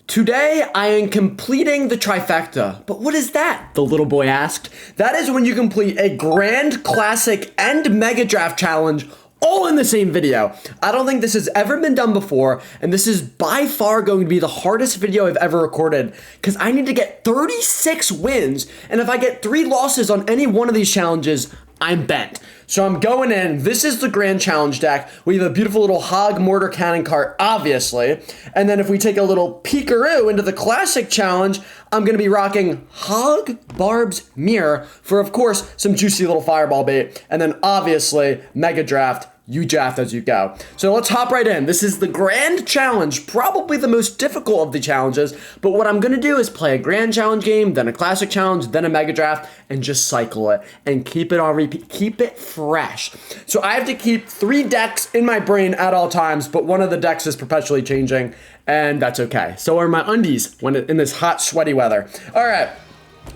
Today, I am completing the trifecta. But what is that? The little boy asked. That is when you complete a Grand, Classic, and Mega Draft challenge all in the same video. I don't think this has ever been done before, and this is by far going to be the hardest video I've ever recorded, because I need to get 36 wins, and if I get 3 losses on any one of these challenges, I'm bent. So I'm going in. This is the Grand Challenge deck. We have a beautiful little Hog Mortar Cannon cart, obviously. And then if we take a little peekaroo into the Classic Challenge, I'm going to be rocking Hog Barb's Mirror for, of course, some juicy little fireball bait. And then, obviously, Mega Draft. You draft as you go. So let's hop right in. This is the Grand Challenge, probably the most difficult of the challenges, but what I'm gonna do is play a Grand Challenge game, then a Classic Challenge, then a Mega Draft, and just cycle it and keep it on repeat, keep it fresh. So I have to keep 3 decks in my brain at all times, but one of the decks is perpetually changing, and that's okay. So are my undies when in this hot, sweaty weather. All right,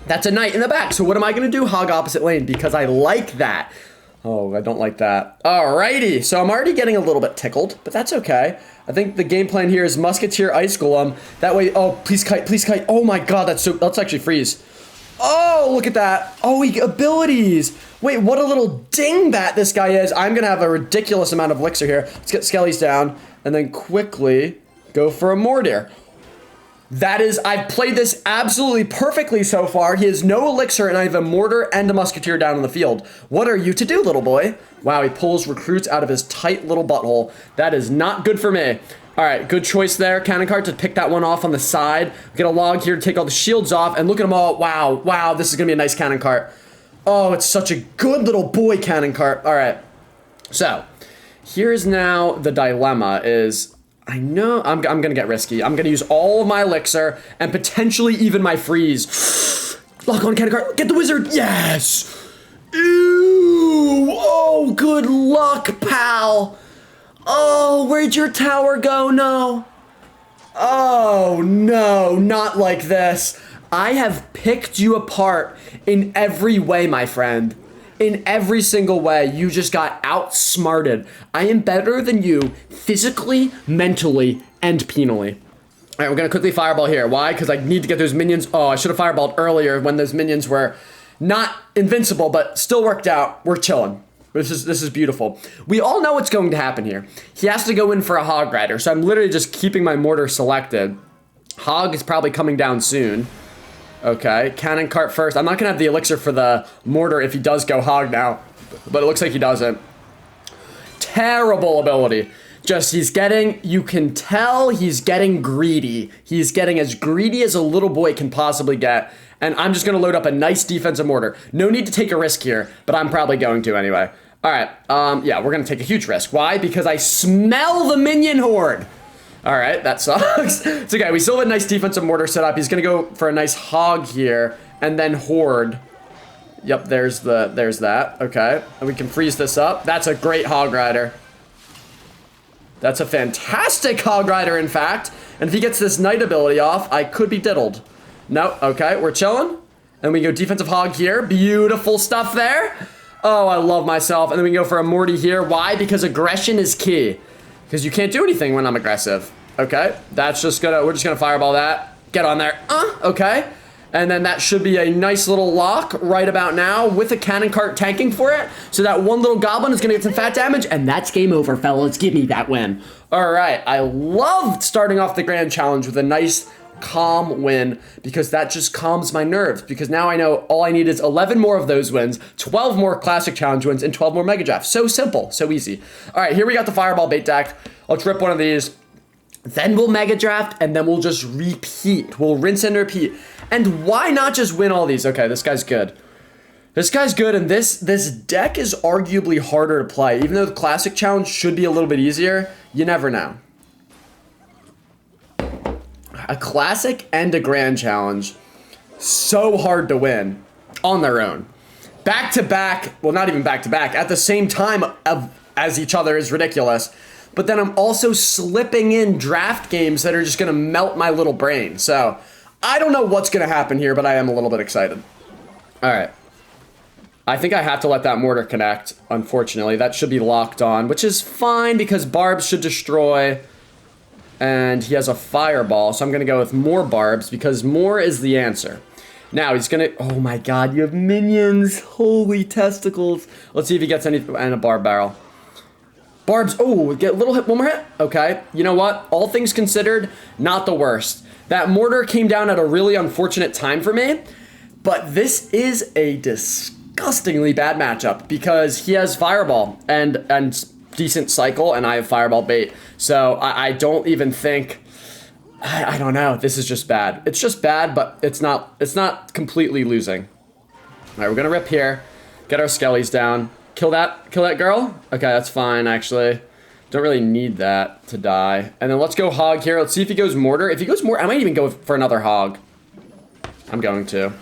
that's a knight in the back. So what am I gonna do? Hog opposite lane, because I like that. Oh, I don't like that. Alrighty, so I'm already getting a little bit tickled, but that's okay. I think the game plan here is Musketeer Ice Golem. That way, oh, please kite, please kite. Oh my god, that's actually freeze. Oh, look at that. Oh, abilities. Wait, what a little dingbat this guy is. I'm gonna have a ridiculous amount of elixir here. Let's get Skellies down, and then quickly go for a Mortar. That is, I've played this absolutely perfectly so far. He has no elixir, and I have a Mortar and a Musketeer down on the field. What are you to do, little boy? Wow, he pulls recruits out of his tight little butthole. That is not good for me. All right, good choice there, Cannon Cart, to pick that one off on the side. Get a log here to take all the shields off, and look at them all. Wow, wow, this is going to be a nice Cannon Cart. Oh, it's such a good little boy Cannon Cart. All right, so here's now the dilemma is... I know I'm gonna get risky. I'm gonna use all of my elixir and potentially even my freeze. Lock on Cannon Cart. Get the wizard. Yes. Ew. Oh, good luck, pal. Oh, where'd your tower go? No. Oh, no, not like this. I have picked you apart in every way, my friend. In every single way, you just got outsmarted. I am better than you physically, mentally, and penally. All right, we're gonna quickly fireball here. Why? Because I need to get those minions. Oh, I should have fireballed earlier when those minions were not invincible, but still worked out. We're chilling. This is beautiful. We all know what's going to happen here. He has to go in for a Hog Rider, so I'm literally just keeping my Mortar selected. Hog is probably coming down soon. Okay, Cannon Cart first. I'm not gonna have the elixir for the Mortar if he does go Hog now, but it looks like he doesn't. Terrible ability. Just, he's getting, you can tell he's getting greedy. He's getting as greedy as a little boy can possibly get, and I'm just gonna load up a nice defensive Mortar. No need to take a risk here, but I'm probably going to anyway. All right, yeah, we're gonna take a huge risk. Why? Because I smell the minion horde. All right, that sucks. It's okay, we still have a nice defensive Mortar set up. He's gonna go for a nice Hog here, and then Horde. Yep, there's that, okay. And we can freeze this up. That's a great Hog Rider. That's a fantastic Hog Rider, in fact. And if he gets this Knight ability off, I could be diddled. No, okay, we're chilling. And we go defensive Hog here. Beautiful stuff there. Oh, I love myself. And then we can go for a Morty here. Why? Because aggression is key. Because you can't do anything when I'm aggressive. Okay, that's just gonna, we're just gonna fireball that. Get on there, okay. And then that should be a nice little lock right about now with a Cannon Cart tanking for it. So that one little goblin is gonna get some fat damage, and that's game over, fellas. Give me that win. All right, I loved starting off the Grand Challenge with a nice calm win, because that just calms my nerves, because now I know all I need is 11 more of those wins, 12 more Classic Challenge wins, and 12 more Mega Drafts. So simple, so easy. All right, here we got the Fireball Bait deck. I'll trip one of these, then we'll Mega Draft, and then we'll just repeat. We'll rinse and repeat. And why not just win all these? Okay, this guy's good. This guy's good, and this deck is arguably harder to play. Even though the Classic Challenge should be a little bit easier, you never know. A Classic and a Grand Challenge, so hard to win on their own. Back to back, well, not even back to back, at the same time as each other is ridiculous. But then I'm also slipping in draft games that are just gonna melt my little brain. So I don't know what's gonna happen here, but I am a little bit excited. All right. I think I have to let that Mortar connect, unfortunately. That should be locked on, which is fine because Barbs should destroy. And he has a fireball, so I'm gonna go with more barbs because more is the answer. Now he's gonna, oh my god, you have minions. Holy testicles. Let's see if he gets any, and a barb barrel. Barbs, oh, get a little hit, one more hit. Okay, you know what? All things considered, not the worst. That mortar came down at a really unfortunate time for me, but this is a disgustingly bad matchup because he has fireball and decent cycle, and I have fireball bait. So I don't even think, I don't know. This is just bad. It's just bad, but it's not completely losing. All right, we're gonna rip here, get our skellies down, kill that girl. Okay, that's fine actually. Don't really need that to die. And then let's go hog here. Let's see if he goes mortar. If he goes mortar, I might even go for another hog. I'm going to.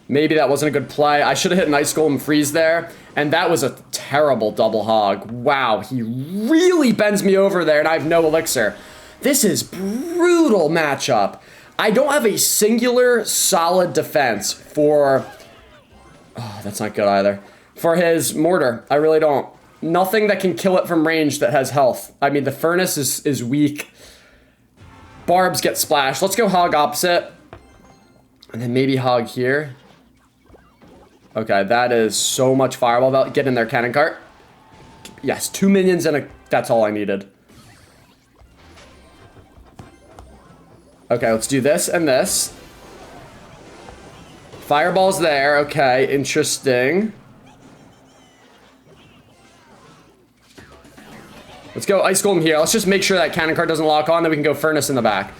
Maybe that wasn't a good play. I should have hit an ice golem freeze there. And that was a terrible double hog. Wow, he really bends me over there and I have no elixir. This is brutal matchup. I don't have a singular solid defense for... Oh, that's not good either. For his mortar, I really don't. Nothing that can kill it from range that has health. I mean, the furnace is weak. Barbs get splashed. Let's go hog opposite. And then maybe hog here. Okay, that is so much fireball. Get in there, cannon cart. Yes, 2 minions and a... That's all I needed. Okay, let's do this and this. Fireball's there. Okay, interesting. Let's go ice golem here. Let's just make sure that cannon cart doesn't lock on, then we can go furnace in the back.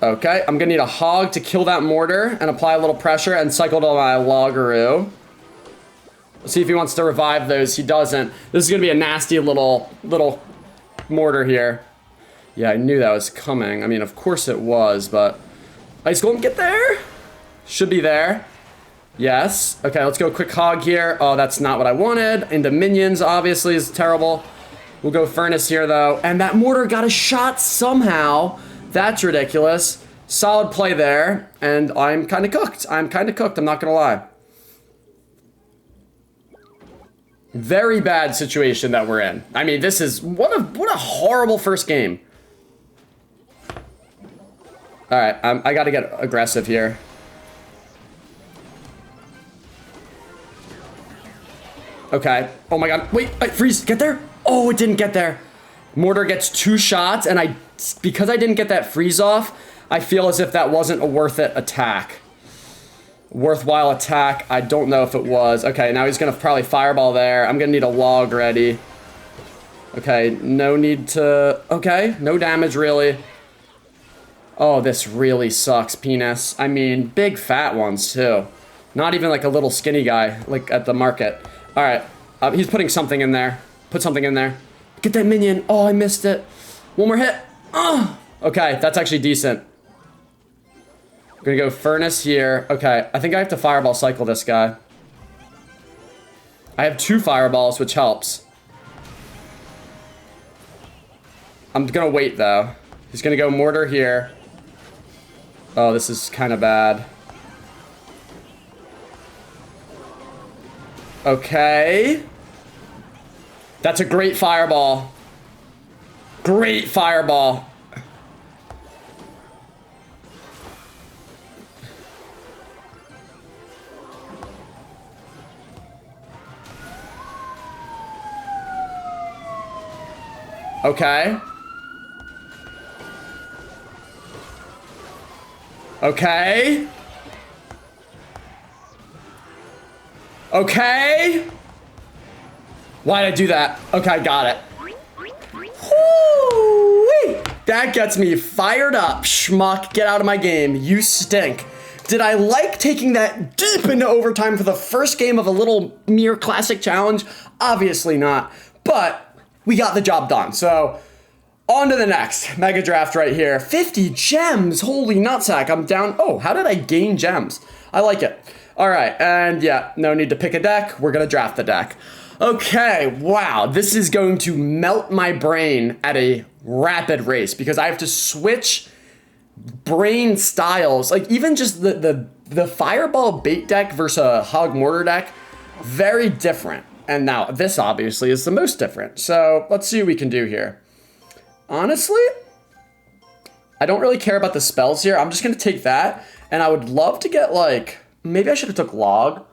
Okay, I'm gonna need a hog to kill that mortar and apply a little pressure and cycle to my loggeroo. Let's see if he wants to revive those. He doesn't. This is gonna be a nasty little mortar here. Yeah, I knew that was coming. I mean, of course it was, but ice golem, get there. Should be there. Yes. Okay, let's go quick hog here. Oh, that's not what I wanted. Into minions, obviously, is terrible. We'll go furnace here, though. And that mortar got a shot somehow. That's ridiculous. Solid play there. And I'm kind of cooked. I'm not gonna lie. Very bad situation that we're in. I mean, this is... What a horrible first game. Alright, I gotta get aggressive here. Okay. Oh my god. Wait, freeze. Get there? Oh, it didn't get there. Mortar gets 2 shots, and because I didn't get that freeze off, I feel as if that wasn't a worth it attack. Worthwhile attack. I don't know if it was. Okay, now he's gonna probably fireball there. I'm gonna need a log ready. Okay, no need to... Okay, no damage really. Oh, this really sucks, penis. I mean, big fat ones too. Not even like a little skinny guy, like at the market. All right, he's putting something in there. Put something in there. Get that minion. Oh, I missed it. One more hit. Oh, okay, that's actually decent. I'm gonna go furnace here. Okay, I think I have to fireball cycle this guy. I have 2 fireballs, which helps. I'm gonna wait though. He's gonna go mortar here. Oh, this is kind of bad. Okay. That's a great fireball. Great fireball. Okay. Okay. Okay. Why'd I do that? Okay, I got it. Woo-wee. That gets me fired up. Schmuck, get out of my game. You stink. Did I like taking that deep into overtime for the first game of a little mere classic challenge? Obviously not. But we got the job done. So on to the next mega draft right here. 50 gems. Holy nutsack. I'm down. Oh, how did I gain gems? I like it. All right. And yeah, no need to pick a deck. We're going to draft the deck. Okay, wow, this is going to melt my brain at a rapid race because I have to switch brain styles. Like even just the fireball bait deck versus a hog mortar deck, very different. And now this obviously is the most different. So let's see what we can do here. Honestly, I don't really care about the spells here. I'm just going to take that. And I would love to get, like, maybe I should have took log.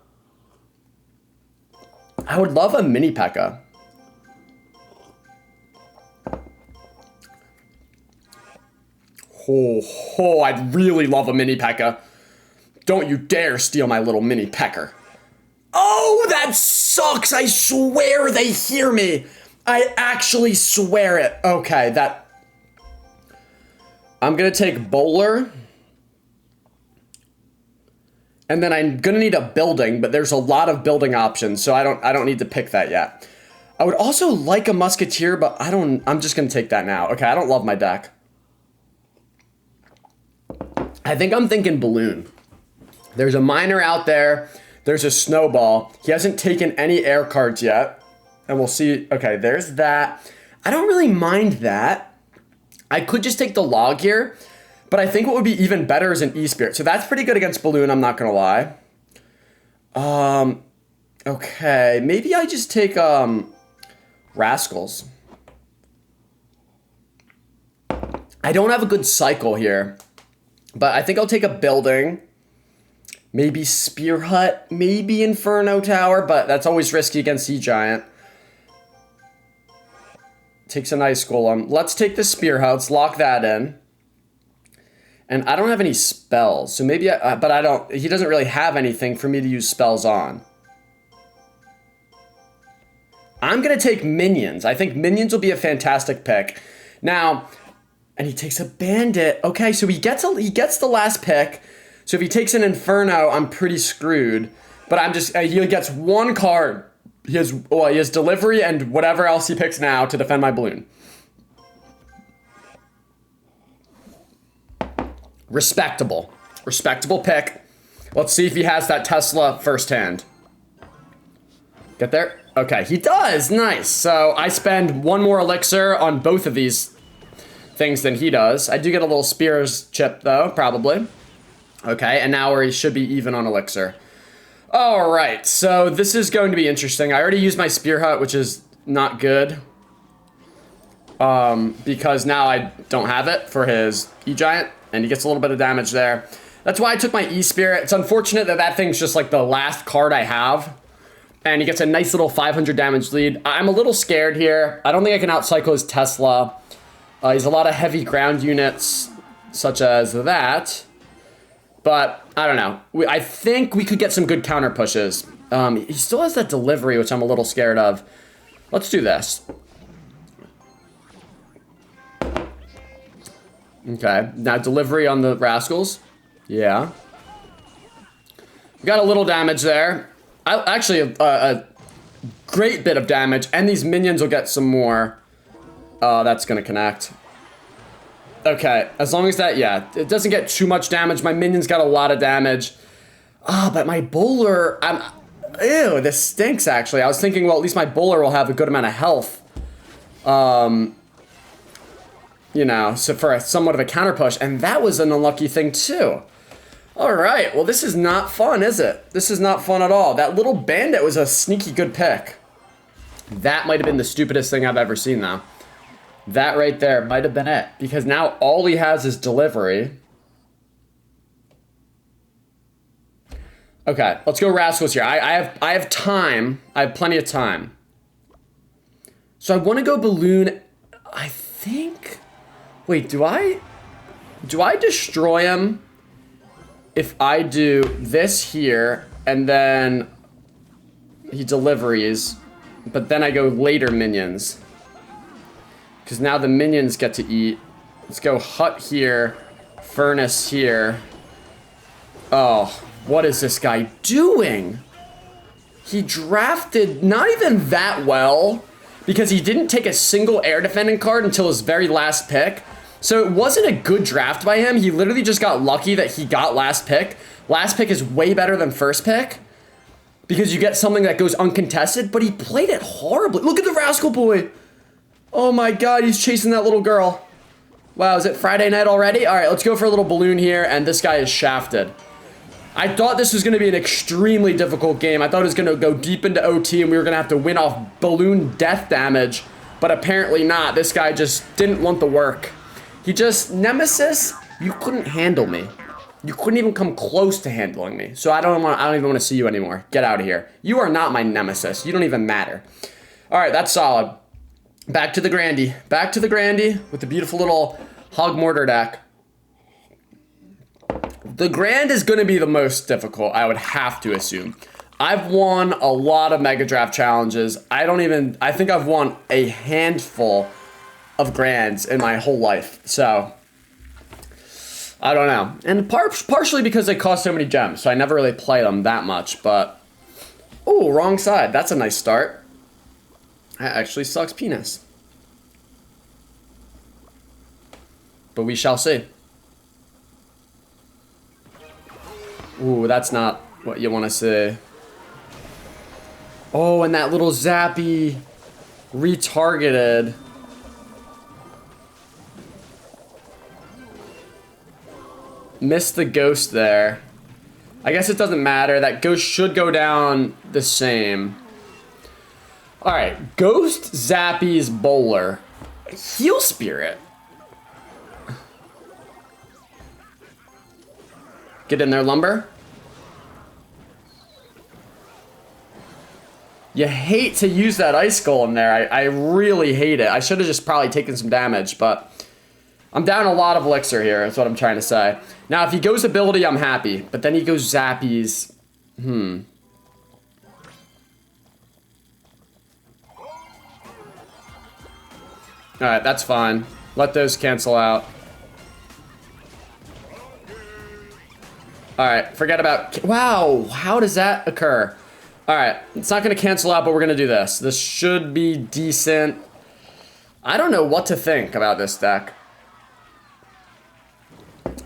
I would love a mini P.E.K.K.A. Oh, I'd really love a mini P.E.K.K.A. Don't you dare steal my little mini P.E.K.K.A. Oh, that sucks. I swear they hear me. I actually swear it. Okay, that... I'm going to take Bowler. And then I'm going to need a building, but there's a lot of building options, so I don't need to pick that yet. I would also like a Musketeer, but I'm just going to take that now. Okay, I don't love my deck. I think I'm thinking Balloon. There's a Miner out there. There's a Snowball. He hasn't taken any air cards yet. And we'll see. Okay, there's that. I don't really mind that. I could just take the log here. But I think what would be even better is an E-Spirit. So that's pretty good against Balloon, I'm not going to lie. Okay. Maybe I just take Rascals. I don't have a good cycle here. But I think I'll take a building. Maybe Spear Hut. Maybe Inferno Tower. But that's always risky against Sea Giant. Takes an Ice Golem. Let's take the Spear Hut. Let's lock that in. And I don't have any spells. So maybe but I don't... He doesn't really have anything for me to use spells on. I'm going to take Minions. I think Minions will be a fantastic pick. Now... And he takes a Bandit. Okay, so he gets the last pick. So if he takes an Inferno, I'm pretty screwed. But I'm just... he gets one card. He has Delivery and whatever else he picks now to defend my Balloon. Respectable. Respectable pick. Let's see if he has that Tesla firsthand. Get there? Okay, he does. Nice. So I spend one more elixir on both of these things than he does. I do get a little Spears chip, though, probably. Okay, and now he should be even on elixir. All right, so this is going to be interesting. I already used my Spear Hut, which is not good. Because now I don't have it for his E-Giant, and he gets a little bit of damage there. That's why I took my E-Spirit. It's unfortunate that that thing's just like the last card I have. And he gets a nice little 500 damage lead. I'm a little scared here. I don't think I can outcycle his Tesla. He's a lot of heavy ground units, such as that. But, I don't know. I think we could get some good counter pushes. He still has that Delivery, which I'm a little scared of. Let's do this. Okay, now Delivery on the Rascals. Yeah. We got a little damage there. Actually, a great bit of damage, and these minions will get some more. That's gonna connect. Okay, as long as that, yeah, it doesn't get too much damage. My minions got a lot of damage. But my Bowler, ew, this stinks, actually. I was thinking, well, at least my Bowler will have a good amount of health. You know, so for somewhat of a counter push, and that was an unlucky thing, too. All right, well, this is not fun, is it? This is not fun at all. That little Bandit was a sneaky good pick. That might have been the stupidest thing I've ever seen, though. That right there might have been it. Because now all he has is Delivery. Okay, let's go Rascals here. I have time. I have plenty of time. So I want to go Balloon. I think... Wait, do I destroy him if I do this here and then he Deliveries, but then I go later Minions? Because now the Minions get to eat. Let's go Hut here, Furnace here. Oh, what is this guy doing? He drafted not even that well because he didn't take a single air defending card until his very last pick. So it wasn't a good draft by him. He literally just got lucky that he got last pick. Last pick is way better than first pick because you get something that goes uncontested, but he played it horribly. Look at the Rascal Boy. Oh my God, he's chasing that little girl. Wow, is it Friday night already? All right, let's go for a little Balloon here, and this guy is shafted. I thought this was going to be an extremely difficult game. I thought it was going to go deep into OT, and we were going to have to win off Balloon death damage. But apparently not. This guy just didn't want the work. He just, Nemesis, you couldn't handle me. You couldn't even come close to handling me. So I don't even want to see you anymore. Get out of here. You are not my nemesis. You don't even matter. All right, that's solid. Back to the Grandy. Back to the Grandy with the beautiful little Hog Mortar deck. The Grand is going to be the most difficult, I would have to assume. I've won a lot of Mega Draft challenges. I think I've won a handful of Grands in my whole life. So, I don't know. And partially because they cost so many gems, so I never really play them that much, but... Ooh, wrong side. That's a nice start. That actually sucks penis. But we shall see. Ooh, that's not what you want to see. Oh, and that little zappy retargeted. Missed the ghost there. I guess it doesn't matter. That ghost should go down the same. Alright, Ghost Zappy's Bowler. Heal Spirit. Get in there, Lumber. You hate to use that Ice Golem there. I really hate it. I should have just probably taken some damage, but I'm down a lot of elixir here, that's what I'm trying to say. Now, if he goes ability, I'm happy. But then he goes Zappies. Alright, that's fine. Let those cancel out. Alright, forget about... Wow, how does that occur? Alright, it's not going to cancel out, but we're going to do this. This should be decent. I don't know what to think about this deck.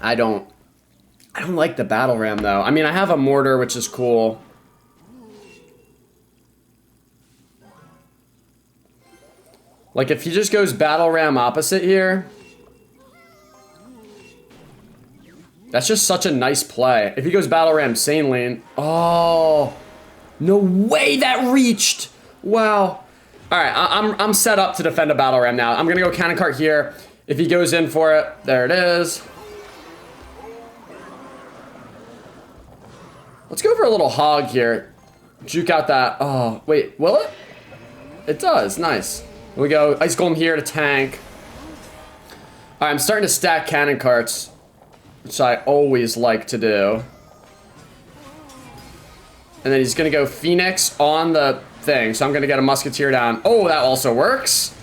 I don't like the Battle Ram, though. I mean, I have a Mortar, which is cool. Like, if he just goes Battle Ram opposite here... That's just such a nice play. If he goes Battle Ram Sane Lane... Oh... No way that reached! Wow. Alright, I'm set up to defend a Battle Ram now. I'm gonna go Cannon Cart here. If he goes in for it, there it is. Let's go for a little Hog here. Juke out that... Oh, wait, will it? It does, nice. Here we go, Ice Golem here to tank. Alright, I'm starting to stack Cannon Carts, which I always like to do. And then he's gonna go Phoenix on the thing, so I'm gonna get a Musketeer down. Oh, that also works.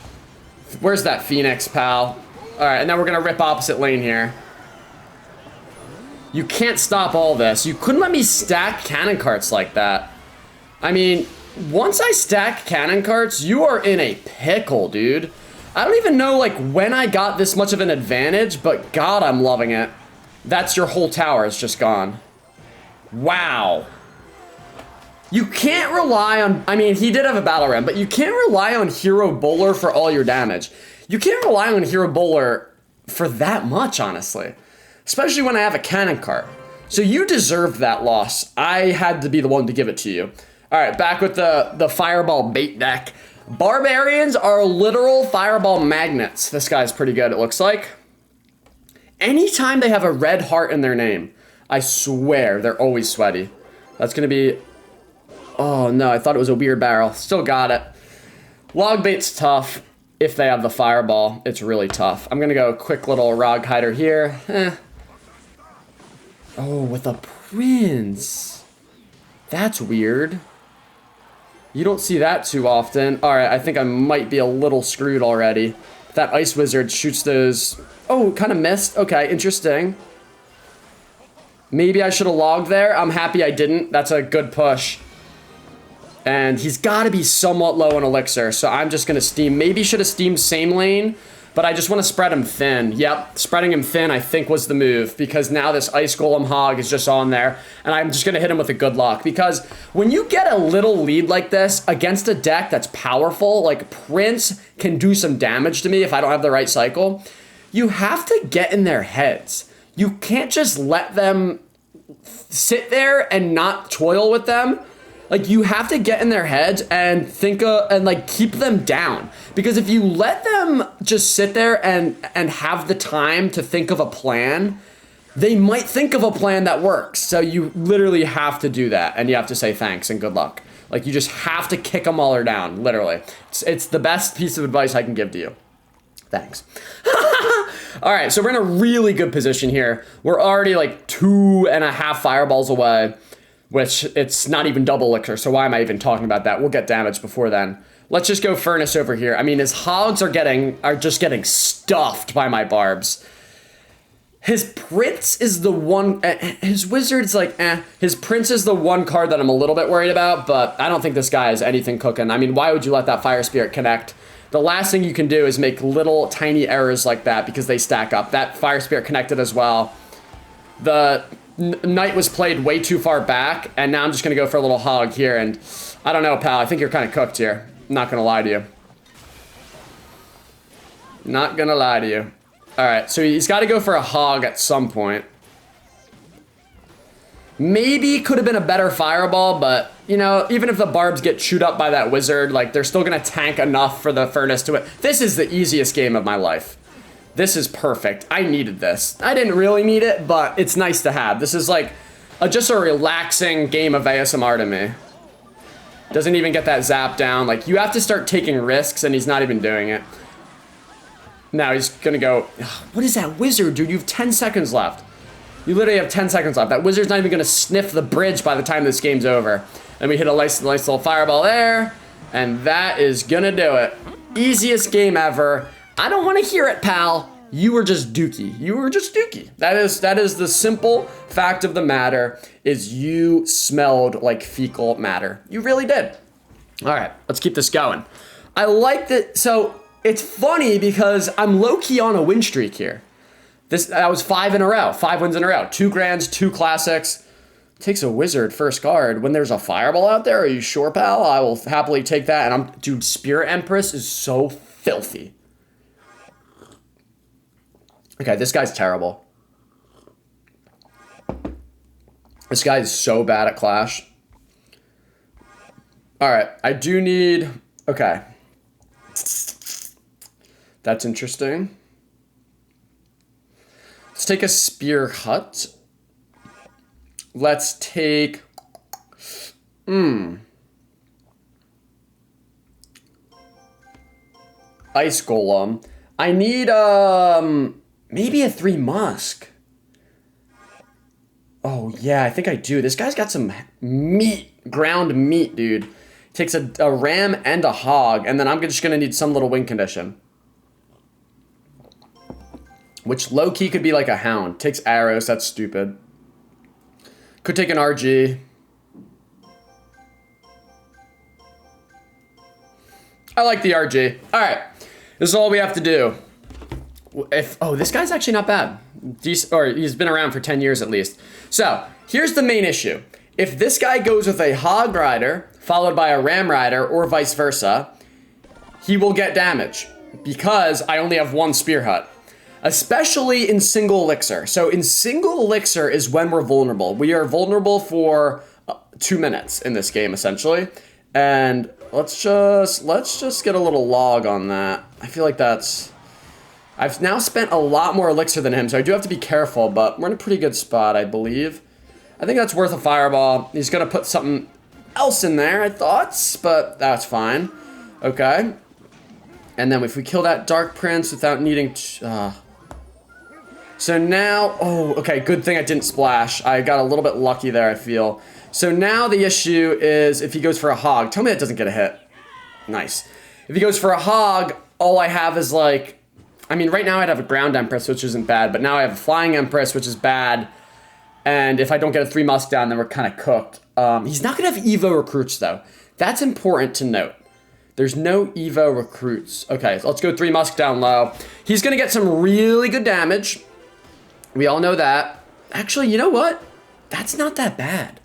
Where's that Phoenix, pal? Alright, and then we're gonna rip opposite lane here. You can't stop all this. You couldn't let me stack Cannon Carts like that. I mean, once I stack Cannon Carts, you are in a pickle, dude. I don't even know, like, when I got this much of an advantage, but God, I'm loving it. That's your whole tower is just gone. Wow. You can't rely on... I mean, he did have a Battle Ram, but you can't rely on Hero Bowler for all your damage. You can't rely on Hero Bowler for that much, honestly. Especially when I have a Cannon Cart. So you deserved that loss. I had to be the one to give it to you. Alright, back with the Fireball bait deck. Barbarians are literal Fireball magnets. This guy's pretty good, it looks like. Anytime they have a red heart in their name, I swear they're always sweaty. That's going to be... Oh, no, I thought it was a weird barrel. Still got it. Log bait's tough. If they have the Fireball, it's really tough. I'm going to go quick little Rog Hider here. Oh, with a Prince. That's weird. You don't see that too often. Alright, I think I might be a little screwed already. That Ice Wizard shoots those... Oh, kind of missed. Okay, interesting. Maybe I should have logged there. I'm happy I didn't. That's a good push. And he's got to be somewhat low on elixir, so I'm just going to steam. Maybe should have steamed same lane, but I just want to spread him thin. Yep, spreading him thin I think was the move, because now this Ice Golem Hog is just on there, and I'm just going to hit him with a good luck. Because when you get a little lead like this against a deck that's powerful, like Prince can do some damage to me if I don't have the right cycle, you have to get in their heads. You can't just let them sit there and not toil with them. Like, you have to get in their heads and think and like keep them down, because if you let them just sit there and have the time to think of a plan, they might think of a plan that works. So you literally have to do that, and you have to say thanks and good luck. Like, you just have to kick them while they're down, literally. It's the best piece of advice I can give to you. Thanks. All right, so we're in a really good position here. We're already like 2.5 fireballs away, which it's not even double elixir, so why am I even talking about that? We'll get damage before then. Let's just go furnace over here. I mean, his hogs are just getting stuffed by my barbs. His prince is the one, his wizard's like, His prince is the one card that I'm a little bit worried about, but I don't think this guy has anything cooking. I mean, why would you let that fire spirit connect? The last thing you can do is make little tiny errors like that because they stack up. That fire spirit connected as well. The knight was played way too far back, and now I'm just gonna go for a little hog here, and I don't know, pal, I think you're kind of cooked here. I'm not gonna lie to you. Not gonna lie to you. All right, so he's got to go for a hog at some point. Maybe could have been a better fireball, but, you know, even if the barbs get chewed up by that wizard, like, they're still gonna tank enough for the furnace to it. This is the easiest game of my life. This is perfect. I needed this. I didn't really need it, but it's nice to have. This is like just a relaxing game of ASMR to me. Doesn't even get that zap down. Like, you have to start taking risks, and he's not even doing it. Now he's gonna go, what is that wizard, dude? You have 10 seconds left. You literally have 10 seconds left. That wizard's not even gonna sniff the bridge by the time this game's over. And we hit a nice little fireball there, and that is gonna do it. Easiest game ever. I don't wanna hear it, pal. You were just dookie. You were just dookie. That is the simple fact of the matter, is you smelled like fecal matter. You really did. All right, let's keep this going. I like that, so it's funny because I'm low-key on a win streak here. That was 5 in a row, 5 wins in a row. 2 grands, 2 classics. Takes a wizard first card. When there's a fireball out there, are you sure, pal? I will happily take that. And dude, Spirit Empress is so filthy. Okay, this guy's terrible. This guy is so bad at Clash. All right, I do need, okay. That's interesting. Let's take a spear hut. Let's take, ice golem. I need, maybe a 3 musk. Oh yeah, I think I do. This guy's got some meat, ground meat, dude. Takes a ram and a hog, and then I'm just gonna need some little win condition. Which low-key could be like a hound. Takes arrows, that's stupid. Could take an RG. I like the RG. All right, this is all we have to do. Oh, this guy's actually not bad. Or he's been around for 10 years at least. So, here's the main issue. If this guy goes with a hog rider, followed by a ram rider, or vice versa, he will get damage, because I only have 1 spear hut. Especially in single elixir. So in single elixir is when we're vulnerable. We are vulnerable for 2 minutes in this game, essentially. And let's just get a little log on that. I feel like that's, I've now spent a lot more elixir than him, so I do have to be careful, but we're in a pretty good spot, I believe. I think that's worth a fireball. He's gonna put something else in there, I thought, but that's fine. Okay. And then if we kill that Dark Prince without needing to, so now, oh, okay, good thing I didn't splash. I got a little bit lucky there, I feel. So now the issue is if he goes for a hog. Tell me that doesn't get a hit. Nice. If he goes for a hog, all I have is like, I mean, right now I'd have a ground Empress, which isn't bad, but now I have a flying Empress, which is bad. And if I don't get a 3 musk down, then we're kind of cooked. He's not gonna have Evo recruits though. That's important to note. There's no Evo recruits. Okay, so let's go 3 musk down low. He's gonna get some really good damage. We all know that. Actually, you know what? That's not that bad.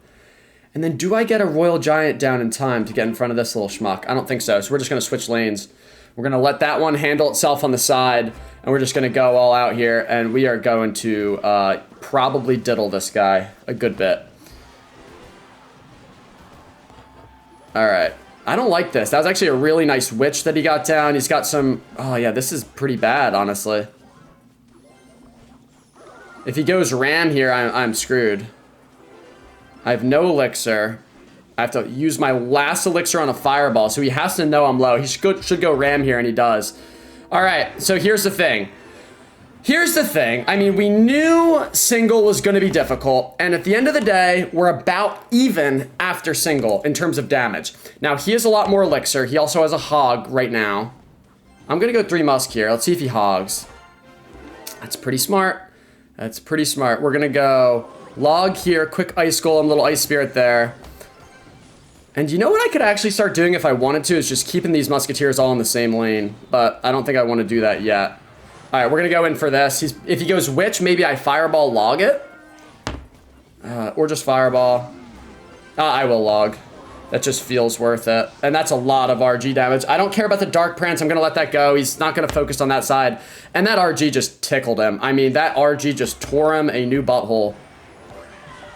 And then do I get a Royal Giant down in time to get in front of this little schmuck? I don't think so. So we're just going to switch lanes. We're going to let that one handle itself on the side. And we're just going to go all out here. And we are going to probably diddle this guy a good bit. All right. I don't like this. That was actually a really nice witch that he got down. He's got some... Oh, yeah, this is pretty bad, honestly. If he goes ram here, I'm screwed. I have no elixir. I have to use my last elixir on a fireball, so he has to know I'm low. He should go ram here, and he does. All right, so here's the thing. I mean, we knew single was going to be difficult, and at the end of the day, we're about even after single in terms of damage. Now, he has a lot more elixir. He also has a hog right now. I'm going to go 3 musk here. Let's see if he hogs. That's pretty smart. That's pretty smart. We're going to go log here, quick ice golem, little ice spirit there. And you know what I could actually start doing if I wanted to is just keeping these musketeers all in the same lane, but I don't think I want to do that yet. All right, we're going to go in for this. If he goes witch, maybe I fireball log it. Or just fireball. I will log. That just feels worth it. And that's a lot of RG damage. I don't care about the Dark Prance. I'm going to let that go. He's not going to focus on that side. And that RG just tickled him. I mean, that RG just tore him a new butthole.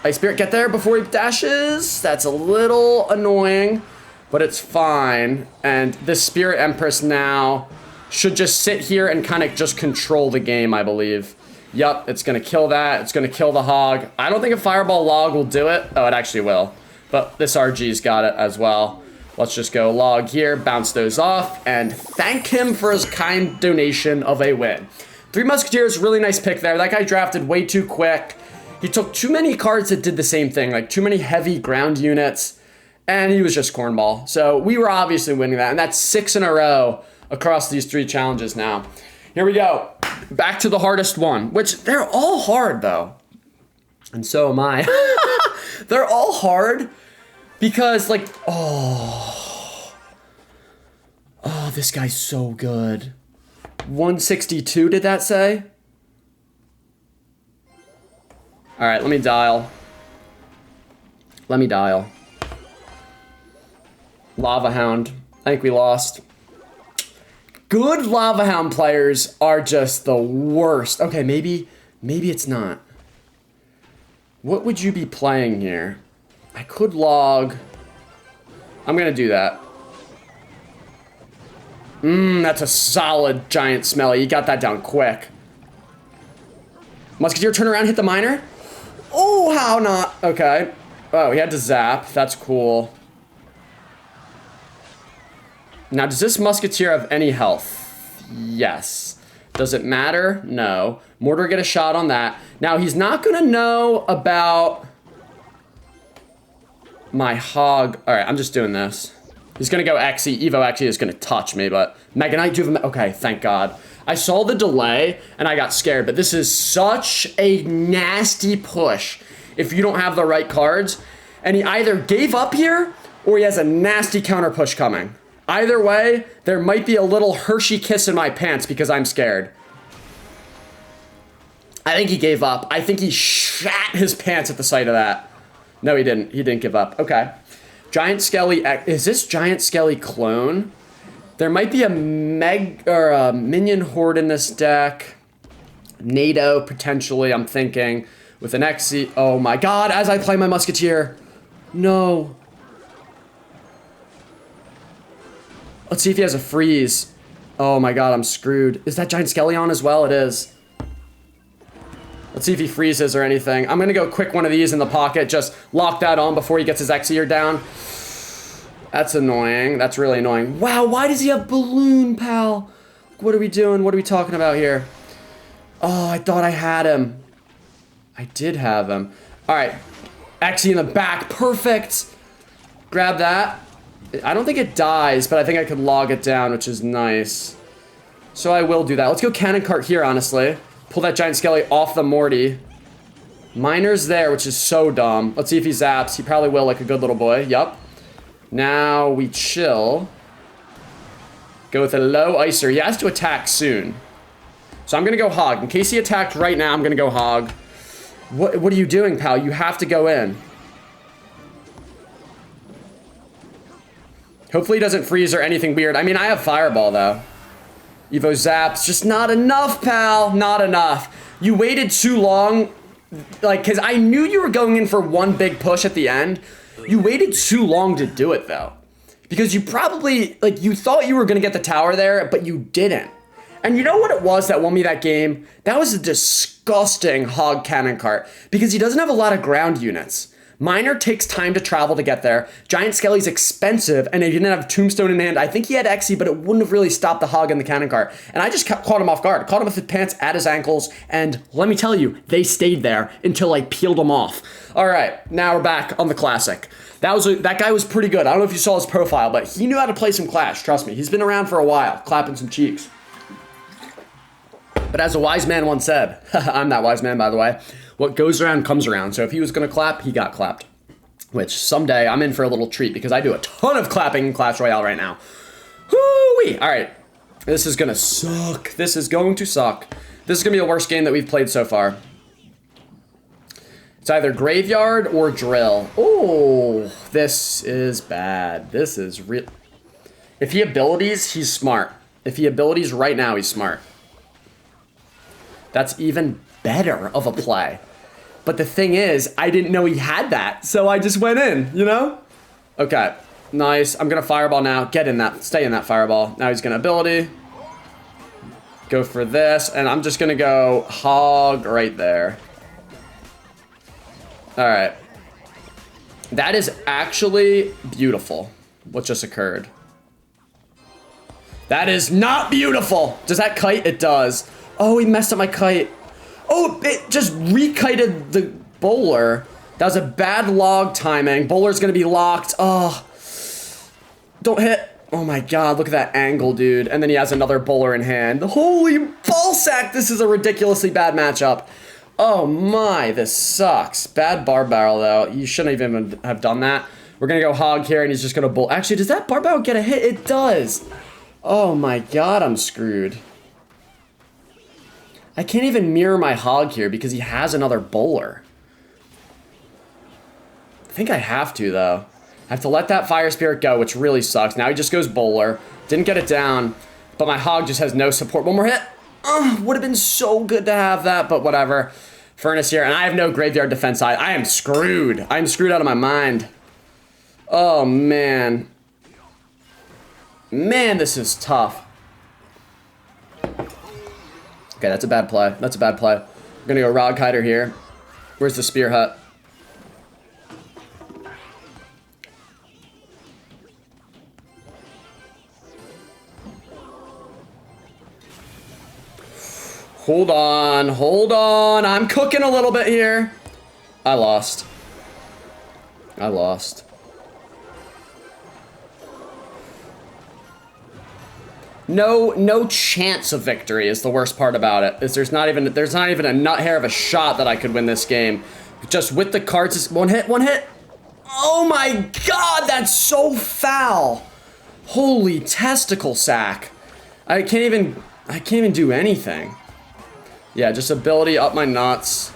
Ice Spirit, get there before he dashes. That's a little annoying, but it's fine. And this Spirit Empress now should just sit here and kind of just control the game, I believe. Yup, it's going to kill that. It's going to kill the hog. I don't think a fireball log will do it. Oh, it actually will. But this RG's got it as well. Let's just go log here, bounce those off, and thank him for his kind donation of a win. 3 Musketeers, really nice pick there. That guy drafted way too quick. He took too many cards that did the same thing, like too many heavy ground units, and he was just cornball. So we were obviously winning that, and that's 6 in a row across these 3 challenges now. Here we go. Back to the hardest one, which they're all hard, though. And so am I. They're all hard because, like, oh, this guy's so good. 162, did that say? All right, let me dial. Lava Hound. I think we lost. Good Lava Hound players are just the worst. Okay, maybe it's not. What would you be playing here? I could log. I'm gonna do that. That's a solid giant smelly. You got that down quick. Musketeer, turn around, hit the miner. Oh, how not? Okay. Oh, he had to zap. That's cool. Now, does this Musketeer have any health? Yes. Does it matter? No. Mortar get a shot on that. Now, he's not going to know about my hog. All right, I'm just doing this. He's going to go Xe. Evo actually is going to touch me, but Mega Knight, do you have a... Okay, thank God. I saw the delay, and I got scared, but this is such a nasty push if you don't have the right cards. And he either gave up here, or he has a nasty counter push coming. Either way, there might be a little Hershey kiss in my pants because I'm scared. I think he gave up. I think he shat his pants at the sight of that. No, he didn't. He didn't give up. Okay. Giant Skelly. Is this Giant Skelly clone? There might be a minion horde in this deck. NATO, potentially, I'm thinking. With an Xe. Oh my God, as I play my Musketeer. No. Let's see if he has a freeze. Oh my God, I'm screwed. Is that Giant Skelly on as well? It is. Let's see if he freezes or anything. I'm gonna go quick one of these in the pocket. Just lock that on before he gets his Xeer down. That's annoying. That's really annoying. Wow, why does he have balloon, pal? What are we doing? What are we talking about here? Oh, I thought I had him. I did have him. All right, Xe in the back, perfect. Grab that. I don't think it dies, but I think I could log it down, which is nice. So I will do that. Let's go Cannon Cart here, honestly. Pull that Giant Skelly off the Morty. Miner's there, which is so dumb. Let's see if he zaps. He probably will, like a good little boy. Yup. Now we chill. Go with a low Icer. He has to attack soon. So I'm going to go Hog. In case he attacked right now, I'm going to go Hog. What are you doing, pal? You have to go in. Hopefully he doesn't freeze or anything weird. I mean, I have Fireball, though. Evo zaps. Just not enough, pal. Not enough. You waited too long. Like, because I knew you were going in for one big push at the end. You waited too long to do it, though. Because you probably, like, you thought you were going to get the tower there, but you didn't. And you know what it was that won me that game? That was a disgusting hog cannon cart, because he doesn't have a lot of ground units. Miner takes time to travel to get there. Giant Skelly's expensive, and he didn't have Tombstone in hand. I think he had Xe, but it wouldn't have really stopped the hog and the cannon cart. And I just caught him off guard. Caught him with his pants at his ankles, and let me tell you, they stayed there until I peeled them off. All right, now we're back on the Classic. That guy was pretty good. I don't know if you saw his profile, but he knew how to play some Clash, trust me. He's been around for a while, clapping some cheeks. But as a wise man once said, I'm that wise man, by the way, what goes around comes around. So if he was going to clap, he got clapped. Which someday I'm in for a little treat, because I do a ton of clapping in Clash Royale right now. Woo-wee! All right, this is going to suck. This is going to suck. This is going to be the worst game that we've played so far. It's either Graveyard or Drill. Oh, this is bad. This is real. If he abilities, he's smart. If he abilities right now, he's smart. That's even better of a play. But the thing is, I didn't know he had that, so I just went in, you know? Okay, nice. I'm gonna Fireball now. Get in that, stay in that Fireball. Now he's gonna ability. Go for this, and I'm just gonna go hog right there. All right. That is actually beautiful, what just occurred. That is not beautiful. Does that kite? It does. Oh, he messed up my kite. Oh, it just re-kited the bowler. That was a bad log timing. Bowler's gonna be locked. Oh, don't hit. Oh my God, look at that angle, dude. And then he has another bowler in hand. Holy ballsack, this is a ridiculously bad matchup. Oh my, this sucks. Bad bar barrel though. You shouldn't even have done that. We're gonna go hog here and he's just gonna bowl. Actually, does that bar barrel get a hit? It does. Oh my God, I'm screwed. I can't even mirror my hog here because he has another bowler. I think I have to, though. I have to let that Fire Spirit go, which really sucks. Now he just goes bowler. Didn't get it down, but my hog just has no support. One more hit. Would have been so good to have that, but whatever. Furnace here, and I have no graveyard defense side. I am screwed. I'm screwed out of my mind. Oh, man. Man, this is tough. Okay, that's a bad play. That's a bad play. We're gonna go Rod Kiter here. Where's the Spear Hut? Hold on, hold on. I'm cooking a little bit here. I lost. I lost. No chance of victory is the worst part about it. Is there's not even a nut hair of a shot that I could win this game. Just with the cards, it's one hit. Oh my God, that's so foul. Holy testicle sack. I can't even do anything. Yeah, just ability up my nuts.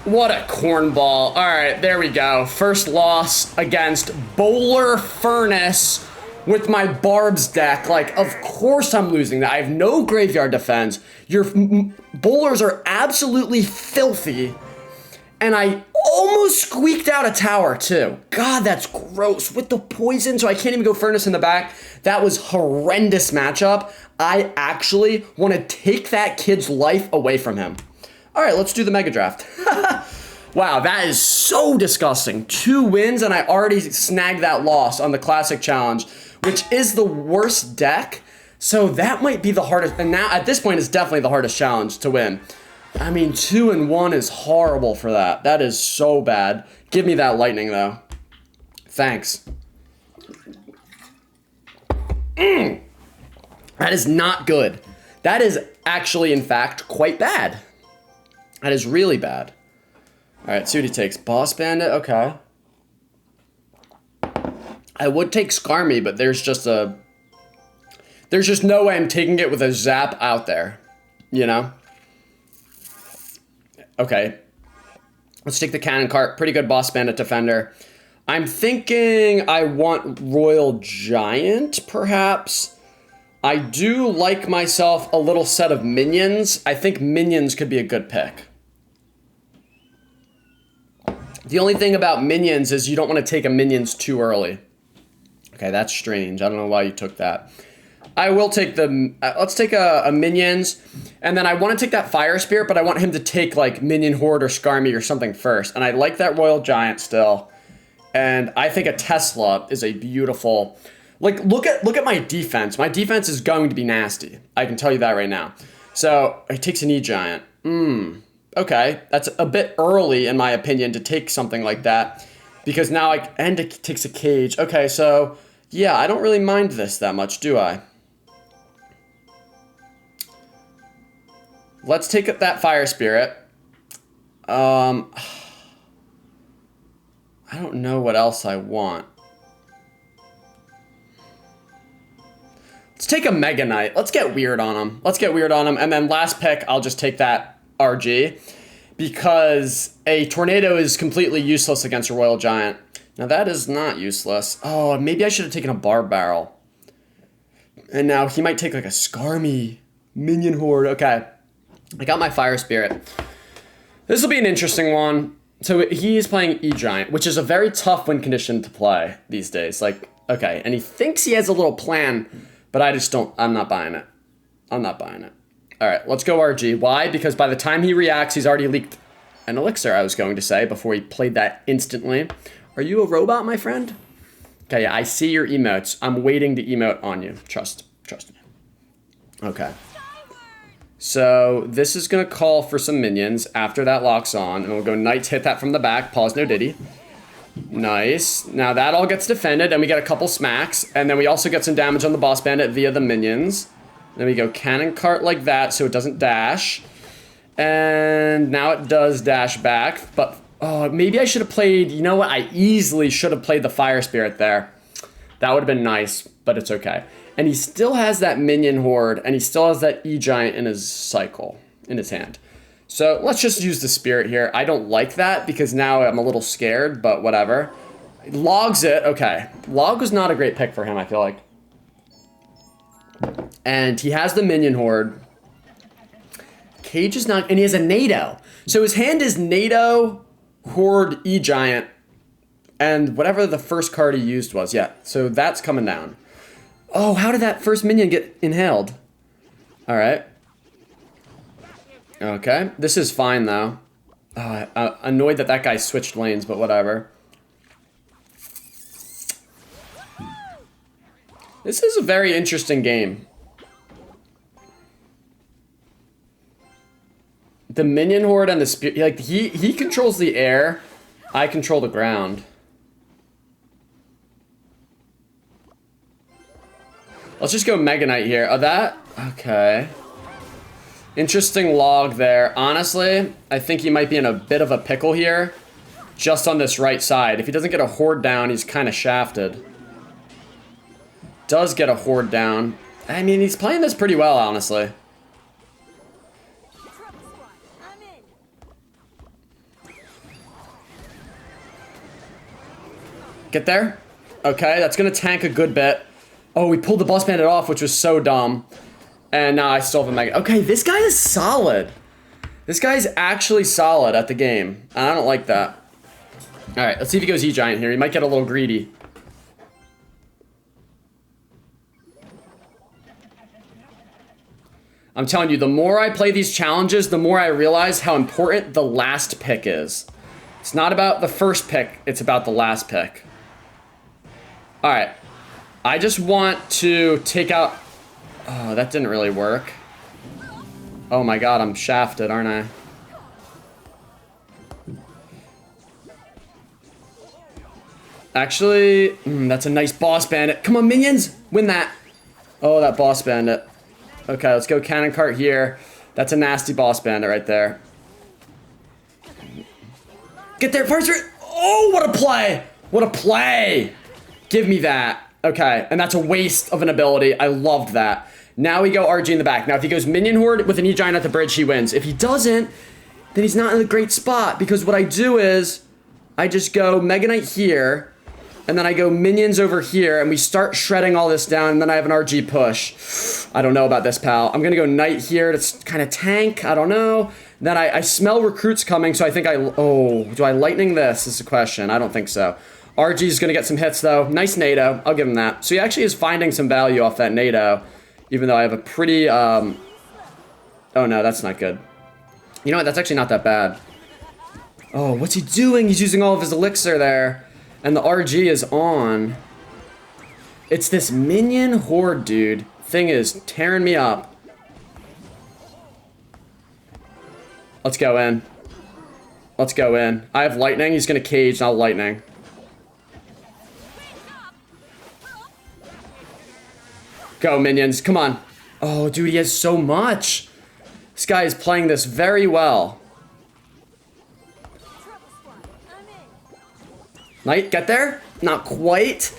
What a cornball. All right, there we go. First loss against Bowler Furnace with my Barbs deck. Like, of course I'm losing that. I have no graveyard defense. Your bowlers are absolutely filthy. And I almost squeaked out a tower, too. God, that's gross. With the poison, so I can't even go Furnace in the back. That was horrendous matchup. I actually want to take that kid's life away from him. All right, let's do the Mega Draft. Wow, that is so disgusting. 2 wins, and I already snagged that loss on the Classic Challenge, which is the worst deck. So that might be the hardest. And now, at this point, it's definitely the hardest challenge to win. I mean, 2-1 is horrible for that. That is so bad. Give me that lightning, though. Thanks. That is not good. That is actually, in fact, quite bad. That is really bad. All right, see what he takes. Boss Bandit, okay. I would take Skarmy, but there's just no way I'm taking it with a zap out there, you know? Okay. Let's take the Cannon Cart. Pretty good Boss Bandit Defender. I'm thinking I want Royal Giant, perhaps. I do like myself a little set of minions. I think minions could be a good pick. The only thing about minions is you don't want to take a minions too early. Okay, that's strange. I don't know why you took that. I will take the, let's take a minions, and then I want to take that fire spirit, but I want him to take like minion horde or Skarmy or something first. And I like that royal giant still. And I think a Tesla is a beautiful, like, look at my defense. My defense is going to be nasty. I can tell you that right now. So it takes an E-Giant. Okay, that's a bit early in my opinion to take something like that, because now and it takes a cage. Okay, so yeah, I don't really mind this that much, do I? Let's take that fire spirit. I don't know what else I want. Let's take a Mega Knight. Let's get weird on him. And then last pick, I'll just take that RG, because a tornado is completely useless against a royal giant. Now that is not useless. Oh, maybe I should have taken a barb barrel. And now he might take like a Skarmy minion horde. Okay, I got my fire spirit. This will be an interesting one. So he is playing E-Giant, which is a very tough win condition to play these days. Like, okay, and he thinks he has a little plan, but I just don't, I'm not buying it. All right, let's go RG. Why? Because by the time he reacts, he's already leaked an elixir, I was going to say, before he played that instantly. Are you a robot, my friend? Okay, yeah, I see your emotes. I'm waiting to emote on you. Trust me. Okay. So this is going to call for some minions after that locks on, and we'll go Knights, hit that from the back, pause no diddy. Nice. Now that all gets defended, and we get a couple smacks, and then we also get some damage on the boss bandit via the minions. Then we go cannon cart like that so it doesn't dash. And now it does dash back, but oh, maybe I should have played, you know what, I easily should have played the fire spirit there. That would have been nice, but it's okay. And he still has that minion horde, and he still has that E-Giant in his cycle, in his hand. So let's just use the spirit here. I don't like that because now I'm a little scared, but whatever. Logs it, okay. Log was not a great pick for him, I feel like. And he has the minion horde. Cage is not, and he has a NATO. So his hand is NATO, horde, E-Giant, and whatever the first card he used was. Yeah, so that's coming down. Oh, how did that first minion get inhaled? All right. Okay, this is fine though. Oh, I'm annoyed that that guy switched lanes, but whatever. This is a very interesting game. The minion horde and the spirit, like he controls the air, I control the ground. Let's just go Mega Knight here. Oh, that? Okay. Interesting log there. Honestly, I think he might be in a bit of a pickle here. Just on this right side. If he doesn't get a horde down, he's kind of shafted. Does get a horde down. I mean, he's playing this pretty well, honestly. Get there? Okay, that's gonna tank a good bit. Oh, we pulled the boss bandit off, which was so dumb. And now I still have a mega. Okay, this guy is solid. This guy's actually solid at the game. And I don't like that. Alright, let's see if he goes E-Giant here. He might get a little greedy. I'm telling you, the more I play these challenges, the more I realize how important the last pick is. It's not about the first pick, it's about the last pick. Alright. I just want to take out... Oh, that didn't really work. Oh my god, I'm shafted, aren't I? Actually, that's a nice boss bandit. Come on, minions! Win that! Oh, that boss bandit. Okay, let's go cannon cart here. That's a nasty boss bandit right there. Get there first! Oh, what a play! What a play! Give me that. Okay, and that's a waste of an ability. I loved that. Now we go RG in the back. Now, if he goes Minion Horde with an E-Giant at the bridge, he wins. If he doesn't, then he's not in a great spot, because what I do is I just go Mega Knight here, and then I go Minions over here, and we start shredding all this down, and then I have an RG push. I don't know about this, pal. I'm gonna go Knight here to kind of tank. I don't know. Then I smell recruits coming, so I think oh, do I lightning this? Is the question. I don't think so. RG's gonna get some hits though. Nice NATO, I'll give him that. So he actually is finding some value off that NATO, even though I have a pretty, oh no, that's not good. You know what, that's actually not that bad. Oh, what's he doing? He's using all of his elixir there. And the RG is on. It's this minion horde, dude. Thing is tearing me up. Let's go in. Let's go in. I have lightning. He's gonna cage, not lightning. Go, minions. Come on. Oh, dude, he has so much. This guy is playing this very well. Knight, get there? Not quite.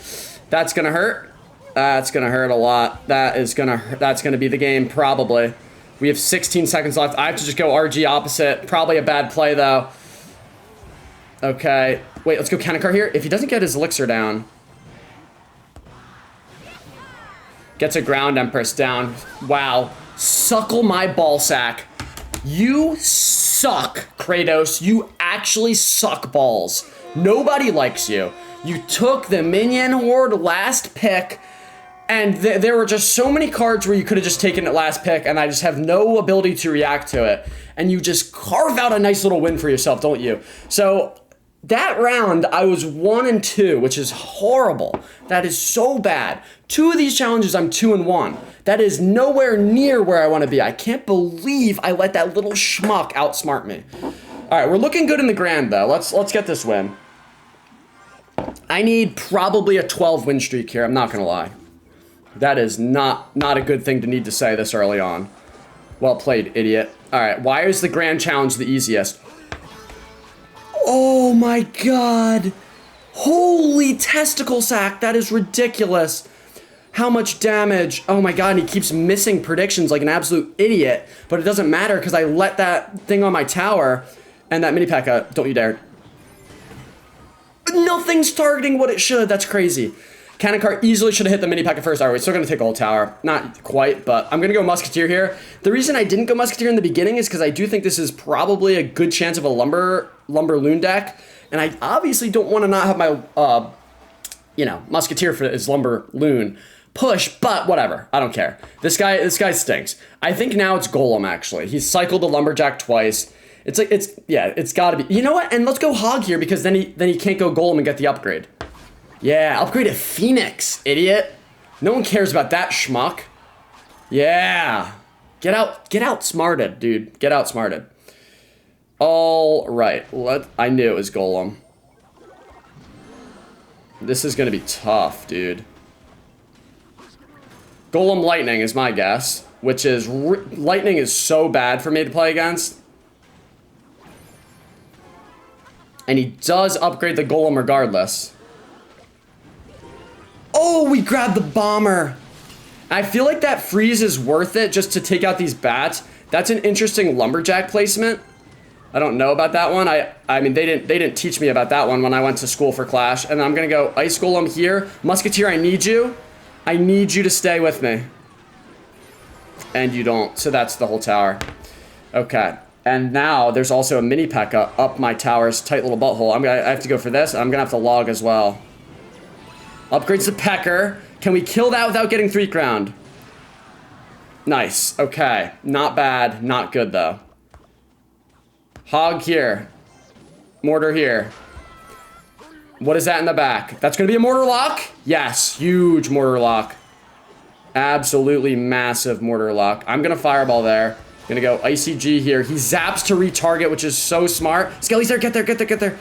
That's gonna hurt. That's gonna hurt a lot. That's gonna be the game, probably. We have 16 seconds left. I have to just go RG opposite. Probably a bad play, though. Okay. Wait, let's go Kanakar here. If he doesn't get his elixir down. Gets a ground Empress down. Wow. Suckle my ballsack. You suck, Kratos. You actually suck balls. Nobody likes you. You took the minion horde last pick, and there were just so many cards where you could have just taken it last pick, and I just have no ability to react to it. And you just carve out a nice little win for yourself, don't you? So that round, I was 1 and 2, which is horrible. That is so bad. 2 of these challenges, I'm 2 and 1. That is nowhere near where I want to be. I can't believe I let that little schmuck outsmart me. All right, we're looking good in the grand, though. Let's get this win. I need probably a 12 win streak here. I'm not gonna lie. That is not a good thing to need to say this early on. Well played, idiot. All right, why is the grand challenge the easiest? Oh my god. Holy testicle sack. That is ridiculous. How much damage? Oh my god, and he keeps missing predictions like an absolute idiot. But it doesn't matter because I let that thing on my tower and that mini P.E.K.K.A. Don't you dare. Nothing's targeting what it should. That's crazy. Kanakar easily should have hit the mini P.E.K.K.A. first. All right, we're still going to take a whole tower. Not quite, but I'm going to go Musketeer here. The reason I didn't go Musketeer in the beginning is because I do think this is probably a good chance of a Lumber Loon deck. And I obviously don't want to not have my, Musketeer for his Lumber Loon push, but whatever. I don't care. This guy stinks. I think now it's Golem, actually. He's cycled the Lumberjack twice. It's got to be. You know what? And let's go Hog here because then he can't go Golem and get the upgrade. Yeah, upgrade to Phoenix, idiot. No one cares about that schmuck. Yeah. Get outsmarted, dude. Get outsmarted. All right. I knew it was Golem. This is going to be tough, dude. Golem Lightning is my guess, which is Lightning is so bad for me to play against. And he does upgrade the Golem regardless. Oh, we grabbed the Bomber. I feel like that freeze is worth it just to take out these bats. That's an interesting Lumberjack placement. I don't know about that one. I mean, they didn't teach me about that one when I went to school for Clash. And I'm going to go Ice Golem here. Musketeer, I need you. I need you to stay with me. And you don't. So that's the whole tower. Okay. And now there's also a mini P.E.K.K.A. up my tower's tight little butthole. I have to go for this. I'm going to have to log as well. Upgrades to Pecker. Can we kill that without getting 3 crowned? Nice. Okay. Not bad. Not good, though. Hog here. Mortar here. What is that in the back? That's going to be a mortar lock? Yes. Huge mortar lock. Absolutely massive mortar lock. I'm going to fireball there. Gonna go ICG here. He zaps to retarget, which is so smart. Skelly's there. Get there. Get there. Get there.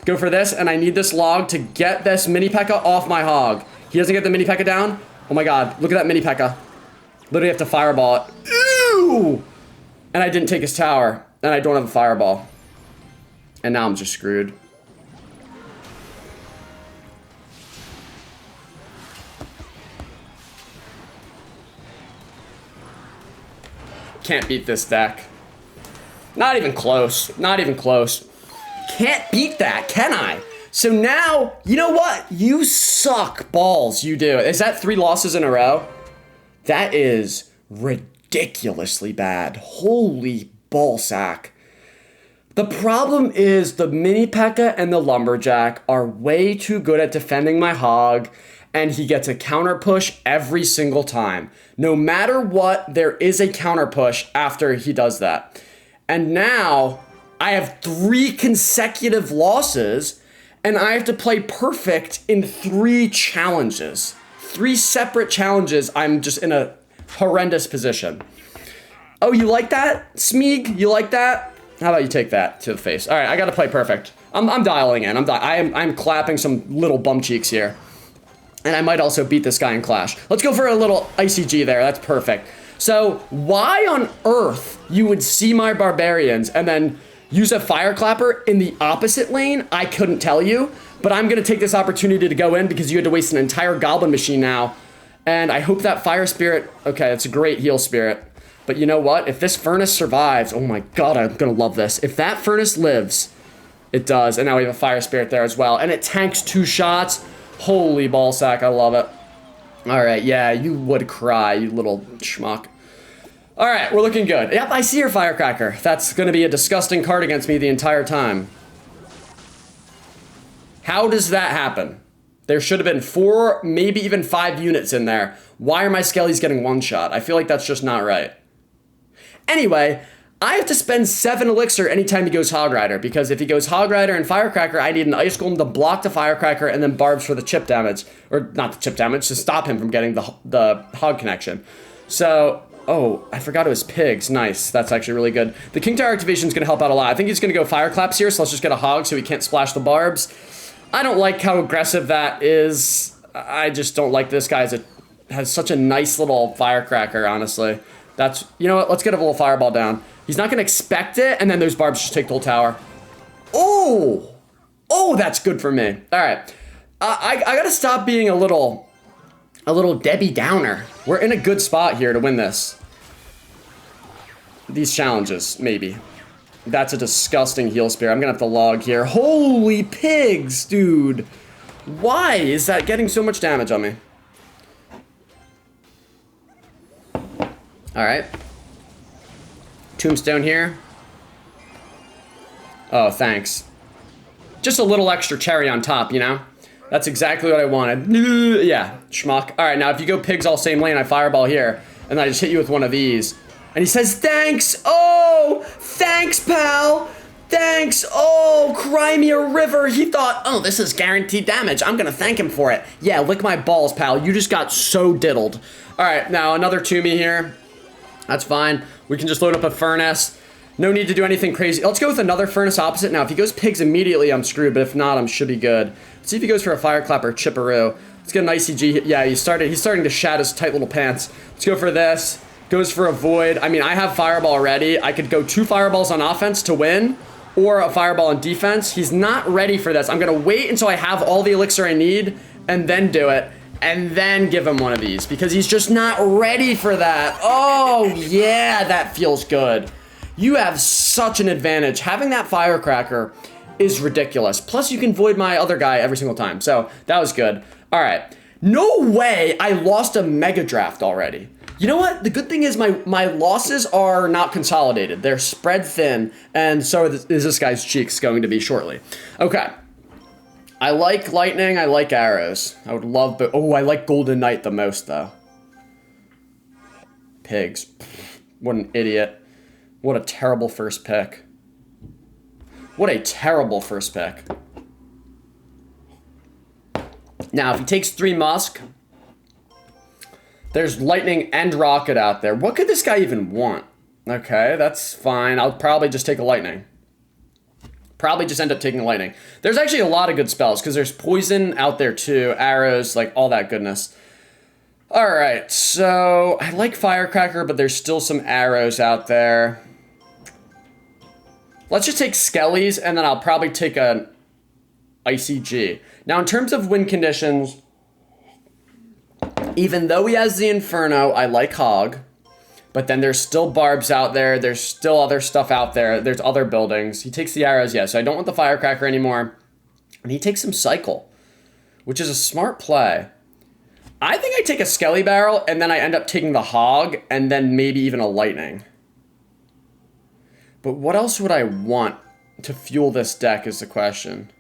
Go for this, and I need this log to get this mini P.E.K.K.A. off my hog. He doesn't get the mini P.E.K.K.A. down. Oh my god. Look at that mini P.E.K.K.A. Literally have to fireball it. Ew! And I didn't take his tower. And I don't have a fireball. And now I'm just screwed. Can't beat this deck. Not even close. Not even close. Can't beat that, can I? So now, you know what? You suck balls, you do. Is that 3 losses in a row? That is ridiculously bad. Holy ball sack. The problem is the mini P.E.K.K.A. and the lumberjack are way too good at defending my hog, and he gets a counter push every single time. No matter what, there is a counter push after he does that. And now I have 3 consecutive losses, and I have to play perfect in 3 challenges. 3 separate challenges. I'm just in a horrendous position. Oh, you like that, Smeeg? You like that? How about you take that to the face? All right, I gotta play perfect. I'm dialing in. I'm clapping some little bum cheeks here. And I might also beat this guy in Clash. Let's go for a little ICG there. That's perfect. So why on earth you would see my barbarians and then use a fire clapper in the opposite lane, I couldn't tell you. But I'm gonna take this opportunity to go in because you had to waste an entire goblin machine now. And I hope that fire spirit, okay, it's a great heal spirit. But you know what? If this furnace survives, oh my god, I'm gonna love this. If that furnace lives, it does. And now we have a fire spirit there as well. And it tanks 2 shots. Holy ballsack, I love it. All right, yeah, you would cry, you little schmuck. All right, we're looking good. Yep, I see your firecracker. That's gonna be a disgusting card against me the entire time. How does that happen? There should have been 4, maybe even 5 units in there. Why are my skellies getting 1 shot? I feel like that's just not right. Anyway, I have to spend 7 elixir anytime he goes Hog Rider, because if he goes Hog Rider and Firecracker, I need an Ice Golem to block the Firecracker and then Barbs for the chip damage. Or not the chip damage, to stop him from getting the Hog connection. So, oh, I forgot it was Pigs. Nice, that's actually really good. The King Tower activation is going to help out a lot. I think he's going to go Fire Claps here, so let's just get a Hog so he can't splash the Barbs. I don't like how aggressive that is. I just don't like this guy has such a nice little Firecracker, honestly. That's, you know what, let's get a little Fireball down. He's not gonna expect it, and then those Barbs just take the whole tower. Oh! Oh, that's good for me. All right, I gotta stop being a little Debbie Downer. We're in a good spot here to win this. These challenges, maybe. That's a disgusting heal spear. I'm gonna have to log here. Holy pigs, dude. Why is that getting so much damage on me? All right. Tombstone here. Oh, thanks. Just a little extra cherry on top, you know? That's exactly what I wanted. Yeah, schmuck. All right, now if you go pigs all same lane, I fireball here, and then I just hit you with one of these. And he says, thanks. Oh, thanks, pal. Thanks. Oh, cry me a river. He thought, oh, this is guaranteed damage. I'm gonna thank him for it. Yeah, lick my balls, pal. You just got so diddled. All right, now another Toomey here. That's fine. We can just load up a furnace. No need to do anything crazy. Let's go with another furnace opposite. Now, if he goes pigs immediately, I'm screwed. But if not, should be good. Let's see if he goes for a fire clap or chipperoo. Let's get an ICG. Yeah, he's starting to shat his tight little pants. Let's go for this. Goes for a void. I mean, I have fireball already. I could go 2 fireballs on offense to win, or a fireball on defense. He's not ready for this. I'm gonna wait until I have all the elixir I need, and then do it. And then give him one of these, because he's just not ready for that. Oh, yeah, that feels good. You have such an advantage. Having that firecracker is ridiculous. Plus, you can void my other guy every single time. So, that was good. All right. No way I lost a mega draft already. You know what? The good thing is my losses are not consolidated. They're spread thin, and so is this guy's cheeks going to be shortly. Okay. I like lightning, I like arrows. I would love, but oh, I like Golden Knight the most, though. Pigs. What an idiot. What a terrible first pick. What a terrible first pick. Now, if he takes 3 Musk, there's lightning and rocket out there. What could this guy even want? Okay, that's fine. I'll probably just take a lightning. Probably just end up taking lightning. There's actually a lot of good spells, because there's poison out there too, arrows, like all that goodness. All right, so I like firecracker, but there's still some arrows out there. Let's just take skellies, and then I'll probably take an ICG. Now, in terms of win conditions, even though he has the Inferno, I like Hog. But then there's still Barbs out there. There's still other stuff out there. There's other buildings. He takes the arrows, yeah, so I don't want the firecracker anymore. And he takes some cycle, which is a smart play. I think I take a Skelly Barrel, and then I end up taking the Hog, and then maybe even a lightning. But what else would I want? to fuel this deck is the question.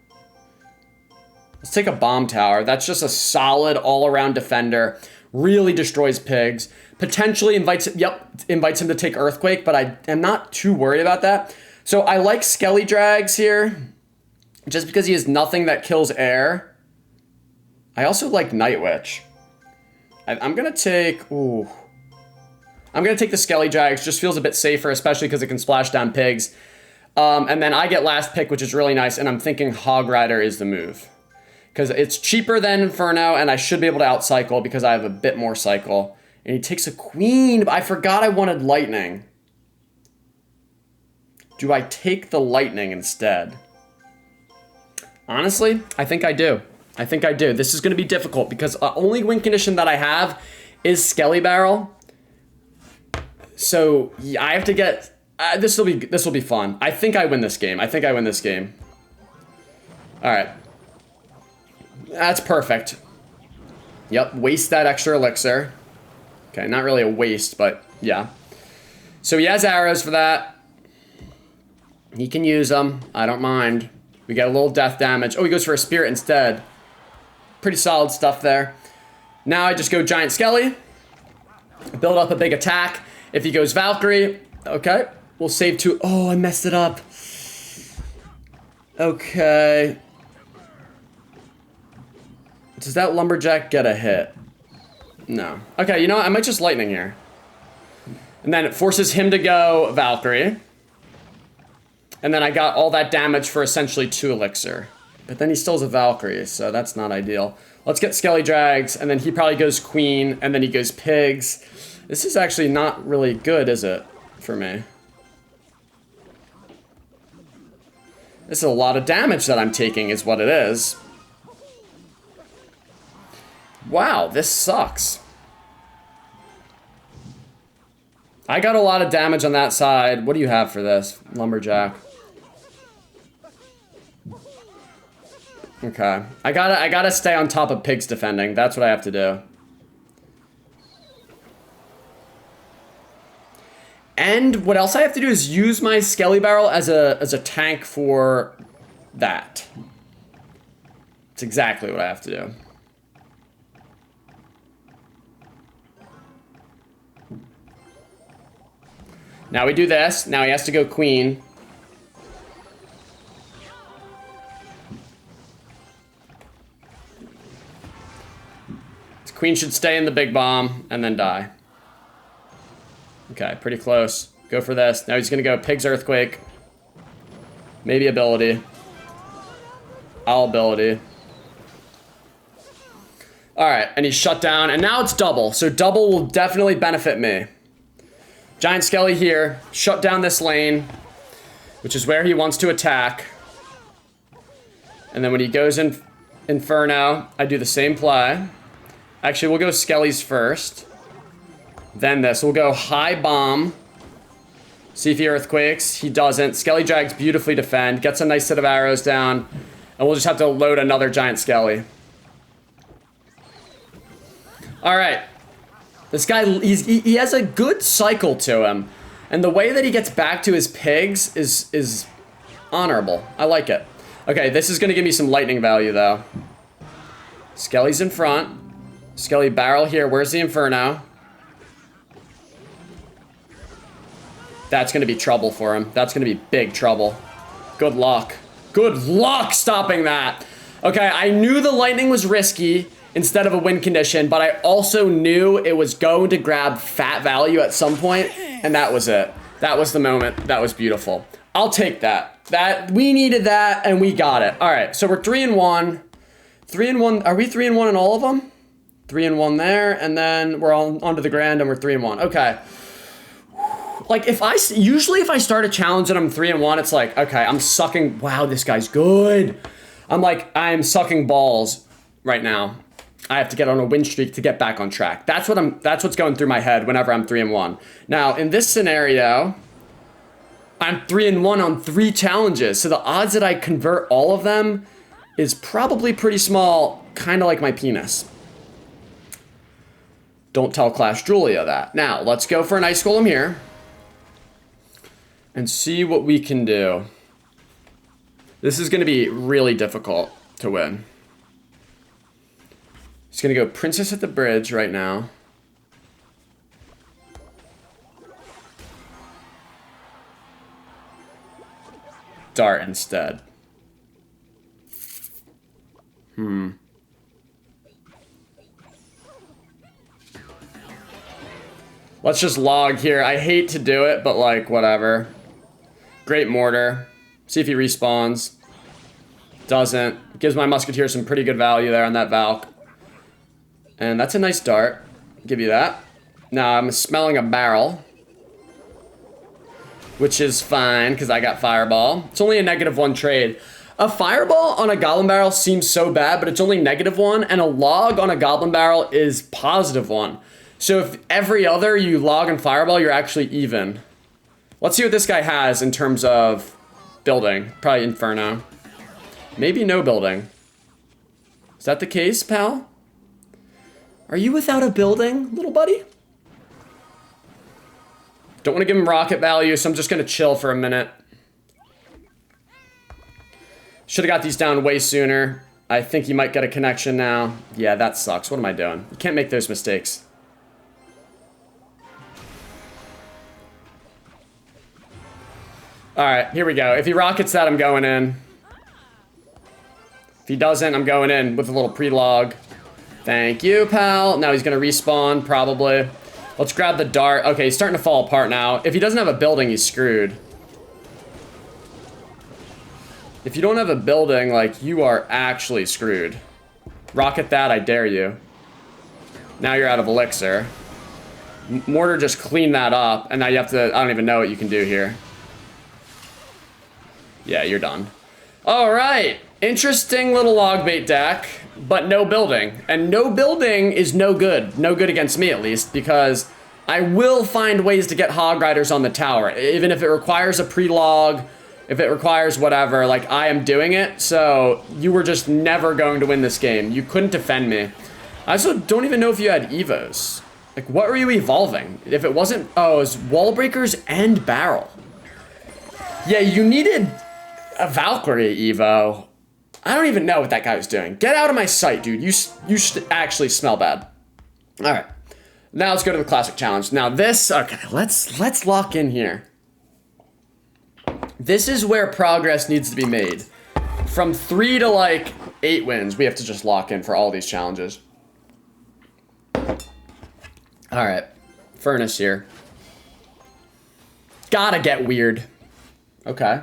Let's take a bomb tower. That's just a solid all-around defender. Really destroys pigs. Potentially invites him to take Earthquake, but I am not too worried about that. So I like Skelly Drags here, just because he has nothing that kills air. I also like Night Witch. I'm gonna take, I'm gonna take the Skelly Drags, just feels a bit safer, especially because it can splash down pigs. And then I get last pick, which is really nice, and I'm thinking Hog Rider is the move. Because it's cheaper than Inferno, and I should be able to outcycle because I have a bit more cycle. And he takes a queen, but I forgot I wanted lightning. Do I take the lightning instead? Honestly, I think I do. I think I do. This is going to be difficult because the only win condition that I have is Skelly Barrel. So yeah, I have to get... this will be fun. I think I win this game. I think I win this game. All right. That's perfect. Yep, waste that extra elixir. Okay, not really a waste, but yeah. So he has arrows for that. He can use them. I don't mind. We get a little death damage. Oh, he goes for a spirit instead. Pretty solid stuff there. Now I just go Giant Skelly. Build up a big attack. If he goes Valkyrie, okay. We'll save 2. Oh, I messed it up. Okay. Does that Lumberjack get a hit? No. Okay, you know what? I might just Lightning here. And then it forces him to go Valkyrie. And then I got all that damage for essentially 2 elixir. But then he still has a Valkyrie, so that's not ideal. Let's get Skelly Drags, and then he probably goes Queen, and then he goes Pigs. This is actually not really good, is it, for me? This is a lot of damage that I'm taking is what it is. Wow, this sucks. I got a lot of damage on that side. What do you have for this, Lumberjack? Okay. I gotta stay on top of pigs defending. That's what I have to do. And what else I have to do is use my Skelly Barrel as a tank for that. It's exactly what I have to do. Now we do this. Now he has to go Queen. His Queen should stay in the big bomb and then die. Okay, pretty close. Go for this. Now he's gonna go Pig's Earthquake. Maybe ability. All ability. Alright, and he's shut down, and now it's double. So double will definitely benefit me. Giant Skelly here, shut down this lane, which is where he wants to attack. And then when he goes in Inferno, I do the same play. Actually, we'll go Skelly's first. Then this. We'll go High Bomb. See if he Earthquakes. He doesn't. Skelly Drags beautifully defend. Gets a nice set of arrows down. And we'll just have to load another Giant Skelly. Alright. This guy, he has a good cycle to him. And the way that he gets back to his pigs is honorable. I like it. Okay, this is going to give me some lightning value, though. Skelly's in front. Skelly Barrel here. Where's the Inferno? That's going to be trouble for him. That's going to be big trouble. Good luck. Good luck stopping that. Okay, I knew the lightning was risky instead of a win condition, but I also knew it was going to grab fat value at some point, and that was it. That was the moment. That was beautiful. I'll take that. We needed that, and we got it. All right, so we're 3-1. 3-1. Are we 3-1 in all of them? 3-1 there, and then we're onto the grand, and we're 3-1. Okay. Like, usually if I start a challenge and I'm 3-1, it's like, okay, I'm sucking. Wow, this guy's good. I'm sucking balls right now. I have to get on a win streak to get back on track. That's what's going through my head whenever I'm 3-1. Now, in this scenario, I'm 3-1 on 3 challenges. So the odds that I convert all of them is probably pretty small, kind of like my penis. Don't tell Clash Julia that. Now, let's go for an Ice Golem here and see what we can do. This is going to be really difficult to win. He's going to go Princess at the Bridge right now. Dart instead. Let's just log here. I hate to do it, but like, whatever. Great mortar. See if he respawns. Doesn't. Gives my musketeer some pretty good value there on that Valk. And that's a nice dart. Give you that. Now I'm smelling a barrel. Which is fine, because I got fireball. It's only a -1 trade. A fireball on a goblin barrel seems so bad, but it's only -1, and a log on a goblin barrel is +1. So if every other you log and fireball, you're actually even. Let's see what this guy has in terms of building. Probably Inferno. Maybe no building. Is that the case, pal? Are you without a building, little buddy? Don't want to give him rocket value, so I'm just going to chill for a minute. Should have got these down way sooner. I think he might get a connection now. Yeah, that sucks. What am I doing? You can't make those mistakes. Alright, here we go. If he rockets that, I'm going in. If he doesn't, I'm going in with a little pre-log. Thank you, pal. Now he's going to respawn, probably. Let's grab the dart. Okay, he's starting to fall apart now. If he doesn't have a building, he's screwed. If you don't have a building, like, you are actually screwed. Rocket that, I dare you. Now you're out of elixir. Mortar just cleaned that up, and now you have to... I don't even know what you can do here. Yeah, you're done. All right. Interesting little log bait deck, but no building. And no building is no good. No good against me, at least, because I will find ways to get hog riders on the tower. Even if it requires a pre-log, if it requires whatever, like, I am doing it. So you were just never going to win this game. You couldn't defend me. I also don't even know if you had evos. Like, what were you evolving? If it wasn't... Oh, it was wall breakers and barrel. Yeah, you needed a Valkyrie evo. I don't even know what that guy was doing. Get out of my sight, dude. You should actually smell bad. All right. Now let's go to the classic challenge. Now this... Okay, let's lock in here. This is where progress needs to be made. From 3 to, like, 8 wins, we have to just lock in for all these challenges. All right. Furnace here. Gotta get weird. Okay.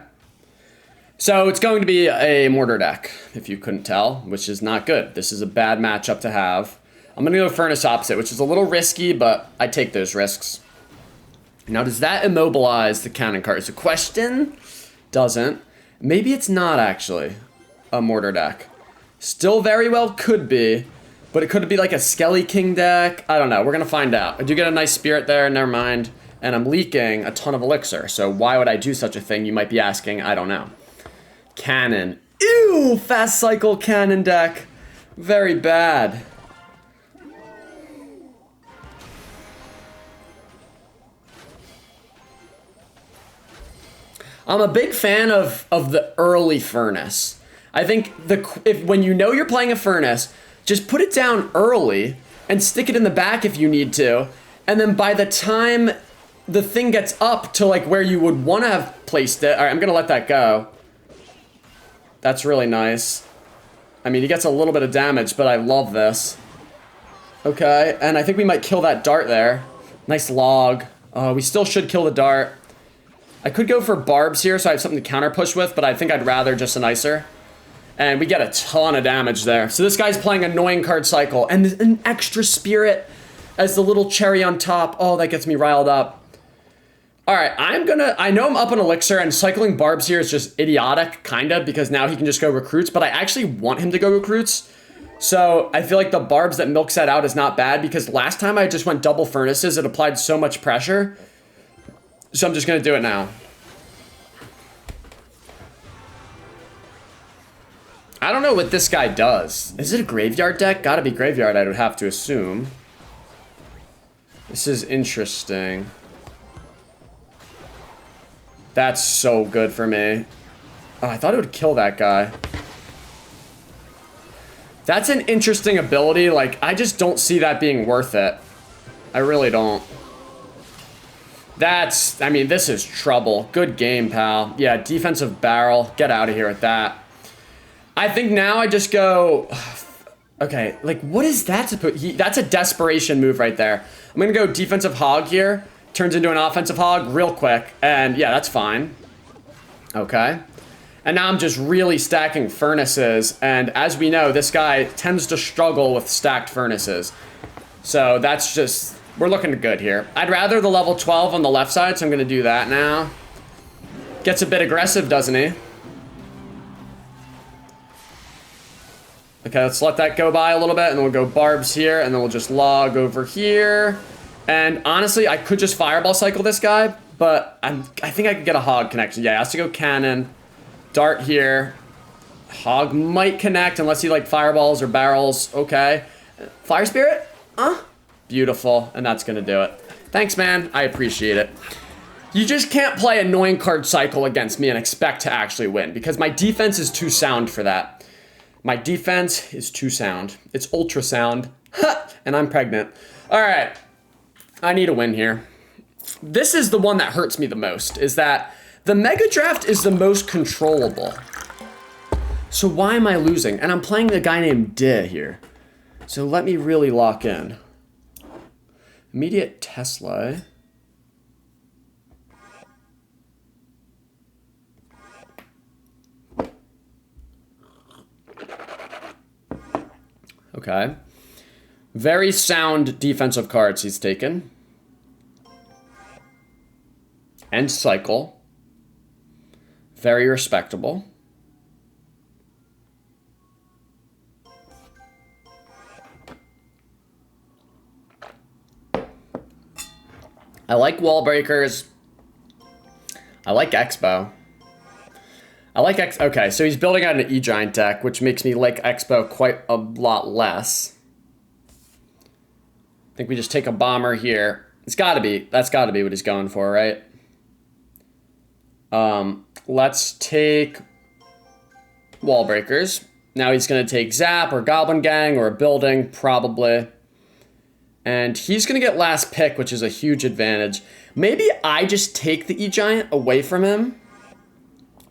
So it's going to be a mortar deck, if you couldn't tell, which is not good. This is a bad matchup to have. I'm going to go Furnace opposite, which is a little risky, but I take those risks. Now, does that immobilize the cannon cart? Is the question. Doesn't. Maybe it's not, actually, a mortar deck. Still very well could be, but it could be like a Skelly King deck. I don't know. We're going to find out. I do get a nice spirit there. Never mind. And I'm leaking a ton of elixir. So why would I do such a thing? You might be asking. I don't know. Cannon. Ew! Fast cycle cannon deck. Very bad. I'm a big fan of the early furnace. I think when you know you're playing a furnace, just put it down early and stick it in the back if you need to. And then by the time the thing gets up to like where you would want to have placed it. All right, I'm going to let that go. That's really nice. I mean, he gets a little bit of damage, but I love this. Okay, and I think we might kill that dart there. Nice log. We still should kill the dart. I could go for barbs here, so I have something to counter push with, but I think I'd rather just an icer. And we get a ton of damage there. So this guy's playing annoying card cycle, and an extra spirit as the little cherry on top. Oh, that gets me riled up. All right, I know I'm up on elixir, and cycling barbs here is just idiotic, kind of, because now he can just go recruits, but I actually want him to go recruits. So I feel like the barbs that milks that out is not bad, because last time I just went double furnaces, it applied so much pressure. So I'm just going to do it now. I don't know what this guy does. Is it a graveyard deck? Gotta be graveyard, I would have to assume. This is interesting. That's so good for me. Oh, I thought it would kill that guy. That's an interesting ability. Like, I just don't see that being worth it. I really don't. That's, I mean, this is trouble. Good game, pal. Yeah, defensive barrel. Get out of here with that. I think now I just go... Okay, like, what is that supposed... That's a desperation move right there. I'm gonna go defensive hog here. Turns into an offensive hog real quick. And yeah, that's fine. Okay. And now I'm just really stacking furnaces. And as we know, this guy tends to struggle with stacked furnaces. So that's just... We're looking good here. I'd rather the level 12 on the left side, so I'm gonna do that now. Gets a bit aggressive, doesn't he? Okay, let's let that go by a little bit, and then we'll go barbs here, and then we'll just log over here. And honestly, I could just fireball cycle this guy, but I think I could get a hog connection. Yeah, he has to go cannon. Dart here. Hog might connect unless he like fireballs or barrels. Okay. Fire spirit? Beautiful. And that's gonna do it. Thanks, man. I appreciate it. You just can't play annoying card cycle against me and expect to actually win, because my defense is too sound for that. My defense is too sound. It's ultrasound. And I'm pregnant. All right. I need a win here. This is the one that hurts me the most, is that the Mega Draft is the most controllable. So why am I losing? And I'm playing the guy named De here. So let me really lock in. Immediate Tesla. Okay. Very sound defensive cards he's taken. And cycle. Very respectable. I like wall breakers. I like Expo. I like okay, so he's building out an E-Giant deck, which makes me like Expo quite a lot less. I think we just take a bomber here. It's gotta be, that's gotta be what he's going for, right? Let's take wall breakers. Now he's gonna take Zap or Goblin Gang or a building, probably. And he's gonna get last pick, which is a huge advantage. Maybe I just take the E-Giant away from him.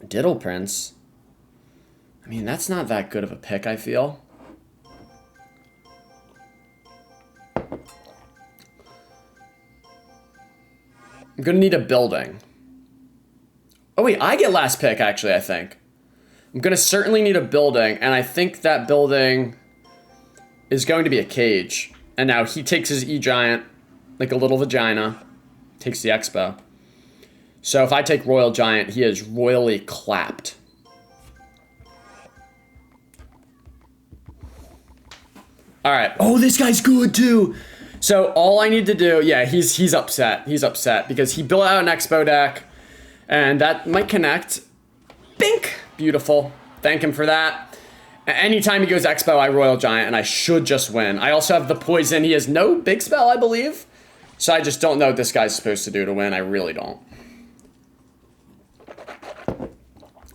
Diddle Prince. I mean, that's not that good of a pick, I feel. I'm gonna need a building. Oh wait, I get last pick, actually, I think. I'm gonna certainly need a building, and I think that building is going to be a cage. And now he takes his E-Giant, like a little vagina, takes the Expo. So if I take Royal Giant, he is royally clapped. All right. Oh, this guy's good too. So all I need to do, yeah, he's upset. He's upset because he built out an Expo deck, and that might connect. Bink. Beautiful. Thank him for that. Anytime he goes Expo, I Royal Giant, and I should just win. I also have the poison. He has no big spell, I believe. So I just don't know what this guy's supposed to do to win. I really don't.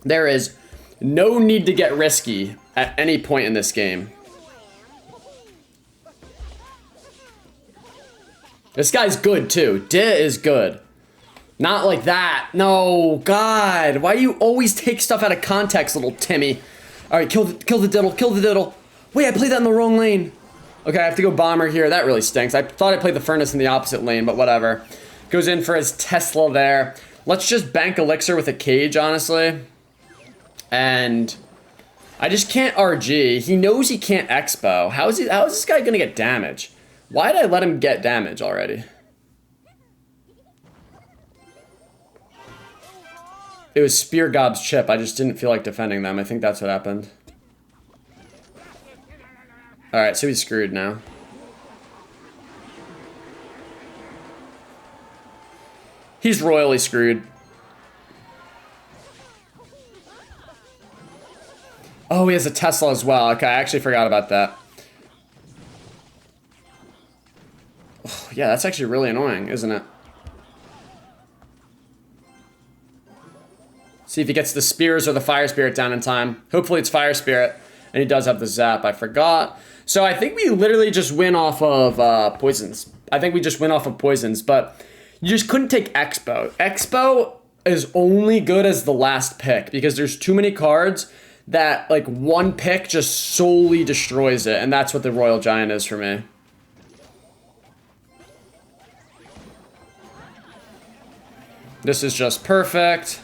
There is no need to get risky at any point in this game. This guy's good too. De is good. Not like that. No, God. Why do you always take stuff out of context, little Timmy? All right, kill the diddle, kill the diddle. Wait, I played that in the wrong lane. Okay, I have to go bomber here. That really stinks. I thought I played the furnace in the opposite lane, but whatever. Goes in for his Tesla there. Let's just bank Elixir with a cage, honestly. And I just can't RG. He knows he can't Expo. How is this guy gonna get damage? Why did I let him get damage already? It was Spear Gob's chip. I just didn't feel like defending them. I think that's what happened. Alright, so he's screwed now. He's royally screwed. Oh, he has a Tesla as well. Okay, I actually forgot about that. Oh, yeah, that's actually really annoying, isn't it? See if he gets the spears or the fire spirit down in time. Hopefully it's fire spirit. And he does have the zap, I forgot. So I think we literally just win off of poisons. I think we just win off of poisons, but you just couldn't take Expo. Expo is only good as the last pick because there's too many cards that like one pick just solely destroys it. And that's what the Royal Giant is for me. This is just perfect.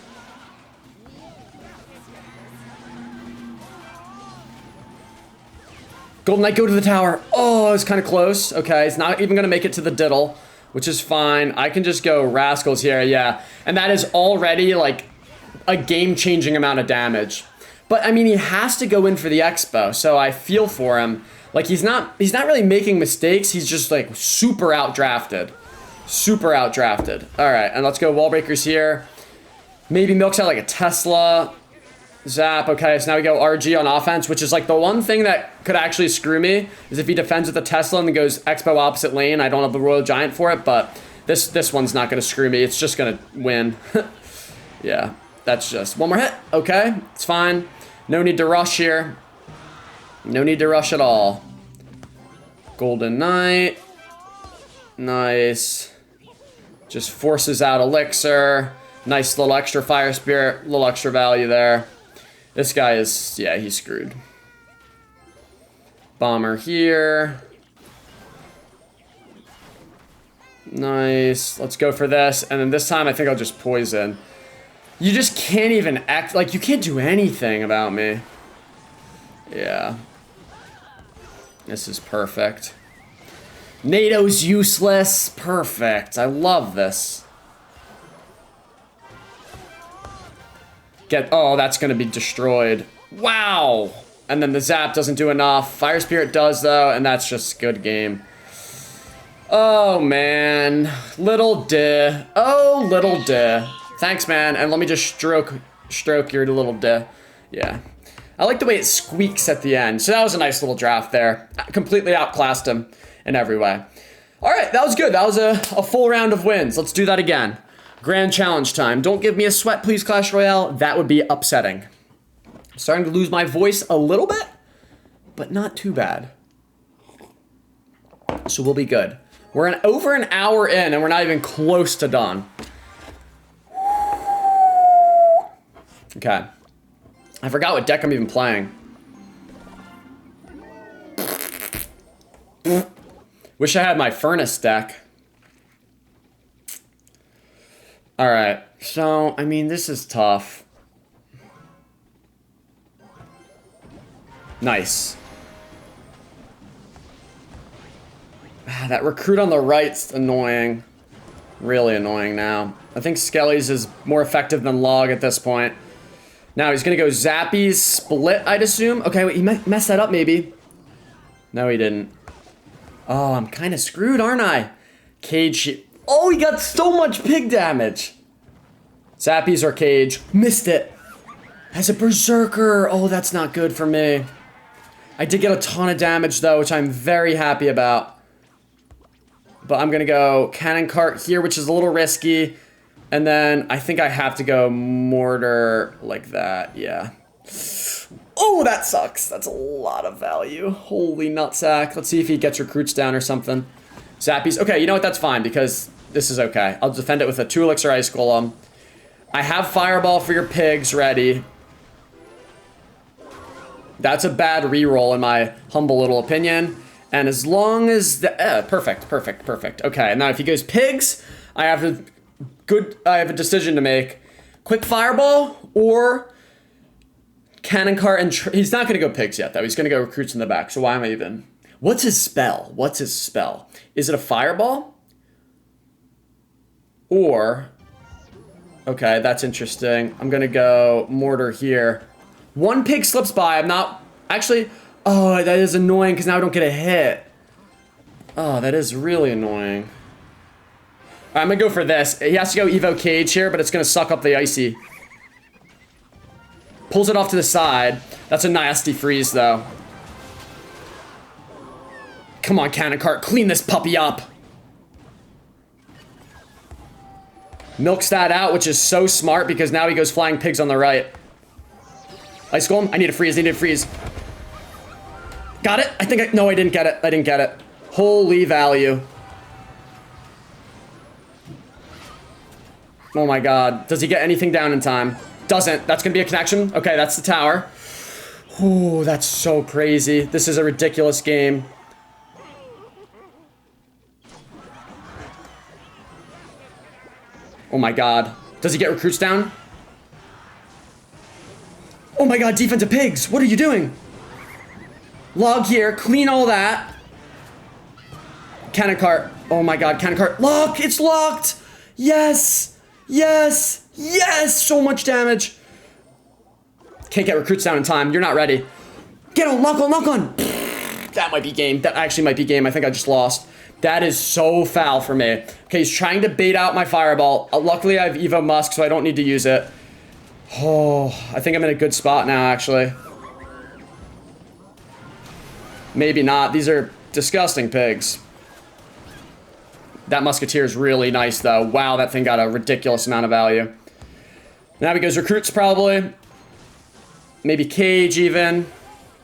Golden Knight, go to the tower. Oh, it's kind of close. Okay, it's not even going to make it to the diddle, which is fine. I can just go Rascals here, yeah. And that is already, like, a game-changing amount of damage. But, I mean, he has to go in for the Expo, so I feel for him. Like, he's not really making mistakes. He's just, like, super outdrafted. Super outdrafted. All right, and let's go Wall Breakers here. Maybe milks out, like, a Tesla. Zap, okay, so now we go RG on offense, which is like the one thing that could actually screw me is if he defends with the Tesla and then goes Expo opposite lane. I don't have the Royal Giant for it, but this one's not going to screw me. It's just going to win. Yeah, that's just one more hit. Okay, it's fine. No need to rush here. No need to rush at all. Golden Knight. Nice. Just forces out Elixir. Nice little extra Fire Spirit. Little extra value there. This guy is, yeah, he's screwed. Bomber here. Nice. Let's go for this. And then this time I think I'll just poison. You just can't even act, like you can't do anything about me. Yeah. This is perfect. NATO's useless. Perfect. I love this. Oh, that's going to be destroyed. Wow. And then the zap doesn't do enough. Fire Spirit does, though, and that's just good game. Oh, man. Little duh. Oh, little duh. Thanks, man. And let me just stroke your little duh. Yeah. I like the way it squeaks at the end. So that was a nice little draft there. I completely outclassed him in every way. All right, that was good. That was a full round of wins. Let's do that again. Grand challenge time. Don't give me a sweat, please, Clash Royale. That would be upsetting. I'm starting to lose my voice a little bit, but not too bad. So we'll be good. We're over an hour in, and we're not even close to done. Okay. I forgot what deck I'm even playing. Wish I had my Furnace deck. Alright, so, I mean, this is tough. Nice. That recruit on the right's annoying. Really annoying now. I think Skelly's is more effective than Log at this point. Now he's gonna go Zappy's split, I'd assume. Okay, wait, he messed that up maybe. No, he didn't. Oh, I'm kind of screwed, aren't I? Cage. Oh, he got so much pig damage. Zappies or Cage. Missed it. As a Berserker. Oh, that's not good for me. I did get a ton of damage, though, which I'm very happy about. But I'm going to go Cannon Cart here, which is a little risky. And then I think I have to go Mortar like that. Yeah. Oh, that sucks. That's a lot of value. Holy nutsack. Let's see if he gets recruits down or something. Zappies. Okay, you know what? That's fine because this is okay. I'll defend it with a 2 Elixir Ice Golem. I have Fireball for your pigs ready. That's a bad reroll in my humble little opinion. And as long as the perfect. Okay, and now if he goes pigs, I have a decision to make. Quick Fireball or Cannon Cart and he's not going to go pigs yet though. He's going to go recruits in the back. So why am I even? What's his spell? Is it a Fireball? Or okay, that's interesting. I'm gonna go Mortar here. One pig slips by. I'm not actually. Oh, that is annoying because now I don't get a hit. Oh, that is really annoying. I'm gonna go for this. He has to go Evo Cage here, but it's gonna suck up the Icy. Pulls it off to the side. That's a nasty freeze, though. Come on, Cannon Cart, clean this puppy up. Milks that out, which is so smart because now he goes flying pigs on the right. Ice Golem, I need to freeze, I need to freeze. Got it? No, I didn't get it. I didn't get it. Holy value. Oh my god. Does he get anything down in time? Doesn't. That's gonna be a connection. Okay, that's the tower. Ooh, that's so crazy. This is a ridiculous game. Oh my god. Does he get recruits down? Oh my god, defensive pigs! What are you doing? Log here, clean all that. Cannon cart. Oh my god, cannon cart. Lock! It's locked! Yes! Yes! Yes! So much damage. Can't get recruits down in time. You're not ready. Get on, lock on, lock on! That might be game. That actually might be game. I think I just lost. That is so foul for me. Okay, he's trying to bait out my fireball. Luckily, I have Evo Musk, so I don't need to use it. Oh, I think I'm in a good spot now, actually. Maybe not. These are disgusting pigs. That Musketeer is really nice, though. Wow, that thing got a ridiculous amount of value. Now he goes recruits, probably. Maybe cage, even.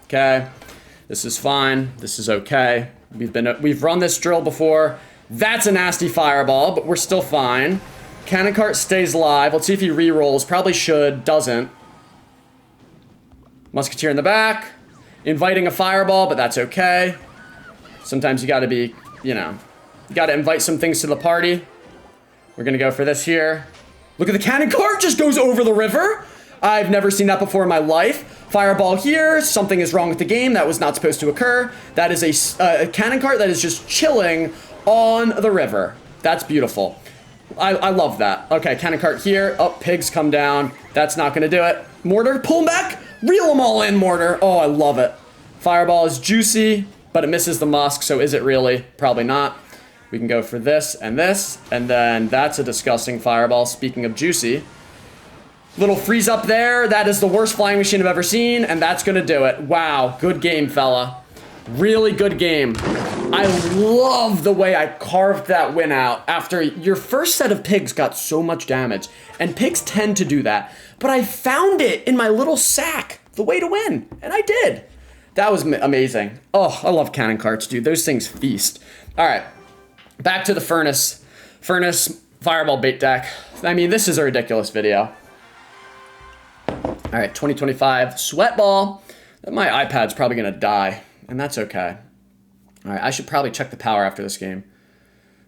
Okay. This is fine. This is okay. We've run this drill before. That's a nasty fireball, but we're still fine. Cannon cart stays live. Let's see if he re-rolls. Probably should. Doesn't. Musketeer in the back. Inviting a fireball, but that's okay. Sometimes you gotta be, you know, you gotta invite some things to the party. We're gonna go for this here. Look at the cannon cart, just goes over the river. I've never seen that before in my life. Fireball here, something is wrong with the game. That was not supposed to occur. That is a cannon cart that is just chilling on the river. That's beautiful. I love that. Okay, cannon cart here. Oh, pigs come down. That's not gonna do it. Mortar, pull them back. Reel them all in, mortar. Oh, I love it. Fireball is juicy, but it misses the musk, so is it really? Probably not. We can go for this, and then that's a disgusting fireball. Speaking of juicy. Little freeze up there. That is the worst flying machine I've ever seen, and that's gonna do it. Wow, good game, fella. Really good game. I love the way I carved that win out after your first set of pigs got so much damage, and pigs tend to do that. But I found it in my little sack, the way to win, and I did. That was amazing. Oh, I love cannon carts, dude. Those things feast. All right, back to the furnace. Furnace fireball bait deck. I mean, this is a ridiculous video. All right, 2025 sweat ball. My iPad's probably gonna die, and that's okay. All right, I should probably check the power after this game.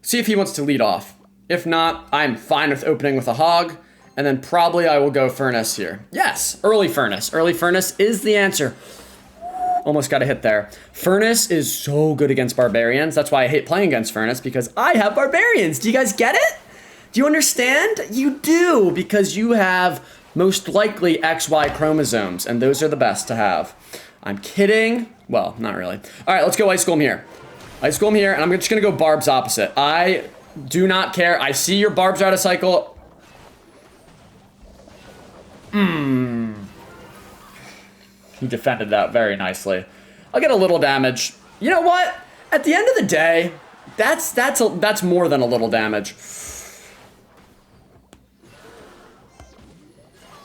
See if he wants to lead off. If not, I'm fine with opening with a hog, and then probably I will go furnace here. Yes, early furnace. Early furnace is the answer. Almost got a hit there. Furnace is so good against barbarians. That's why I hate playing against furnace, because I have barbarians. Do you guys get it? Do you understand? You do, because you have most likely XY chromosomes, and those are the best to have. I'm kidding. Well, not really. All right, let's go Ice Golem here. Ice Golem here, and I'm just gonna go Barbs opposite. I do not care. I see your Barbs are out of cycle. He defended that very nicely. I'll get a little damage. You know what? At the end of the day, that's more than a little damage.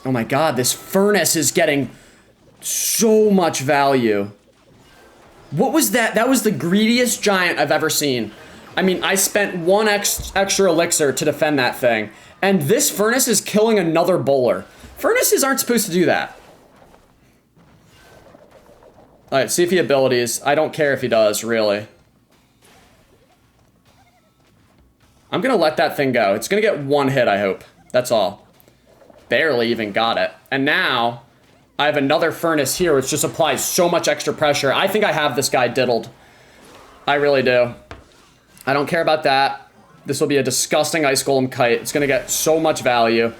Oh my god, this furnace is getting so much value. What was that? That was the greediest giant I've ever seen. I mean, I spent one extra elixir to defend that thing, and this furnace is killing another bowler. Furnaces aren't supposed to do that. All right, see if he abilities. I don't care if he does, really. I'm gonna let that thing go. It's gonna get one hit, I hope. That's all. Barely even got it. And now, I have another furnace here, which just applies so much extra pressure. I think I have this guy diddled. I really do. I don't care about that. This will be a disgusting Ice Golem kite. It's gonna get so much value.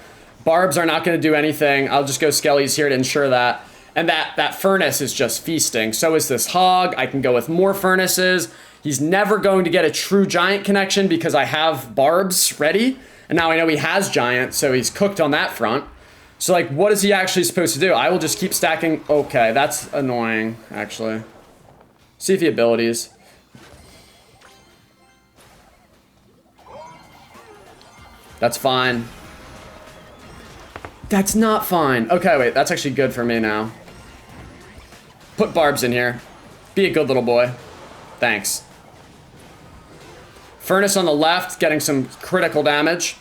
Barbs are not gonna do anything. I'll just go Skellies here to ensure that. And that furnace is just feasting. So is this hog. I can go with more furnaces. He's never going to get a true giant connection because I have barbs ready. And now I know he has giant, so he's cooked on that front. So, like, what is he actually supposed to do? I will just keep stacking. Okay, that's annoying, actually. See if he abilities. That's fine. That's not fine. Okay, wait, that's actually good for me now. Put barbs in here. Be a good little boy. Thanks. Furnace on the left, getting some critical damage.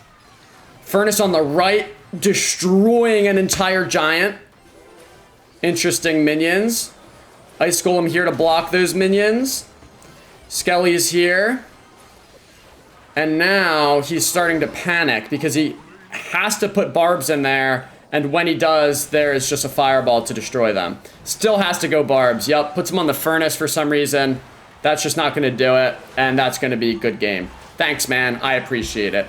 Furnace on the right, destroying an entire giant. Interesting minions. Ice Golem here to block those minions. Skelly is here. And now he's starting to panic because he has to put barbs in there. And when he does, there is just a fireball to destroy them. Still has to go barbs. Yep, puts him on the furnace for some reason. That's just not going to do it. And that's going to be a good game. Thanks, man. I appreciate it.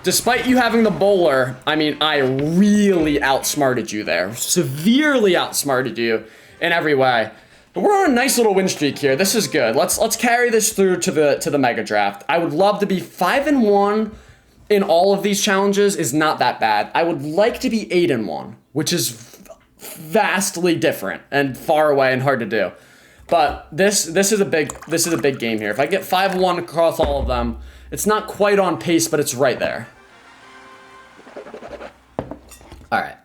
Despite you having the bowler, I mean, I really outsmarted you there. Severely outsmarted you in every way. But we're on a nice little win streak here. This is good. Let's carry this through to the mega draft. I would love to be 5-1 in all of these challenges is not that bad. I would like to be 8-1, which is vastly different and far away and hard to do. But this is a big game here. If I get 5-1 across all of them, it's not quite on pace, but it's right there. All right.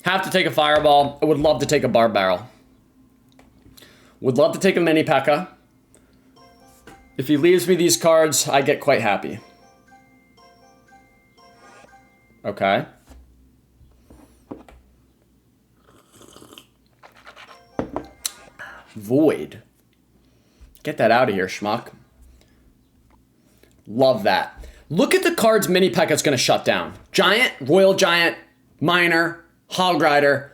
Have to take a fireball. I would love to take a barb barrel. Would love to take a mini P.E.K.K.A. If he leaves me these cards, I get quite happy. Okay. Void. Get that out of here, schmuck. Love that. Look at the cards mini P.E.K.K.A's going to shut down. Giant, Royal Giant, Miner, Hog Rider,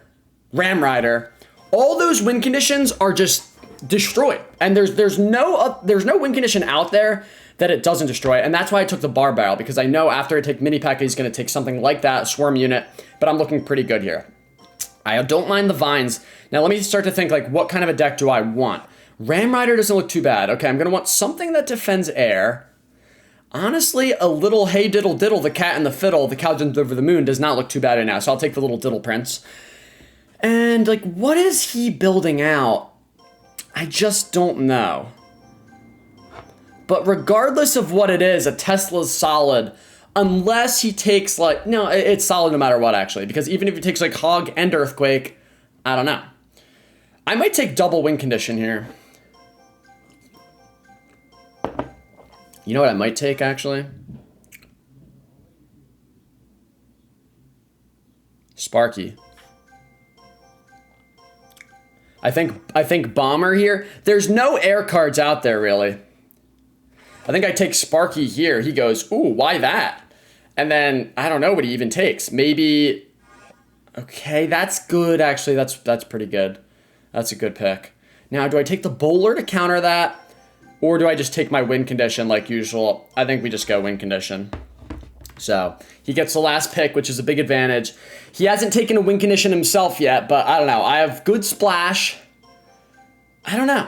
Ram Rider. All those win conditions are just destroyed. And there's no win condition out there that it doesn't destroy. And that's why I took the bar barrel, because I know after I take mini P.E.K.K.A, he's going to take something like that, a swarm unit. But I'm looking pretty good here. I don't mind the vines. Now let me start to think, like, what kind of a deck do I want? Ram Rider doesn't look too bad. Okay, I'm going to want something that defends air. Honestly, a little Hey Diddle Diddle, the cat and the fiddle, the cow jumped over the moon does not look too bad right now. So I'll take the little Diddle Prince. And, like, what is he building out? I just don't know. But regardless of what it is, a Tesla's solid. Unless he takes, like, no, it's solid no matter what, actually. Because even if he takes, like, Hog and Earthquake, I don't know. I might take double win condition here. You know what I might take, actually? Sparky. I think Bomber here. There's no air cards out there, really. I think I take Sparky here. He goes, ooh, why that? And then, I don't know what he even takes. Maybe, okay, that's good, actually. That's pretty good. That's a good pick. Now, do I take the bowler to counter that? Or do I just take my win condition like usual? I think we just go win condition. So, he gets the last pick, which is a big advantage. He hasn't taken a win condition himself yet, but I don't know. I have good splash. I don't know.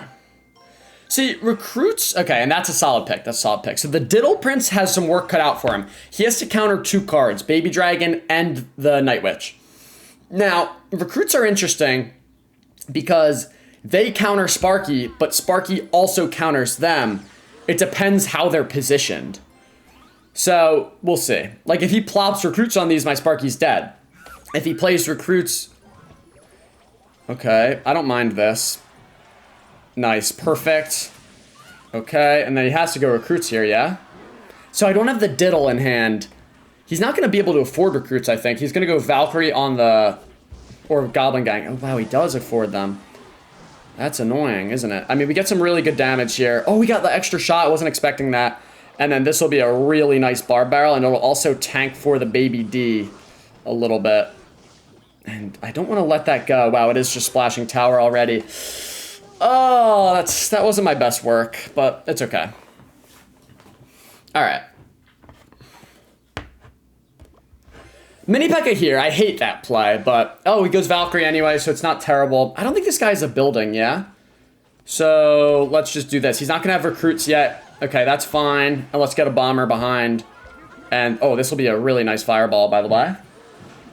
See, recruits, okay, and that's a solid pick. That's a solid pick. So the Diddle Prince has some work cut out for him. He has to counter 2 cards, Baby Dragon and the Night Witch. Now, recruits are interesting because they counter Sparky, but Sparky also counters them. It depends how they're positioned. So, we'll see. Like, if he plops recruits on these, my Sparky's dead. If he plays recruits... Okay, I don't mind this. Nice, perfect. Okay, and then he has to go recruits here, yeah? So I don't have the Diddle in hand. He's not going to be able to afford recruits, I think. He's going to go Valkyrie on the... Or Goblin Gang. Oh, wow, he does afford them. That's annoying, isn't it? I mean, we get some really good damage here. Oh, we got the extra shot. I wasn't expecting that. And then this will be a really nice barb barrel, and it'll also tank for the Baby D a little bit. And I don't want to let that go. Wow, it is just splashing tower already. Oh, that wasn't my best work, but it's okay. All right. Mini P.E.K.K.A here. I hate that play, but... Oh, he goes Valkyrie anyway, so it's not terrible. I don't think this guy's a building, yeah? So, let's just do this. He's not going to have recruits yet. Okay, that's fine. And let's get a bomber behind. And, oh, this will be a really nice fireball, by the way.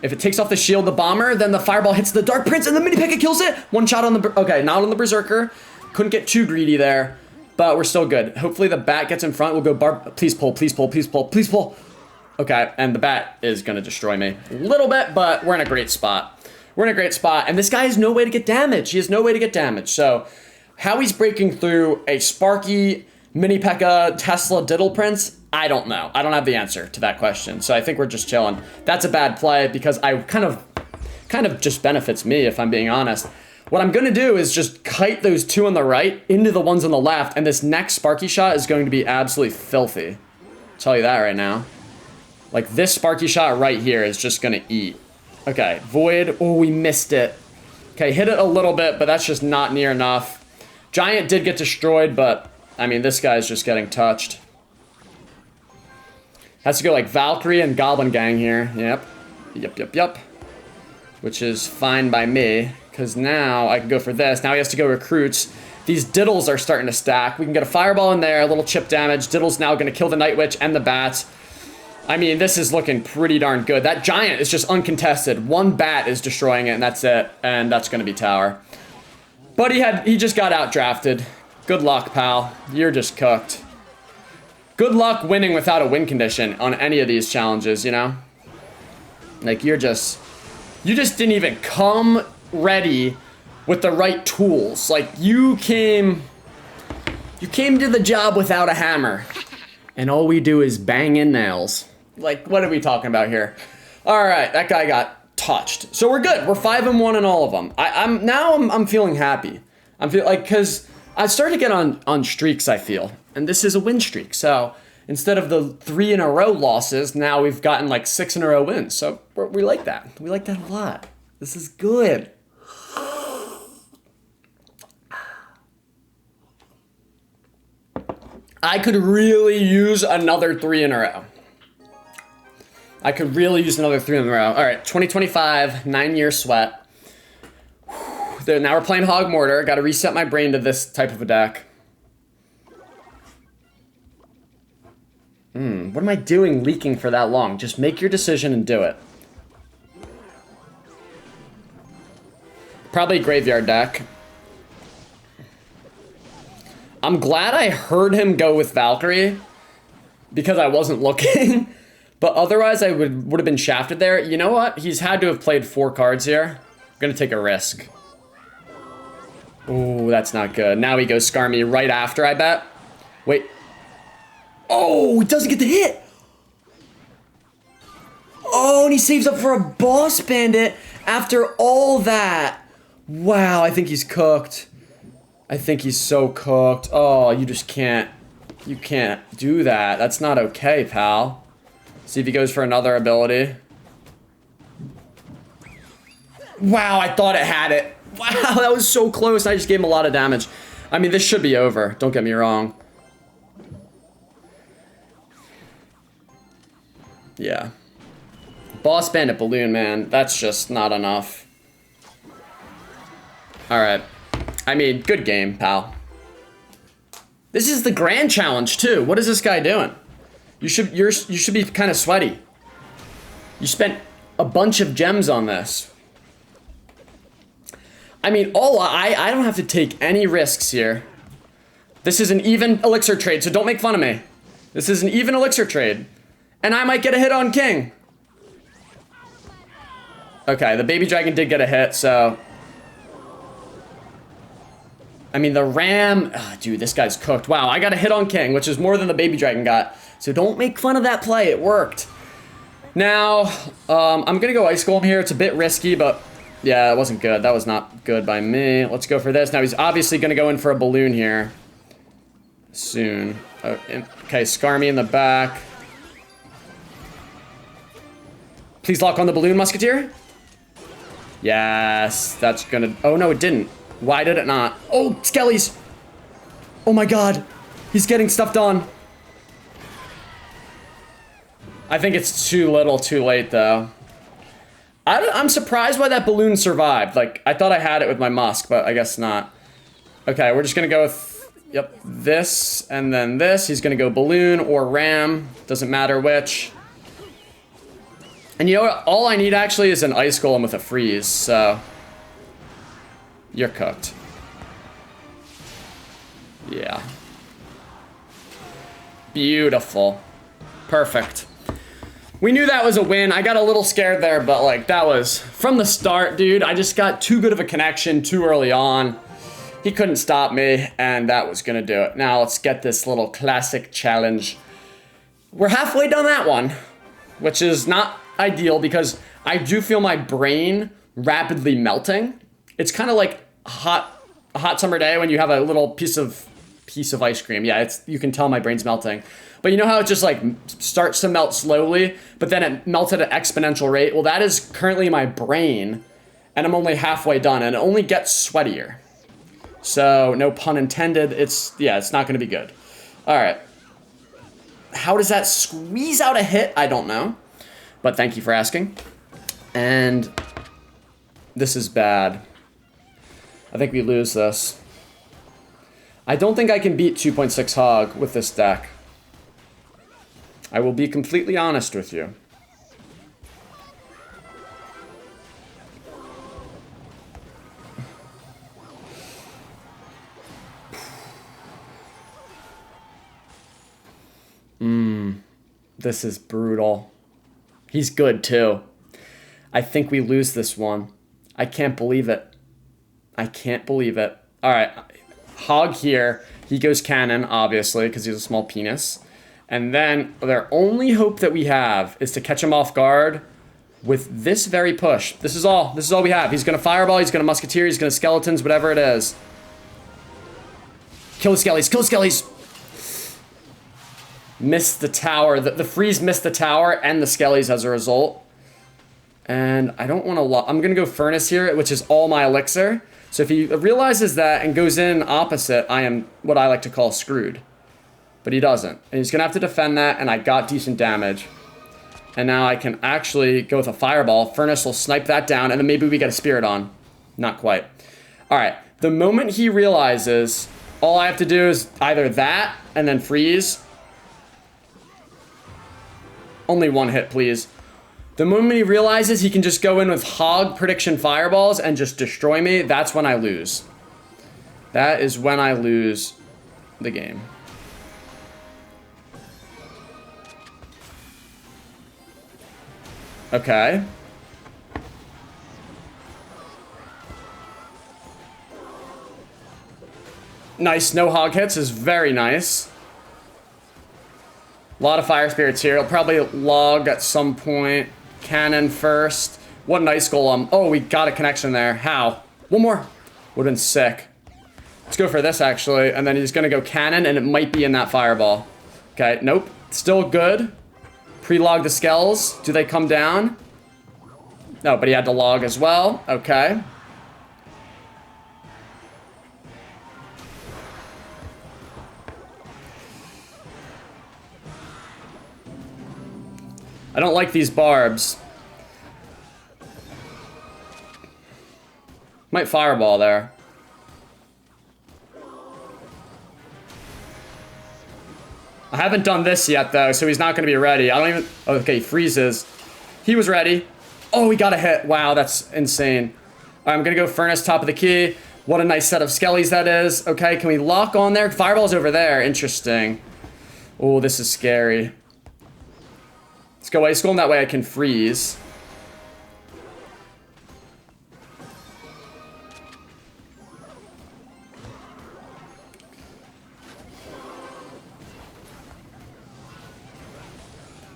If it takes off the shield, the bomber, then the fireball hits the Dark Prince, and the Mini P.E.K.K.A kills it. One shot on the... Okay, not on the Berserker. Couldn't get too greedy there, but we're still good. Hopefully the bat gets in front. We'll go please pull, please pull, please pull, please pull. Okay, and the bat is gonna destroy me a little bit, but we're in a great spot. We're in a great spot, and this guy has no way to get damage. He has no way to get damage, so how he's breaking through a Sparky, Mini P.E.K.K.A, Tesla, Diddle Prince, I don't know. I don't have the answer to that question, so I think we're just chilling. That's a bad play because I kind of just benefits me if I'm being honest. What I'm gonna do is just kite those two on the right into the ones on the left, and this next Sparky shot is going to be absolutely filthy. I'll tell you that right now. Like this Sparky shot right here is just gonna eat. Okay, Void, oh, we missed it. Okay, hit it a little bit, but that's just not near enough. Giant did get destroyed, but I mean, this guy's just getting touched. Has to go like Valkyrie and Goblin Gang here. Yep. Which is fine by me, because now I can go for this. Now he has to go recruits. These Diddles are starting to stack. We can get a Fireball in there, a little chip damage. Diddle's now going to kill the Night Witch and the Bats. I mean, this is looking pretty darn good. That Giant is just uncontested. One Bat is destroying it, and that's it. And that's going to be Tower. But he just got outdrafted. Good luck, pal. You're just cooked. Good luck winning without a win condition on any of these challenges, you know? Like, you just didn't even come ready with the right tools. Like, you came to the job without a hammer. And all we do is bang in nails. Like, what are we talking about here? All right, that guy got touched. So we're good. We're 5-1 in all of them. I'm feeling happy. I'm feeling like, because I started to get on streaks, I feel. And this is a win streak. So instead of the 3 in a row losses, now we've gotten like 6 in a row wins. So we like that. We like that a lot. This is good. I could really use another 3 in a row. I could really use another 3 in a row. All right, 2025, 9-year sweat. Now we're playing Hog Mortar. Got to reset my brain to this type of a deck. What am I doing leaking for that long? Just make your decision and do it. Probably Graveyard deck. I'm glad I heard him go with Valkyrie because I wasn't looking. But otherwise, I would have been shafted there. You know what? He's had to have played 4 cards here. I'm going to take a risk. Ooh, that's not good. Now he goes Skarmy right after, I bet. Wait. Oh, he doesn't get the hit. Oh, and he saves up for a Boss Bandit after all that. Wow, I think he's cooked. I think he's so cooked. Oh, you just can't. You can't do that. That's not okay, pal. See if he goes for another ability. Wow, I thought it had it. Wow, that was so close. I just gave him a lot of damage. I mean, this should be over. Don't get me wrong. Yeah. Boss Bandit Balloon, man. That's just not enough. Alright. I mean, good game, pal. This is the grand challenge, too. What is this guy doing? You should be kind of sweaty. You spent a bunch of gems on this. I mean, I don't have to take any risks here. This is an even elixir trade, so don't make fun of me. This is an even elixir trade. And I might get a hit on King. Okay, the baby dragon did get a hit, so... I mean, the ram... Oh, dude, this guy's cooked. Wow, I got a hit on King, which is more than the baby dragon got. So don't make fun of that play. It worked. Now, I'm going to go Ice Golem here. It's a bit risky, but... Yeah, that wasn't good. That was not good by me. Let's go for this. Now, he's obviously going to go in for a balloon here. Soon. Okay, Skarmy in the back. Please lock on the balloon, Musketeer. Yes, that's gonna... Oh, no, it didn't. Why did it not? Oh, Skellies! Oh my god. He's getting stuff done. I think it's too little, too late, though. I'm surprised why that balloon survived. Like, I thought I had it with my Musk, but I guess not. Okay, we're just gonna go with... Yep, this, and then this. He's gonna go balloon or ram. Doesn't matter which. And you know what? All I need actually is an Ice Golem with a freeze, so... You're cooked. Yeah. Beautiful. Perfect. We knew that was a win. I got a little scared there, but like that was from the start, dude. I just got too good of a connection too early on. He couldn't stop me, and that was gonna do it. Now let's get this little classic challenge. We're halfway done that one, which is not ideal because I do feel my brain rapidly melting. It's kind of like a hot summer day when you have a little piece of ice cream. Yeah, you can tell my brain's melting. But you know how it just like starts to melt slowly, but then it melts at an exponential rate? Well, that is currently my brain, and I'm only halfway done, and it only gets sweatier. So, no pun intended, it's not gonna be good. All right. How does that squeeze out a hit? I don't know, but thank you for asking. And this is bad. I think we lose this. I don't think I can beat 2.6 Hog with this deck. I will be completely honest with you. This is brutal. He's good too. I think we lose this one. I can't believe it. I can't believe it. All right, Hog here. He goes cannon, obviously, because he's a small penis. And then their only hope that we have is to catch him off guard with this very push. This is all we have. He's gonna fireball, he's gonna musketeer, he's gonna skeletons, whatever it is. Kill the skellies, kill the skellies! Missed the tower. The freeze missed the tower and the skellies as a result. And I don't want to... I'm going to go Furnace here, which is all my elixir. So if he realizes that and goes in opposite, I am what I like to call screwed. But he doesn't. And he's going to have to defend that, and I got decent damage. And now I can actually go with a fireball. Furnace will snipe that down, and then maybe we get a spirit on. Not quite. All right. The moment he realizes, all I have to do is either that and then freeze... Only one hit, please. The moment he realizes he can just go in with Hog prediction fireballs and just destroy me, that's when I lose. That is when I lose the game. Okay. Nice, no Hog hits is very nice. A lot of fire spirits here. He'll probably log at some point. Cannon first. What an ice golem. Oh, we got a connection there. How? One more. Would've been sick. Let's go for this, actually. And then he's gonna go cannon, and it might be in that fireball. Okay, nope. Still good. Pre-log the skells. Do they come down? No, but he had to log as well. Okay. I don't like these barbs. Might fireball there. I haven't done this yet, though, so he's not going to be ready. I don't even... Okay, he freezes. He was ready. Oh, he got a hit. Wow, that's insane. All right, I'm going to go Furnace, top of the key. What a nice set of skellies that is. Okay, can we lock on there? Fireball's over there. Interesting. Oh, this is scary. Let's go ice golem, that way I can freeze.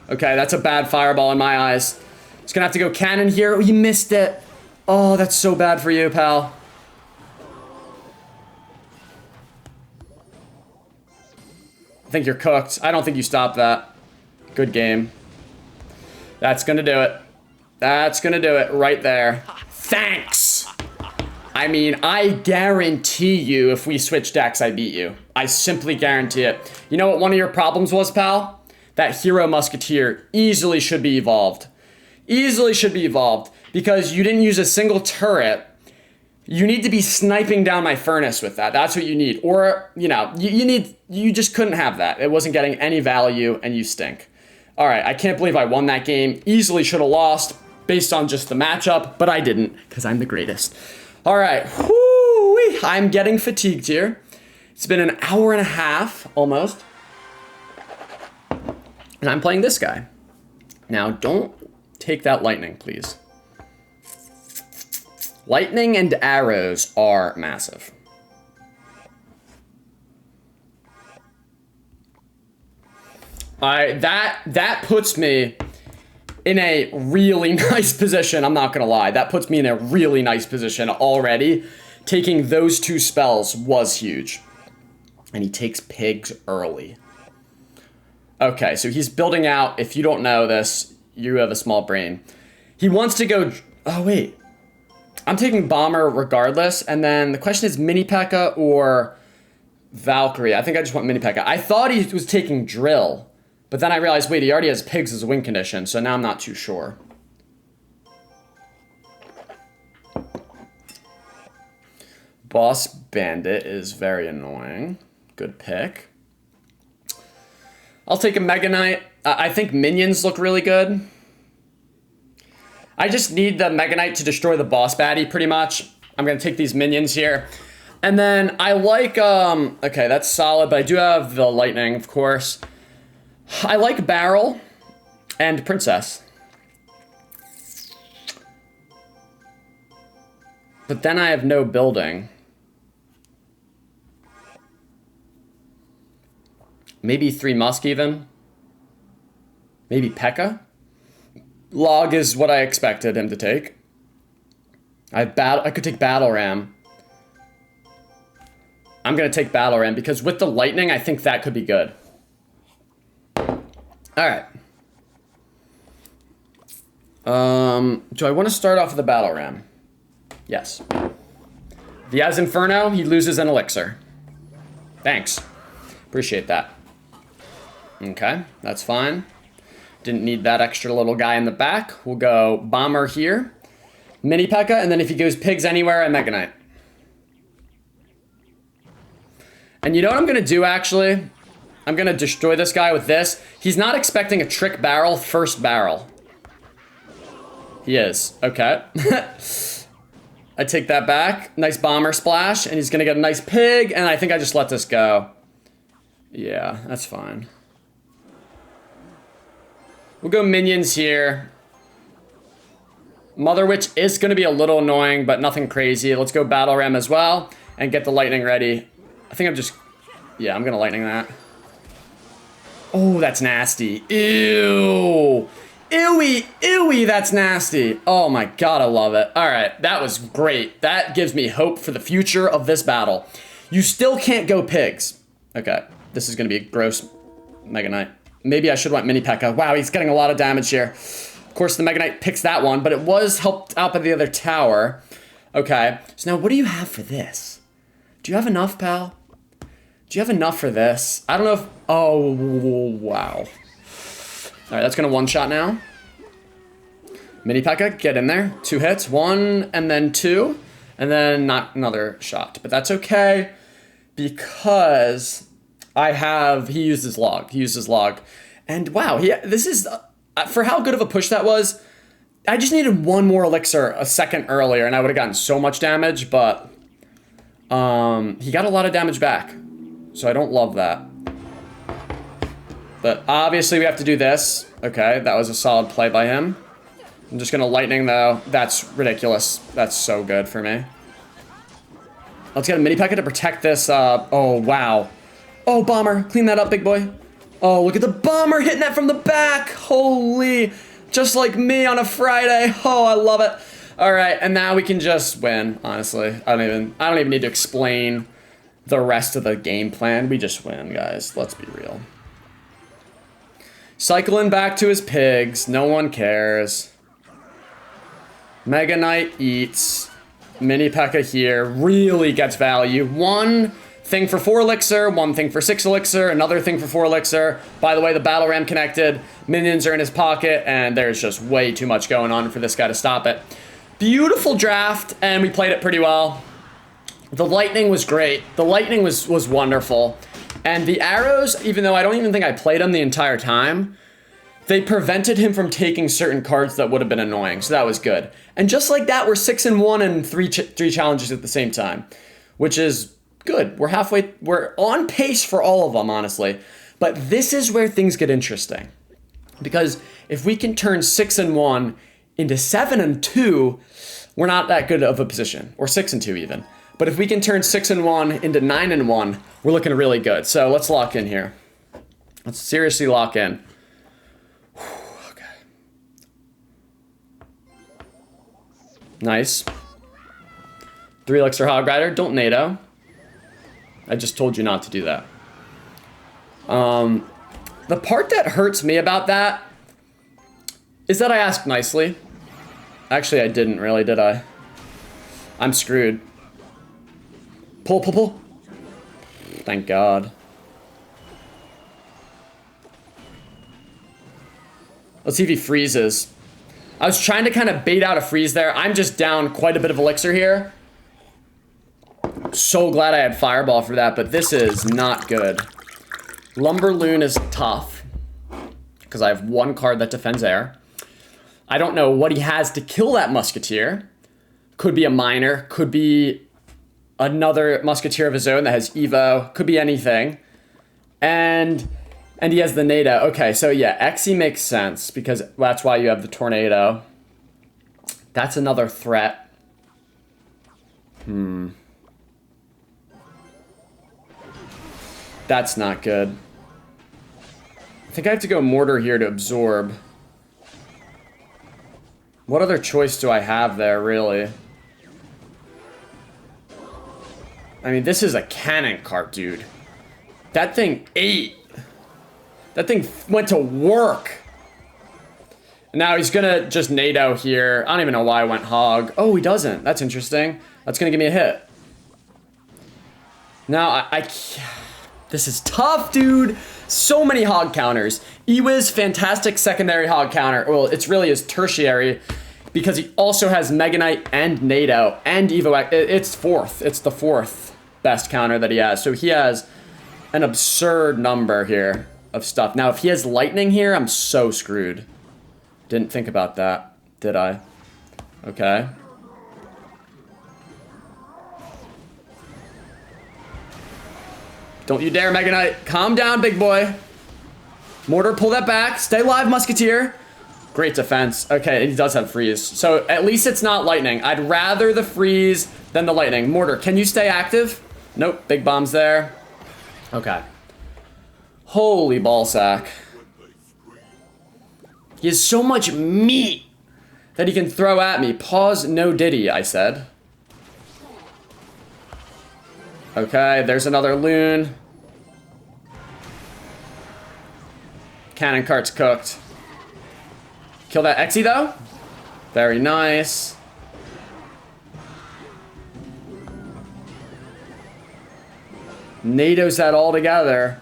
Okay, that's a bad fireball in my eyes. Just gonna have to go cannon here. Oh, you missed it. Oh, that's so bad for you, pal. I think you're cooked. I don't think you stopped that. Good game. That's gonna do it. That's gonna do it right there. Thanks! I mean, I guarantee you if we switch decks, I beat you. I simply guarantee it. You know what one of your problems was, pal? That Hero Musketeer easily should be evolved. Easily should be evolved. Because you didn't use a single turret. You need to be sniping down my Furnace with that. That's what you need. Or, you know, you just couldn't have that. It wasn't getting any value, and you stink. All right, I can't believe I won that game. Easily should have lost based on just the matchup, but I didn't because I'm the greatest. All right, whoo-wee. I'm getting fatigued here. It's been an hour and a half, almost. And I'm playing this guy. Now, don't take that lightning, please. Lightning and arrows are massive. That puts me in a really nice position. I'm not gonna lie. That puts me in a really nice position already. Taking those two spells was huge. And he takes pigs early. Okay, so he's building out. If you don't know this, you have a small brain. He wants to go... Oh, wait. I'm taking Bomber regardless. And then the question is Mini P.E.K.K.A. or Valkyrie. I think I just want Mini P.E.K.K.A. I thought he was taking Drill. But then I realized, wait, he already has pigs as a win condition, so now I'm not too sure. Boss Bandit is very annoying. Good pick. I'll take a Mega Knight. I think minions look really good. I just need the Mega Knight to destroy the boss baddie, pretty much. I'm going to take these minions here. And then I like, okay, that's solid, but I do have the lightning, of course. I like Barrel and Princess. But then I have no building. Maybe 3 Musk even. Maybe P.E.K.K.A. Log is what I expected him to take. I could take Battle Ram. I'm going to take Battle Ram because with the lightning, I think that could be good. All right. Do I want to start off with the Battle Ram? Yes. If he has Inferno, he loses an Elixir. Thanks. Appreciate that. Okay, that's fine. Didn't need that extra little guy in the back. We'll go Bomber here. Mini P.E.K.K.A. And then if he goes pigs anywhere, I Mega Knight. And you know what I'm going to do, actually? I'm going to destroy this guy with this. He's not expecting a trick barrel, first barrel. He is. Okay. I take that back. Nice bomber splash. And he's going to get a nice pig. And I think I just let this go. Yeah, that's fine. We'll go minions here. Mother Witch is going to be a little annoying, but nothing crazy. Let's go Battle Ram as well. And get the lightning ready. I think I'm just... Yeah, I'm going to lightning that. Oh, that's nasty. Ew. Ewy, ewy, that's nasty. Oh my god, I love it. All right, that was great. That gives me hope for the future of this battle. You still can't go pigs. Okay, this is going to be a gross Mega Knight. Maybe I should want Mini P.E.K.K.A. Wow, he's getting a lot of damage here. Of course, the Mega Knight picks that one, but it was helped out by the other tower. Okay, so now what do you have for this? Do you have enough, pal? Do you have enough for this? I don't know if... Oh, wow. All right, that's going to one-shot now. Mini P.E.K.K.A., get in there. 2 hits. 1, and then 2. And then not another shot. But that's okay because I have... He used his log. He used his log. And wow, this is... for how good of a push that was, I just needed 1 more elixir a second earlier, and I would have gotten so much damage, but... he got a lot of damage back. So I don't love that. But obviously we have to do this. Okay, that was a solid play by him. I'm just gonna lightning though. That's ridiculous. That's so good for me. Let's get a Mini P.E.K.K.A. to protect this. Oh, wow. Oh, Bomber. Clean that up, big boy. Oh, look at the Bomber hitting that from the back. Holy. Just like me on a Friday. Oh, I love it. All right, and now we can just win, honestly. I don't even need to explain the rest of the game plan. We just win, guys. Let's be real. Cycling back to his pigs. No one cares. Mega Knight eats. Mini P.E.K.K.A. here. Really gets value. 1 thing for 4 elixir. 1 thing for 6 elixir. Another thing for 4 elixir. By the way, the Battle Ram connected. Minions are in his pocket. And there's just way too much going on for this guy to stop it. Beautiful draft. And we played it pretty well. The lightning was great. The lightning was wonderful. And the arrows, even though I don't even think I played them the entire time, they prevented him from taking certain cards that would have been annoying. So that was good. And just like that, we're 6-1 and 3 challenges at the same time, which is good. We're halfway, we're on pace for all of them, honestly. But this is where things get interesting. Because if we can turn 6 and 1 into 7 and 2, we're not that good of a position, or 6 and 2 even. But if we can turn 6 and 1 into 9 and 1, we're looking really good. So let's lock in here. Let's seriously lock in. Okay. Nice. 3 Elixir Hog Rider. Don't NATO. I just told you not to do that. The part that hurts me about that is that I asked nicely. Actually, I didn't really, did I? I'm screwed. Pull, pull, pull. Thank God. Let's see if he freezes. I was trying to kind of bait out a freeze there. I'm just down quite a bit of elixir here. So glad I had Fireball for that, but this is not good. Lumberloon is tough because I have 1 card that defends air. I don't know what he has to kill that Musketeer. Could be a Miner, could be another Musketeer of his own that has Evo, could be anything. And he has the NATO. Okay, so yeah, Xe makes sense because that's why you have the Tornado. That's another threat. That's not good. I think I have to go Mortar here to absorb. What other choice do I have there, really? I mean, this is a cannon cart, dude. That thing ate. That thing went to work. Now he's gonna just NATO here. I don't even know why I went Hog. Oh, he doesn't. That's interesting. That's gonna give me a hit. Now, this is tough, dude. So many Hog counters. Ewiz, fantastic secondary Hog counter. Well, it's really his tertiary because he also has Mega Knight and NATO and Evo. It's 4th. It's the 4th best counter that he has. So he has an absurd number here of stuff. Now, if he has Lightning here, I'm so screwed. Didn't think about that, did I? Okay. Don't you dare, Mega Knight. Calm down, big boy. Mortar, pull that back. Stay alive, Musketeer. Great defense. Okay, he does have freeze. So at least it's not lightning. I'd rather the freeze than the lightning. Mortar, can you stay active? Nope, big bomb's there. Okay. Holy ballsack. He has so much meat that he can throw at me. Pause, no diddy, I said. Okay, there's another loon. Cannon cart's cooked. Kill that Xe though. Very nice. NATO's that all together.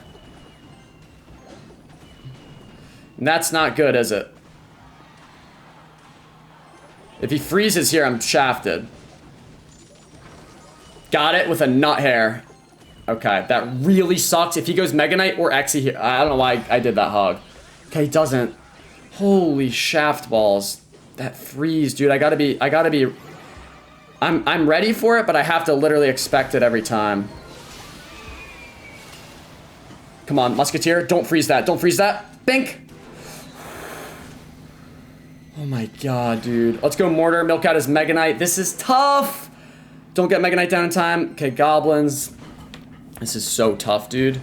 And that's not good, is it? If he freezes here, I'm shafted. Got it with a nut hair. Okay, that really sucks. If he goes Mega Knight or Xe here, I don't know why I did that hog. Okay, he doesn't. Holy shaft balls. That freeze, dude. I gotta be. I'm ready for it, but I have to literally expect it every time. Come on, Musketeer. Don't freeze that. Don't freeze that. Bink. Oh my god, dude. Let's go Mortar. Milk out his Mega Knight. This is tough. Don't get Mega Knight down in time. Okay, Goblins. This is so tough, dude.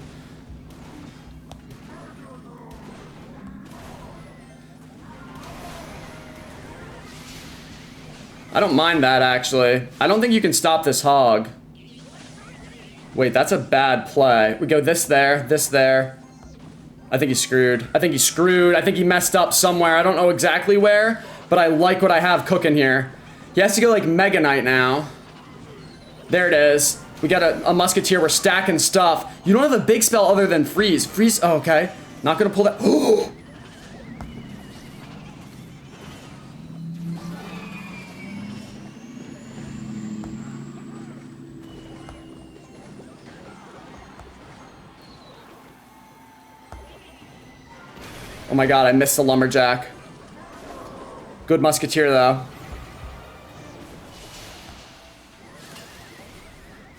I don't mind that, actually. I don't think you can stop this hog. Wait, that's a bad play. We go this there, this there. I think he's screwed. I think he's screwed. I think he messed up somewhere. I don't know exactly where, but I like what I have cooking here. He has to go like Mega Knight now. There it is. We got a Musketeer. We're stacking stuff. You don't have a big spell other than freeze. Freeze. Oh, okay. Not gonna pull that. Oh! Oh my god, I missed the Lumberjack. Good Musketeer, though.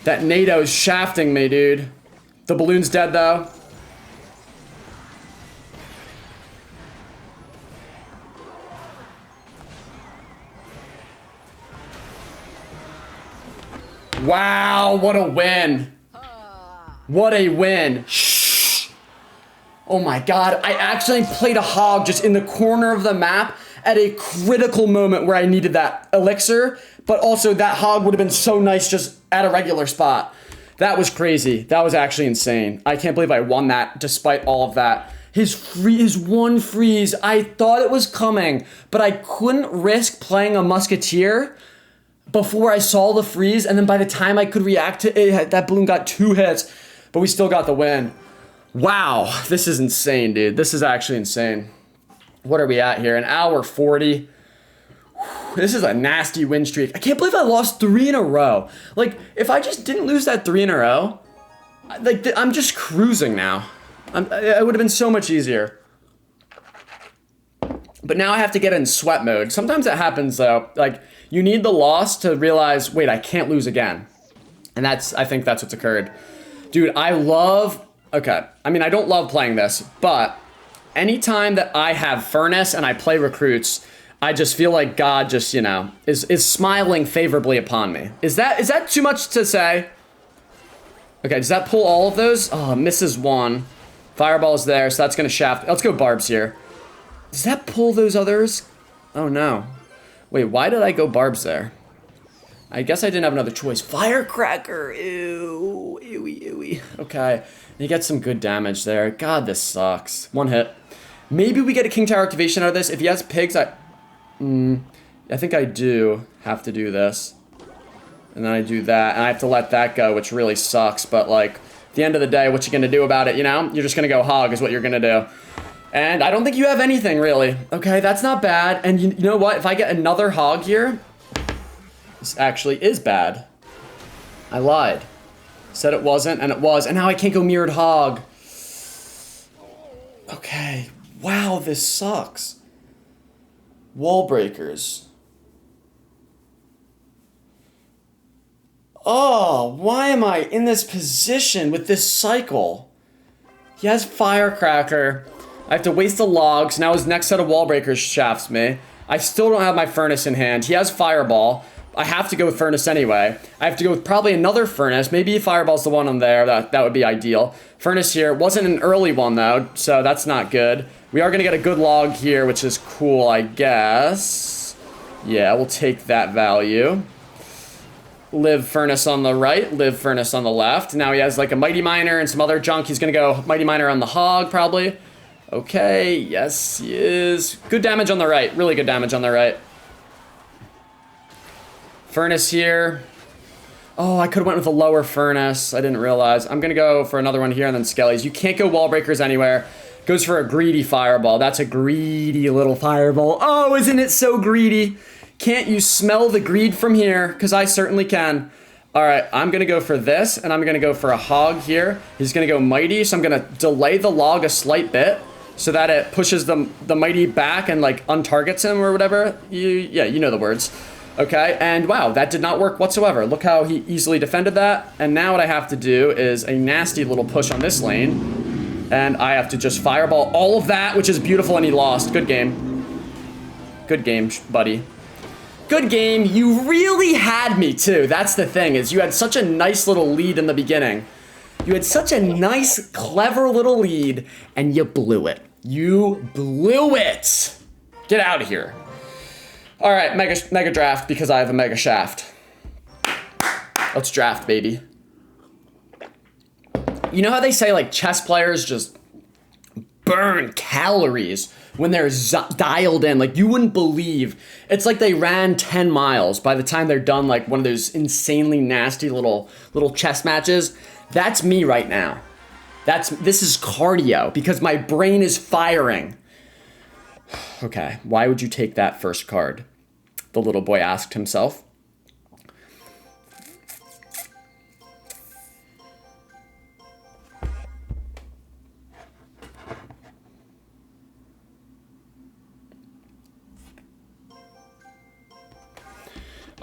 That NATO's shafting me, dude. The balloon's dead, though. Wow, what a win. What a win. Shh. Oh my god, I actually played a hog just in the corner of the map at a critical moment where I needed that elixir, but also that hog would have been so nice just at a regular spot. That was crazy. That was actually insane. I can't believe I won that despite all of that. His one freeze, I thought it was coming, but I couldn't risk playing a musketeer before I saw the freeze, and then by the time I could react to it, that balloon got 2 hits, but we still got the win. Wow, this is insane, dude. This is actually insane. What are we at here? An hour 40. This is a nasty win streak. I can't believe I lost 3 in a row. Like, if I just didn't lose that 3 in a row, like, I'm just cruising now. It would have been so much easier. But now I have to get in sweat mode. Sometimes that happens, though. Like, you need the loss to realize, wait, I can't lose again. And I think that's what's occurred. Dude, I don't love playing this, but anytime that I have Furnace and I play recruits, I just feel like God just, is smiling favorably upon me. Is that too much to say? Okay, does that pull all of those? Oh, misses 1. Fireball's there, so that's gonna shaft. Let's go barbs here. Does that pull those others? Oh no. Wait, why did I go barbs there? I guess I didn't have another choice. Firecracker, ew, ewy, ewy. Okay, you get some good damage there. God, this sucks. 1 hit. Maybe we get a King Tower activation out of this. If he has pigs, I think I do have to do this. And then I do that, and I have to let that go, which really sucks, but like, at the end of the day, what you gonna do about it, You're just gonna go hog is what you're gonna do. And I don't think you have anything, really. Okay, that's not bad. And you know what? If I get another hog here, this actually is bad. I lied. Said it wasn't, and it was. And now I can't go mirrored hog. Okay. Wow, this sucks. Wall breakers. Oh, why am I in this position with this cycle? He has Firecracker. I have to waste the logs. Now his next set of wall breakers shafts me. I still don't have my Furnace in hand. He has Fireball. I have to go with Furnace anyway. I have to go with probably another Furnace. Maybe Fireball's the one on there. That would be ideal. Furnace here. Wasn't an early one, though, so that's not good. We are going to get a good log here, which is cool, I guess. Yeah, we'll take that value. Live Furnace on the right, Live Furnace on the left. Now he has like a Mighty Miner and some other junk. He's going to go Mighty Miner on the hog, probably. Okay, yes, he is. Good damage on the right. Really good damage on the right. Furnace here. Oh, I could have went with a lower Furnace. I didn't realize. I'm going to go for another one here and then Skellies. You can't go wall breakers anywhere. Goes for a greedy Fireball. That's a greedy little Fireball. Oh, isn't it so greedy? Can't you smell the greed from here? Because I certainly can. All right, I'm going to go for this, and I'm going to go for a hog here. He's going to go Mighty, so I'm going to delay the log a slight bit so that it pushes the Mighty back and, like, untargets him or whatever. Yeah, you know the words. Okay, and wow, that did not work whatsoever. Look how he easily defended that. And now what I have to do is a nasty little push on this lane. And I have to just fireball all of that, which is beautiful, and he lost. Good game. Good game, buddy. Good game. You really had me, too. That's the thing, is you had such a nice little lead in the beginning. You had such a nice, clever little lead, and you blew it. You blew it. Get out of here. All right, mega draft because I have a mega shaft. Let's draft, baby. You know how they say, like, chess players just burn calories when they're dialed in? Like, you wouldn't believe. It's like they ran 10 miles by the time they're done, like, one of those insanely nasty little chess matches. That's me right now. This is cardio because my brain is firing. Okay, why would you take that first card? The little boy asked himself.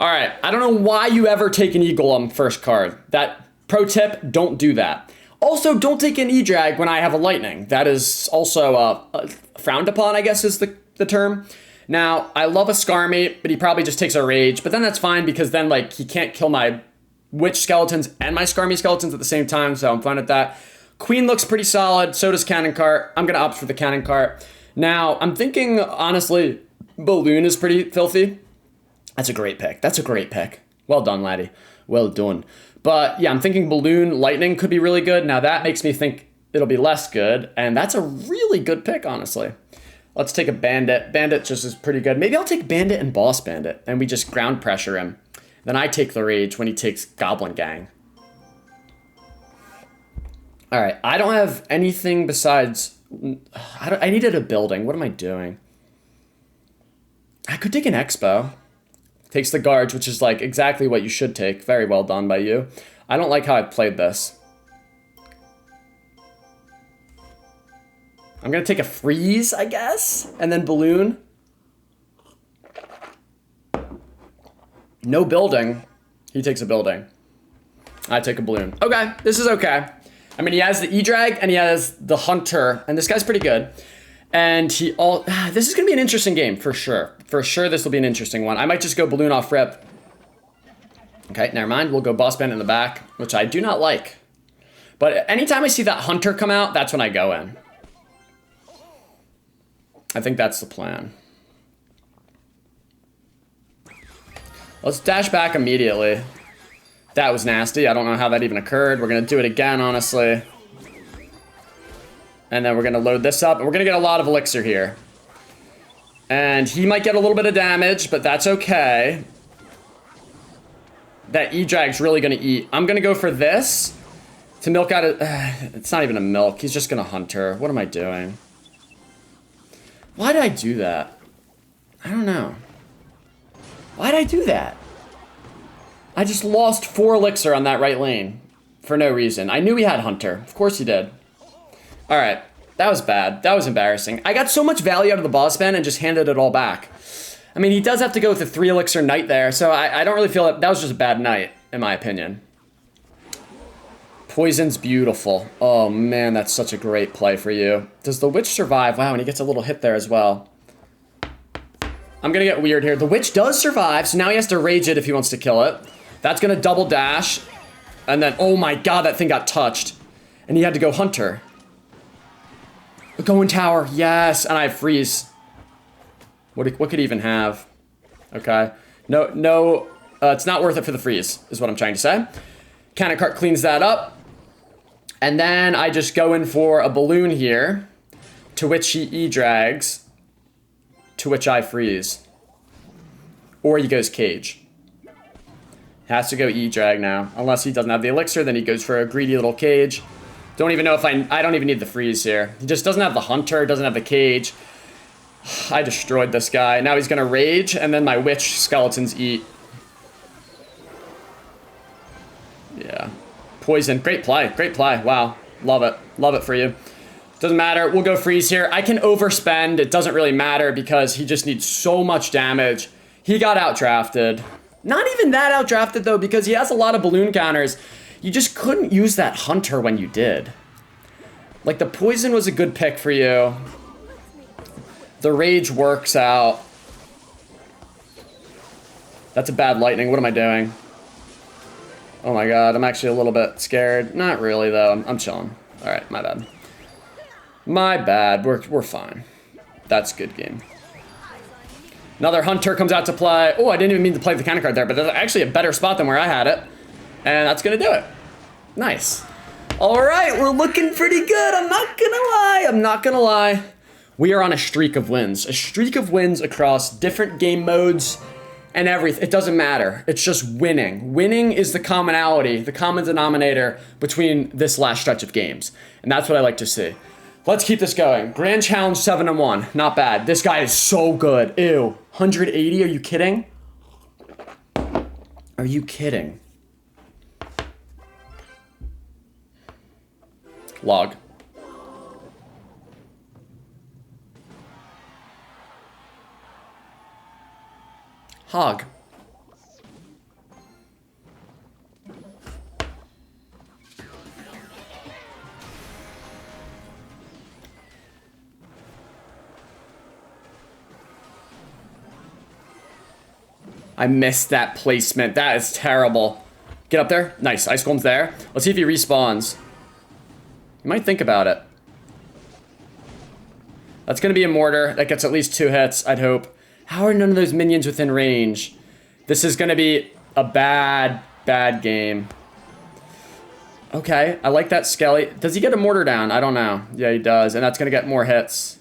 All right, I don't know why you ever take an E-Golem first card. That pro tip, don't do that. Also, don't take an E-Drag when I have a Lightning. That is also frowned upon, I guess is the term. Now, I love a Skarmy, but he probably just takes a Rage. But then that's fine because then like he can't kill my Witch skeletons and my Skarmy skeletons at the same time, so I'm fine with that. Queen looks pretty solid, so does Cannon Cart. I'm gonna opt for the Cannon Cart. Now, I'm thinking, honestly, Balloon is pretty filthy. That's a great pick. That's a great pick. Well done, laddie. Well done. But yeah, I'm thinking Balloon Lightning could be really good. Now that makes me think it'll be less good, and that's a really good pick, honestly. Let's take a Bandit. Bandit just is pretty good. Maybe I'll take Bandit and Boss Bandit, and we just ground pressure him. Then I take the Rage when he takes Goblin Gang. All right, I don't have anything besides... I needed a building. What am I doing? I could take an Expo. Takes the guards, which is like exactly what you should take. Very well done by you. I don't like how I played this. I'm gonna take a freeze, I guess, and then balloon. No building. He takes a building. I take a balloon. Okay, this is okay. I mean, he has the E-Drag and he has the Hunter, and this guy's pretty good. And this is gonna be an interesting game for sure. For sure, this will be an interesting one. I might just go balloon off rip. Okay, never mind. We'll go Boss Bandit in the back, which I do not like. But anytime I see that Hunter come out, that's when I go in. I think that's the plan. Let's dash back immediately. That was nasty. I don't know how that even occurred. We're gonna do it again, honestly. And then we're gonna load this up. And we're gonna get a lot of elixir here. And he might get a little bit of damage, but that's okay. That E-Drag's really gonna eat. I'm gonna go for this to milk out it's not even a milk. He's just gonna Hunter. What am I doing? Why did I do that? I don't know. Why did I do that? I just lost 4 elixir on that right lane for no reason. I knew he had Hunter. Of course he did. All right, that was bad. That was embarrassing. I got so much value out of the boss ban and just handed it all back. I mean, he does have to go with the 3 elixir knight there, so I don't really feel that was just a bad night, in my opinion. Poison's beautiful. Oh man, that's such a great play for you. Does the witch survive? Wow, and he gets a little hit there as well. I'm gonna get weird here. The witch does survive, so now he has to rage it if he wants to kill it. That's gonna double dash. And then, oh my god, that thing got touched. And he had to go Hunter. Go in tower, yes, and I have freeze. What could he even have? Okay, no, it's not worth it for the freeze, is what I'm trying to say. Cannon Cart cleans that up. And then I just go in for a balloon here, to which he E-drags, to which I freeze. Or he goes cage. Has to go E-drag now. Unless he doesn't have the elixir, then he goes for a greedy little cage. Don't even know if I don't even need the freeze here. He just doesn't have the Hunter, doesn't have the cage. I destroyed this guy. Now he's gonna rage, and then my witch skeletons eat. Yeah. Poison. Great play. Great play. Wow. Love it. Love it for you. Doesn't matter. We'll go freeze here. I can overspend. It doesn't really matter because he just needs so much damage. He got outdrafted. Not even that outdrafted, though, because he has a lot of balloon counters. You just couldn't use that Hunter when you did. Like, the poison was a good pick for you. The rage works out. That's a bad lightning. What am I doing? Oh my god, I'm actually a little bit scared. Not really, though. I'm chilling. Alright, my bad. My bad. We're fine. That's a good game. Another Hunter comes out to play. Oh, I didn't even mean to play the counter card there, but that's actually a better spot than where I had it. And that's going to do it. Nice. All right, we're looking pretty good. I'm not going to lie. I'm not going to lie. We are on a streak of wins. A streak of wins across different game modes and everything. It doesn't matter. It's just winning. Winning is the commonality, the common denominator between this last stretch of games. And that's what I like to see. Let's keep this going. Grand Challenge 7-1. Not bad. This guy is so good. Ew. 180? Are you kidding? Are you kidding? Log. Hog. I missed that placement. That is terrible. Get up there. Nice. Ice Golem's there. Let's see if he respawns. You might think about it. That's going to be a mortar. That gets at least 2 hits, I'd hope. How are none of those minions within range? This is going to be a bad, bad game. Okay, I like that Skelly. Does he get a mortar down? I don't know. Yeah, he does, and that's going to get more hits.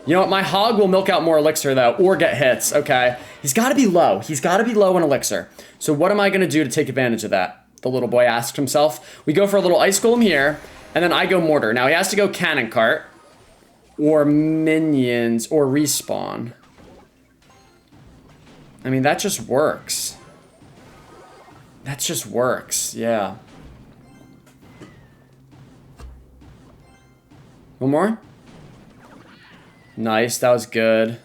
You know what? My hog will milk out more elixir, though, or get hits. Okay, he's got to be low. He's got to be low in elixir. So what am I going to do to take advantage of that? The little boy asked himself. We go for a little ice golem here, and then I go mortar. Now, he has to go cannon cart, or minions, or respawn. I mean, that just works. That just works, yeah. One more? Nice, that was good.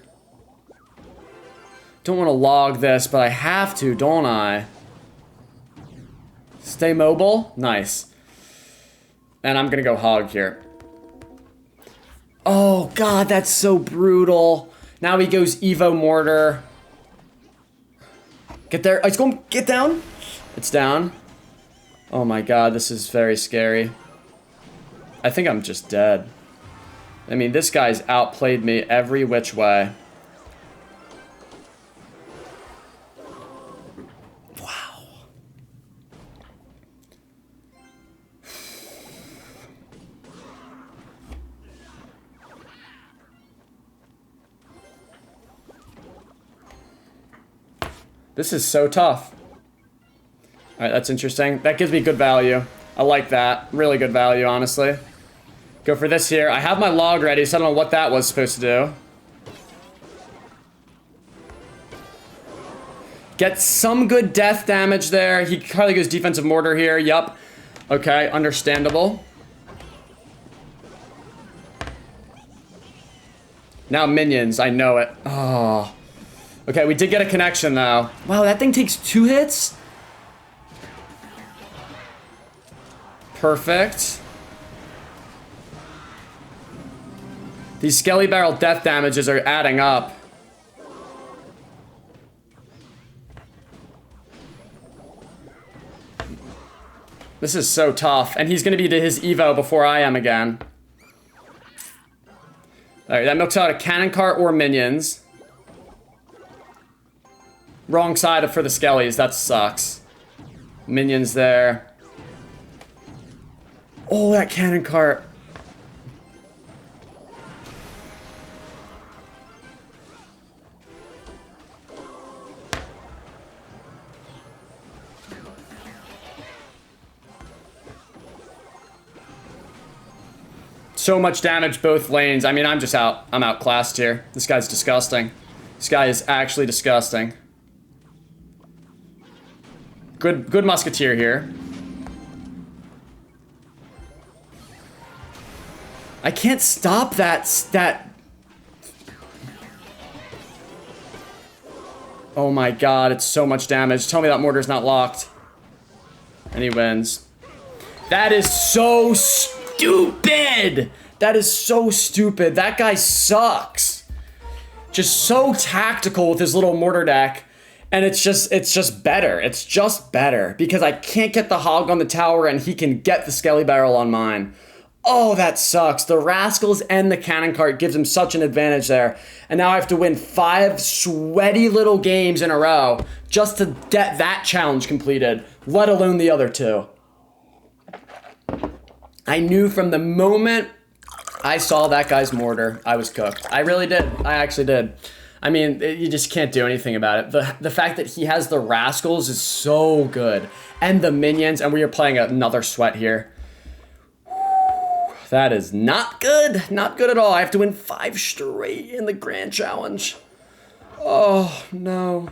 Don't want to log this, but I have to, don't I? Stay mobile? Nice. And I'm gonna go hog here. Oh, God, that's so brutal. Now he goes Evo Mortar. Get there. It's going, get down. It's down. Oh my God, this is very scary. I think I'm just dead. I mean, this guy's outplayed me every which way. Wow. This is so tough. All right, that's interesting. That gives me good value. I like that. Really good value, honestly. Go for this here. I have my log ready, so I don't know what that was supposed to do. Get some good death damage there. He probably goes defensive mortar here. Yup. Okay, understandable. Now minions. I know it. Oh. Okay, we did get a connection, though. Wow, that thing takes 2 hits? Perfect. These Skelly Barrel death damages are adding up. This is so tough. And he's going to be to his Evo before I am again. Alright, that milks out a cannon cart or minions. Wrong side for the Skellies. That sucks. Minions there. Oh, that cannon cart. So much damage both lanes. I mean, I'm just out. I'm outclassed here. This guy's disgusting. This guy is actually disgusting. Good musketeer here. I can't stop that. Oh my God, it's so much damage. Tell me that mortar's not locked. And he wins. That is so stupid. That is so stupid. That guy sucks. Just so tactical with his little mortar deck. And it's just better. It's just better. Because I can't get the hog on the tower and he can get the Skelly Barrel on mine. Oh, that sucks. The Rascals and the Cannon Cart gives him such an advantage there. And now I have to win 5 sweaty little games in a row just to get that challenge completed, let alone the other 2. I knew from the moment I saw that guy's mortar, I was cooked. I really did. I actually did. I mean, you just can't do anything about it. The fact that he has the Rascals is so good. And the minions, and we are playing another sweat here. That is not good. Not good at all. I have to win 5 straight in the Grand Challenge. Oh, no.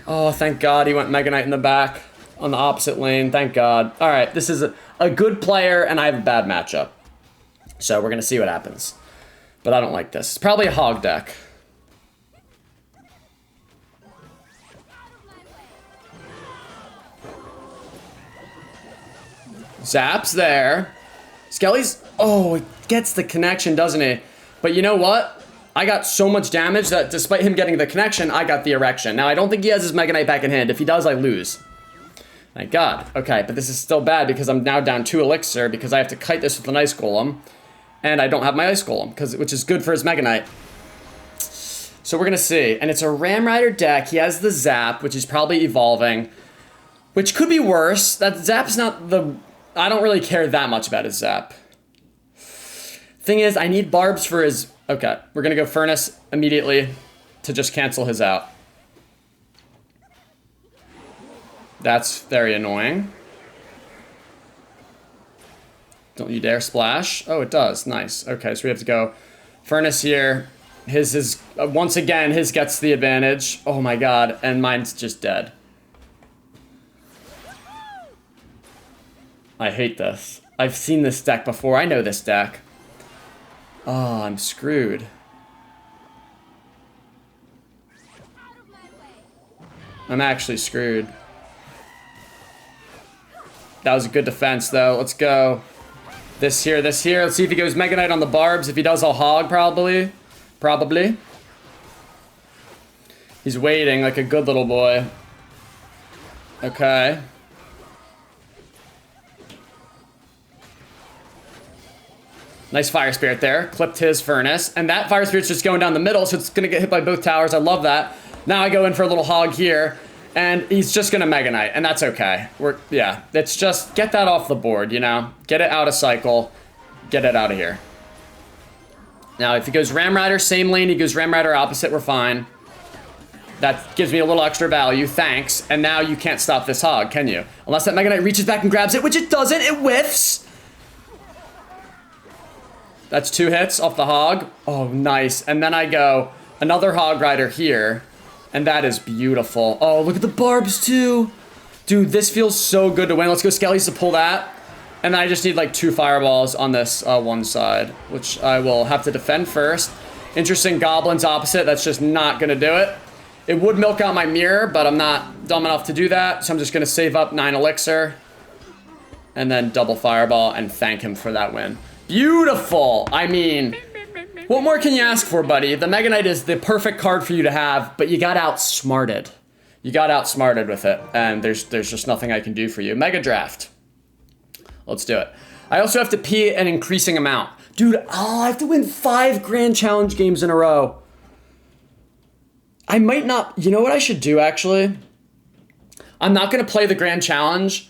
Oh, thank God he went Mega Knight in the back on the opposite lane. Thank God. All right, this is a good player, and I have a bad matchup. So we're going to see what happens. But I don't like this. It's probably a hog deck. Zap's there. Skelly's, oh, it gets the connection, doesn't he? But you know what? I got so much damage that despite him getting the connection, I got the erection. Now, I don't think he has his Mega Knight back in hand. If he does, I lose. Thank God. Okay, but this is still bad because I'm now down 2 elixir because I have to kite this with an Ice Golem. And I don't have my Ice Golem, which is good for his Mega Knight. So we're going to see. And it's a Ram Rider deck. He has the Zap, which is probably evolving. Which could be worse. That Zap's not the... I don't really care that much about his Zap. Thing is, I need Barbs for his... Okay, we're going to go Furnace immediately to just cancel his out. That's very annoying. Don't you dare splash. Oh, it does. Nice. Okay, so we have to go Furnace here. His is... once again, his gets the advantage. Oh my god, and mine's just dead. I hate this. I've seen this deck before. I know this deck. Oh, I'm screwed. I'm actually screwed. That was a good defense, though. Let's go. This here, this here. Let's see if he goes Mega Knight on the Barbs. If he does, I'll hog, probably. Probably. He's waiting like a good little boy. Okay. Nice Fire Spirit there. Clipped his Furnace. And that Fire Spirit's just going down the middle, so it's going to get hit by both towers. I love that. Now I go in for a little hog here. And he's just going to Mega Knight. And that's okay. Yeah, it's just get that off the board, you know? Get it out of cycle. Get it out of here. Now, if he goes Ram Rider, same lane. He goes Ram Rider opposite. We're fine. That gives me a little extra value. Thanks. And now you can't stop this hog, can you? Unless that Mega Knight reaches back and grabs it, which it doesn't. It whiffs. That's 2 hits off the hog. Oh, nice. And then I go another Hog Rider here. And that is beautiful. Oh, look at the Barbs, too. Dude, this feels so good to win. Let's go Skellies to pull that. And I just need, like, 2 fireballs on this one side, which I will have to defend first. Interesting Goblins opposite. That's just not going to do it. It would milk out my mirror, but I'm not dumb enough to do that. So I'm just going to save up 9 elixir. And then double fireball and thank him for that win. Beautiful. I mean, what more can you ask for, buddy? The Mega Knight is the perfect card for you to have, but you got outsmarted. You got outsmarted with it, and there's just nothing I can do for you. Mega Draft. Let's do it. I also have to pee an increasing amount. Dude, I have to win 5 Grand Challenge games in a row. I might not... You know what I should do, actually? I'm not going to play the Grand Challenge.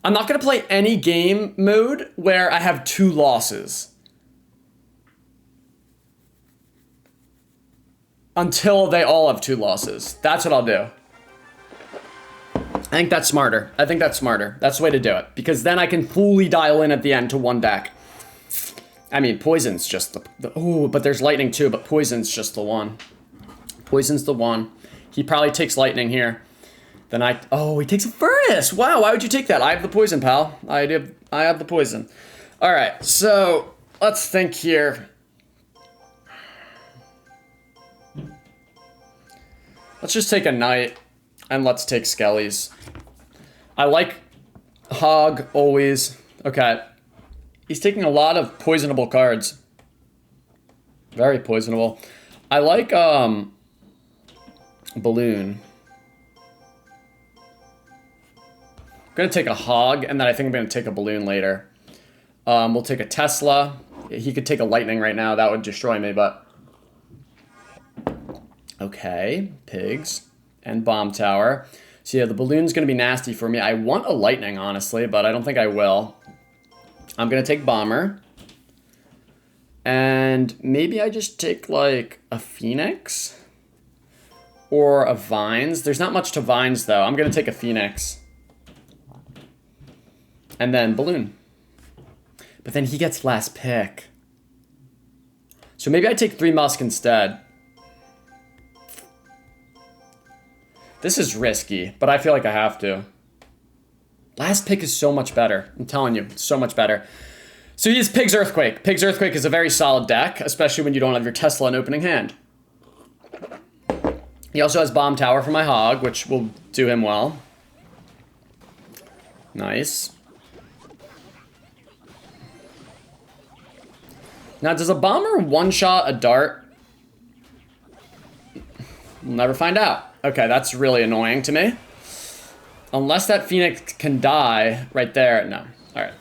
I'm not going to play any game mode where I have 2 losses. Until they all have 2 losses. That's what I'll do. I think that's smarter. I think that's smarter. That's the way to do it. Because then I can fully dial in at the end to 1 deck. I mean, Poison's just the oh, but there's Lightning too, but Poison's just the one. Poison's the one. He probably takes Lightning here. Then oh, he takes a Furnace. Wow, why would you take that? I have the Poison, pal. I have the Poison. All right, so let's think here. Let's just take a Knight, and let's take Skellies. I like Hog always. Okay. He's taking a lot of poisonable cards. Very poisonable. I like Balloon. I'm going to take a Hog, and then I think I'm going to take a Balloon later. We'll take a Tesla. He could take a Lightning right now. That would destroy me, but... Okay, Pigs and Bomb Tower. So yeah, the Balloon's going to be nasty for me. I want a Lightning, honestly, but I don't think I will. I'm going to take Bomber. And maybe I just take, like, a Phoenix? Or a Vines. There's not much to Vines, though. I'm going to take a Phoenix. And then Balloon. But then he gets last pick. So maybe I take 3 Musk instead. This is risky, but I feel like I have to. Last pick is so much better. I'm telling you, it's so much better. So he has Pig's Earthquake. Pig's Earthquake is a very solid deck, especially when you don't have your Tesla in opening hand. He also has Bomb Tower for my Hog, which will do him well. Nice. Now, does a Bomber one-shot a Dart? We'll never find out. Okay, that's really annoying to me. Unless that Phoenix can die right there. No. All right.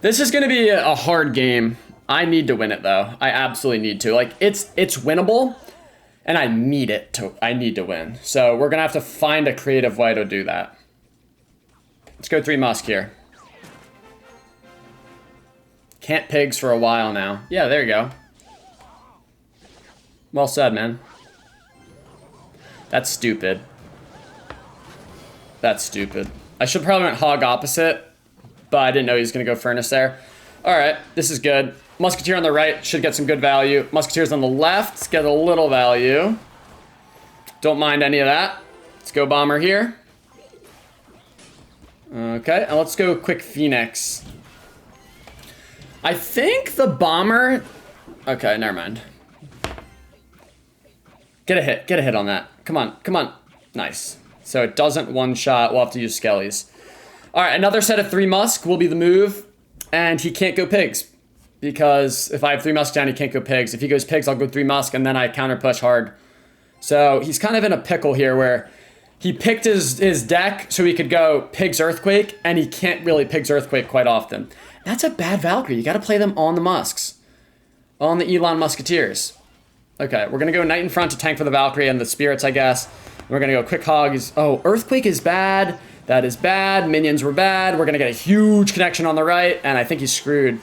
This is going to be a hard game. I need to win it, though. I absolutely need to. Like, it's winnable, and I need to win. So we're going to have to find a creative way to do that. Let's go 3 Musk here. Can't pigs for a while now. Yeah, there you go. Well said, man. That's stupid. That's stupid. I should probably went hog opposite, but I didn't know he was going to go furnace there. All right, this is good. Musketeer on the right should get some good value. Musketeers on the left get a little value. Don't mind any of that. Let's go bomber here. Okay, and let's go quick Phoenix. I think the bomber... Okay, never mind. Get a hit on that. Come on. Nice. So it doesn't one-shot. We'll have to use skellies. All right, another set of 3 Musk will be the move, and he can't go pigs. Because if I have 3 Musk down, he can't go pigs. If he goes pigs, I'll go 3 Musk, and then I counter push hard. So he's kind of in a pickle here where he picked his deck so he could go pigs earthquake, and he can't really pigs earthquake quite often. That's a bad Valkyrie. You got to play them on the Musks. On the Elon Musketeers. Okay, we're going to go knight in front to tank for the Valkyrie and the spirits, I guess. We're going to go quick hog. Oh, earthquake is bad. That is bad. Minions were bad. We're going to get a huge connection on the right, and I think he's screwed.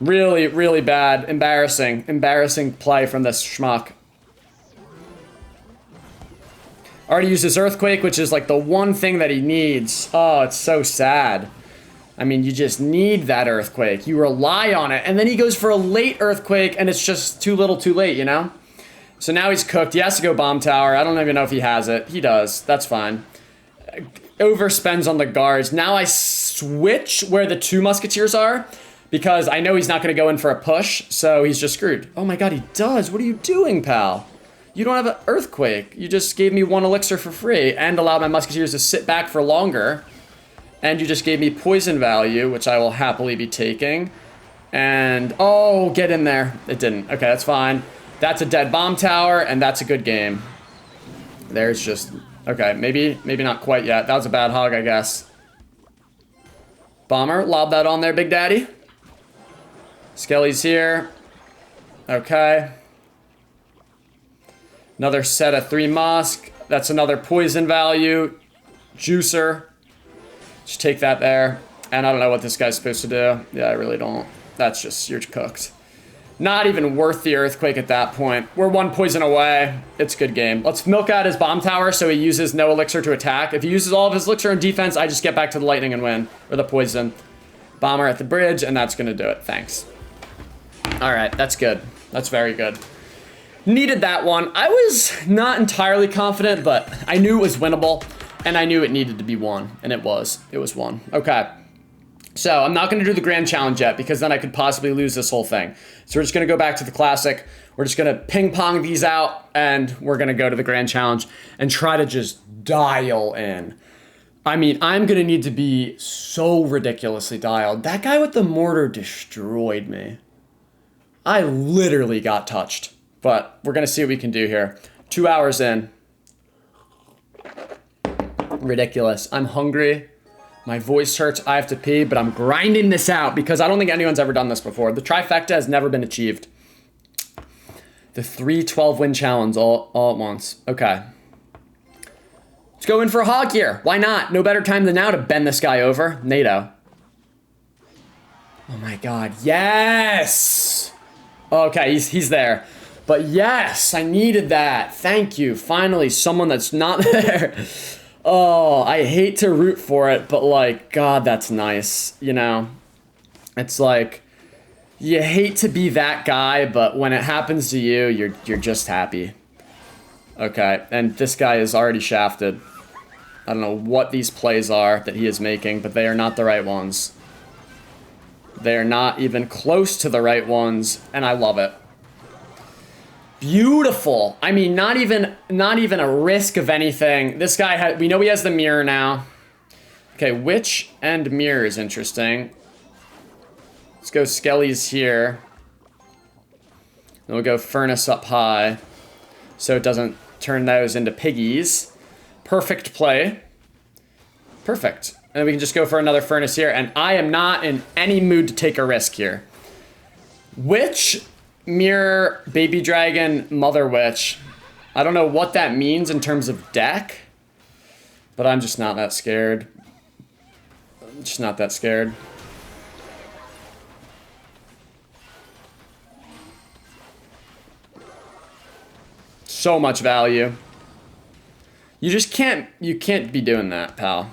Really, really bad. Embarrassing. Embarrassing play from this schmuck. Already used his earthquake, which is like the one thing that he needs. Oh, it's so sad. I mean, you just need that earthquake. You rely on it. And then he goes for a late earthquake, and it's just too little too late, you know? So now he's cooked. He has to go bomb tower. I don't even know if he has it. He does. That's fine. Overspends on the guards. Now I switch where the 2 Musketeers are, because I know he's not going to go in for a push, so he's just screwed. Oh my god, he does. What are you doing, pal? You don't have an earthquake. You just gave me 1 elixir for free and allowed my Musketeers to sit back for longer. And you just gave me poison value, which I will happily be taking. And, oh, get in there. It didn't. Okay, that's fine. That's a dead bomb tower, and that's a good game. There's just... Okay, maybe not quite yet. That was a bad hog, I guess. Bomber, lob that on there, Big Daddy. Skelly's here. Okay. Another set of 3 Musk. That's another poison value. Juicer. Just take that there. And I don't know what this guy's supposed to do. Yeah, I really don't. That's just, you're cooked. Not even worth the earthquake at that point. We're 1 poison away. It's a good game. Let's milk out his bomb tower so he uses no elixir to attack. If he uses all of his elixir in defense, I just get back to the lightning and win. Or the poison. Bomber at the bridge, and that's going to do it. Thanks. All right, that's good. That's very good. Needed that one. I was not entirely confident, but I knew it was winnable, and I knew it needed to be won, and it was. It was won. Okay. So I'm not going to do the grand challenge yet, because then I could possibly lose this whole thing. So we're just going to go back to the classic. We're just going to ping pong these out, and we're going to go to the grand challenge and try to just dial in. I mean, I'm going to need to be so ridiculously dialed. That guy with the mortar destroyed me. I literally got touched. But we're going to see what we can do here. 2 hours in. Ridiculous. I'm hungry. My voice hurts. I have to pee, but I'm grinding this out because I don't think anyone's ever done this before. The trifecta has never been achieved. The 3 12-win challenge all at once. Okay. Let's go in for a hog here. Why not? No better time than now to bend this guy over. NATO. Oh my god. Yes! Okay, he's there. But yes, I needed that. Thank you. Finally, someone that's not there. Oh, I hate to root for it, but like, God, that's nice. You know, it's like, you hate to be that guy, but when it happens to you, you're just happy. Okay, and this guy is already shafted. I don't know what these plays are that he is making, but they are not the right ones. They are not even close to the right ones, and I love it. Beautiful. I mean, not even a risk of anything. This guy we know he has the mirror now. Okay, witch and mirror is interesting. Let's go Skellies here. Then we'll go Furnace up high, so it doesn't turn those into piggies. Perfect play. Perfect. And then we can just go for another Furnace here, and I am not in any mood to take a risk here. Witch, Mirror, Baby Dragon, Mother Witch. I don't know what that means in terms of deck, but I'm just not that scared. I'm just not that scared. So much value. You just can't be doing that, pal.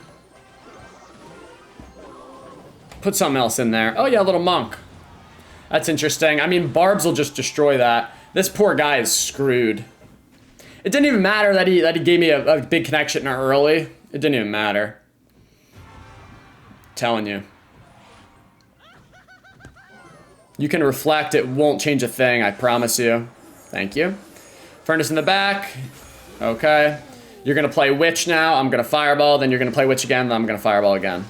Put something else in there. Oh yeah, a little monk. That's interesting. I mean, barbs will just destroy that. This poor guy is screwed. It didn't even matter that he gave me a big connection early. It didn't even matter. I'm telling you. You can reflect, it won't change a thing, I promise you. Thank you. Furnace in the back. Okay. You're gonna play Witch now. I'm gonna Fireball, then you're gonna play Witch again, then I'm gonna Fireball again.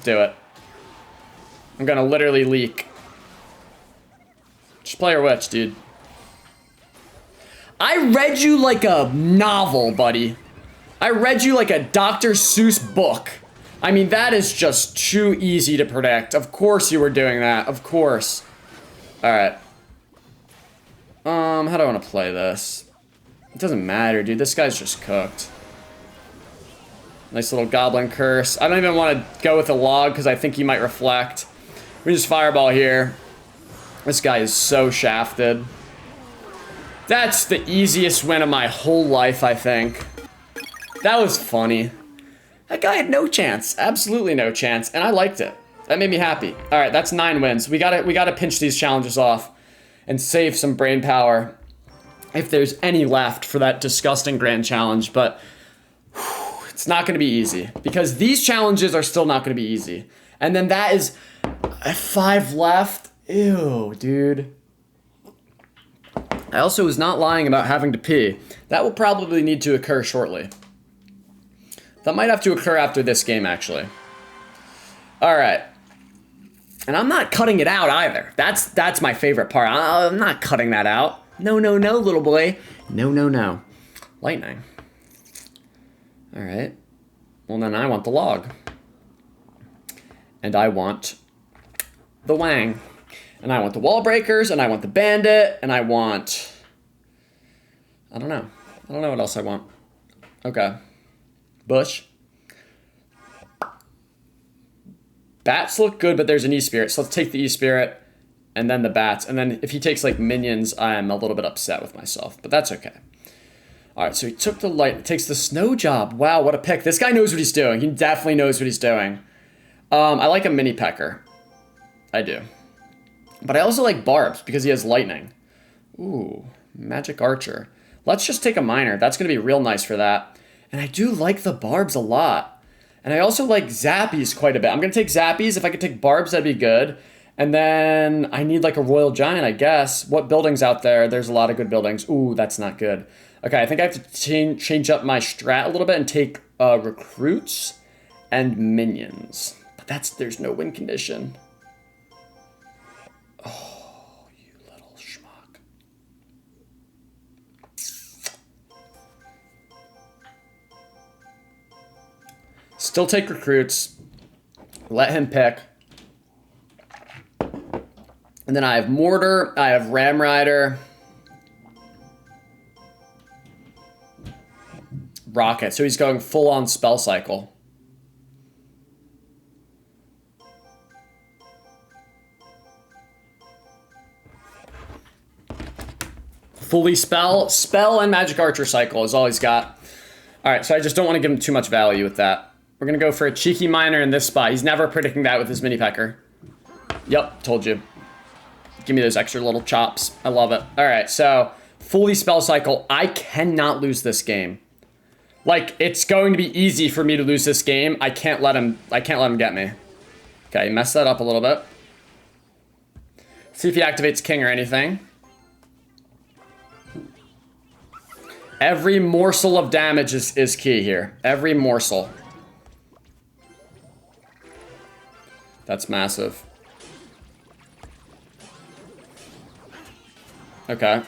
Do it. I'm gonna literally leak. Just play your Witch, dude. I read you like a novel, buddy. I read you like a Dr. Seuss book. I mean, that is just too easy to predict. Of course you were doing that. Of course. Alright. How do I want to play this? It doesn't matter, dude. This guy's just cooked. Nice little Goblin Curse. I don't even want to go with a log because I think he might reflect. We just Fireball here. This guy is so shafted. That's the easiest win of my whole life, I think. That was funny. That guy had no chance. Absolutely no chance. And I liked it. That made me happy. All right, that's 9 wins. We gotta pinch these challenges off and save some brain power if there's any left for that disgusting grand challenge. But it's not gonna be easy because these challenges are still not gonna be easy. And then that is 5 left. Ew, dude. I also was not lying about having to pee. That will probably need to occur shortly. That might have to occur after this game, actually. All right. And I'm not cutting it out either. That's my favorite part. I'm not cutting that out. No, no, no, little boy. No, no, no. Lightning. All right. Well, then I want the log. And I want the Wang. And I want the Wall Breakers, and I want the Bandit, and I want... I don't know. I don't know what else I want. Okay. Bush. Bats look good, but there's an E-Spirit, so let's take the E-Spirit, and then the Bats. And then if he takes, like, minions, I'm a little bit upset with myself, but that's okay. All right, so he took the light, takes the Snow Job. Wow, what a pick. This guy knows what he's doing. He definitely knows what he's doing. I like a Mini Pecker. I do. But I also like Barbs because he has lightning. Ooh, Magic Archer. Let's just take a Miner. That's going to be real nice for that. And I do like the Barbs a lot. And I also like Zappies quite a bit. I'm going to take Zappies. If I could take Barbs, that'd be good. And then I need like a Royal Giant, I guess. What buildings out there? There's a lot of good buildings. Ooh, that's not good. Okay, I think I have to change up my strat a little bit and take Recruits and Minions. But there's no win condition. Oh, you little schmuck. Still take Recruits. Let him pick. And then I have Mortar. I have Ram Rider. Rocket. So he's going full on spell cycle. Fully spell and Magic Archer cycle is all he's got. All right, so I just don't want to give him too much value with that. We're going to go for a cheeky Miner in this spot. He's never predicting that with his Mini Pecker. Yep, told you. Give me those extra little chops. I love it. All right, so fully spell cycle. I cannot lose this game. Like, it's going to be easy for me to lose this game. I can't let him get me. Okay, mess that up a little bit. See if he activates King or anything. Every morsel of damage is key here. Every morsel. That's massive. Okay.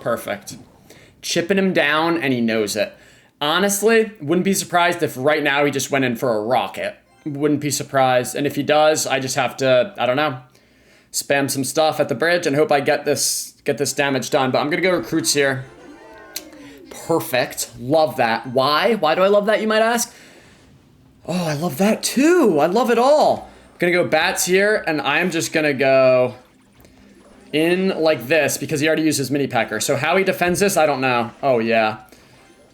Perfect. Chipping him down, and he knows it. Honestly, wouldn't be surprised if right now he just went in for a rocket. Wouldn't be surprised. And if he does, I just have to, I don't know, spam some stuff at the bridge and hope I get this damage done. But I'm gonna go recruits here. Perfect. Love that. Why? Why do I love that, you might ask? Oh, I love that too. I love it all. I'm gonna go bats here, and I'm just gonna go in like this because he already used his mini pecker. So how he defends this, I don't know. Oh yeah.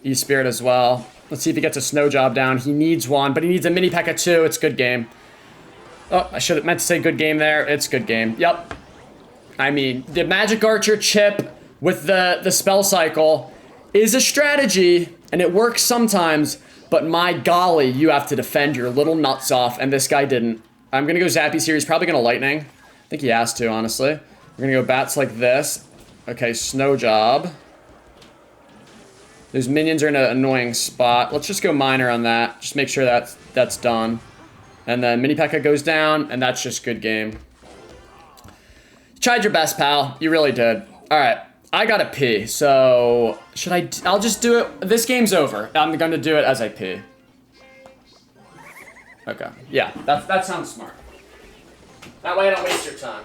E-Spirit as well. Let's see if he gets a snow job down. He needs one, but he needs a mini P.E.K.K.A. too. It's good game. Oh, I should have meant to say good game there. It's good game. Yep. I mean, the Magic Archer chip with the spell cycle is a strategy, and it works sometimes, but my golly, you have to defend your little nuts off, and this guy didn't. I'm going to go Zappy here. He's probably going to Lightning. I think he has to, honestly. We're going to go bats like this. Okay, snow job. Those minions are in an annoying spot. Let's just go minor on that. Just make sure that's done. And then mini P.E.K.K.A. goes down, and that's just good game. You tried your best, pal. You really did. All right, I gotta pee. So should I? I'll just do it. This game's over. I'm gonna do it as I pee. Okay. Yeah, that sounds smart. That way I don't waste your time.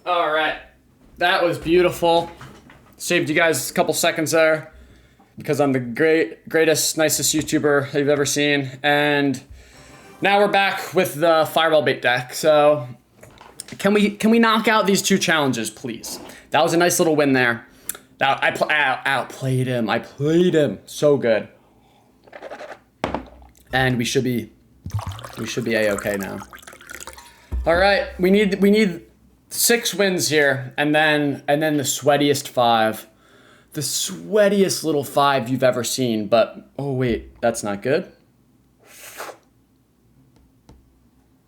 All right, that was beautiful. Saved you guys a couple seconds there because I'm the greatest, nicest YouTuber you've ever seen. And now we're back with the Fireball Bait deck. So can we knock out these two challenges, please? That was a nice little win there. I outplayed him. I played him so good. And we should be A-okay now. All right, we need 6 wins here, and then the sweatiest 5. The sweatiest little 5 you've ever seen, but oh wait, that's not good.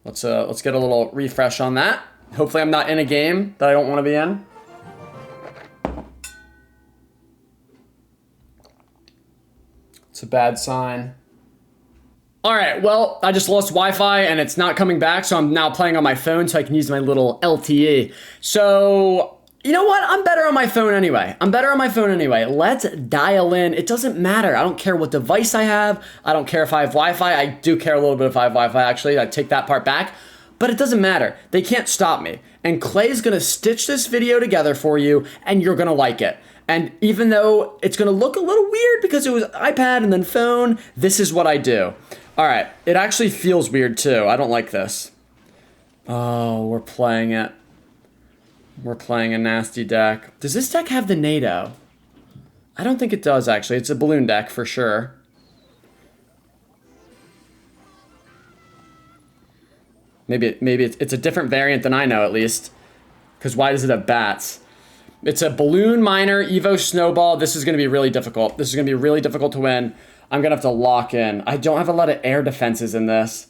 Let's get a little refresh on that. Hopefully I'm not in a game that I don't want to be in. It's a bad sign. All right, well, I just lost Wi-Fi and it's not coming back, so I'm now playing on my phone so I can use my little LTE. So, you know what? I'm better on my phone anyway. Let's dial in. It doesn't matter. I don't care what device I have. I don't care if I have Wi-Fi. I do care a little bit if I have Wi-Fi, actually. I take that part back. But it doesn't matter. They can't stop me. And Clay's gonna stitch this video together for you, and you're gonna like it. And even though it's gonna look a little weird because it was iPad and then phone, this is what I do. All right, it actually feels weird too. I don't like this. Oh, we're playing it. We're playing a nasty deck. Does this deck have the NATO? I don't think it does, actually. It's a balloon deck for sure. Maybe it's a different variant than I know, at least. Because why does it have bats? It's a balloon miner, Evo snowball. This is going to be really difficult. This is going to be really difficult to win. I'm going to have to lock in. I don't have a lot of air defenses in this.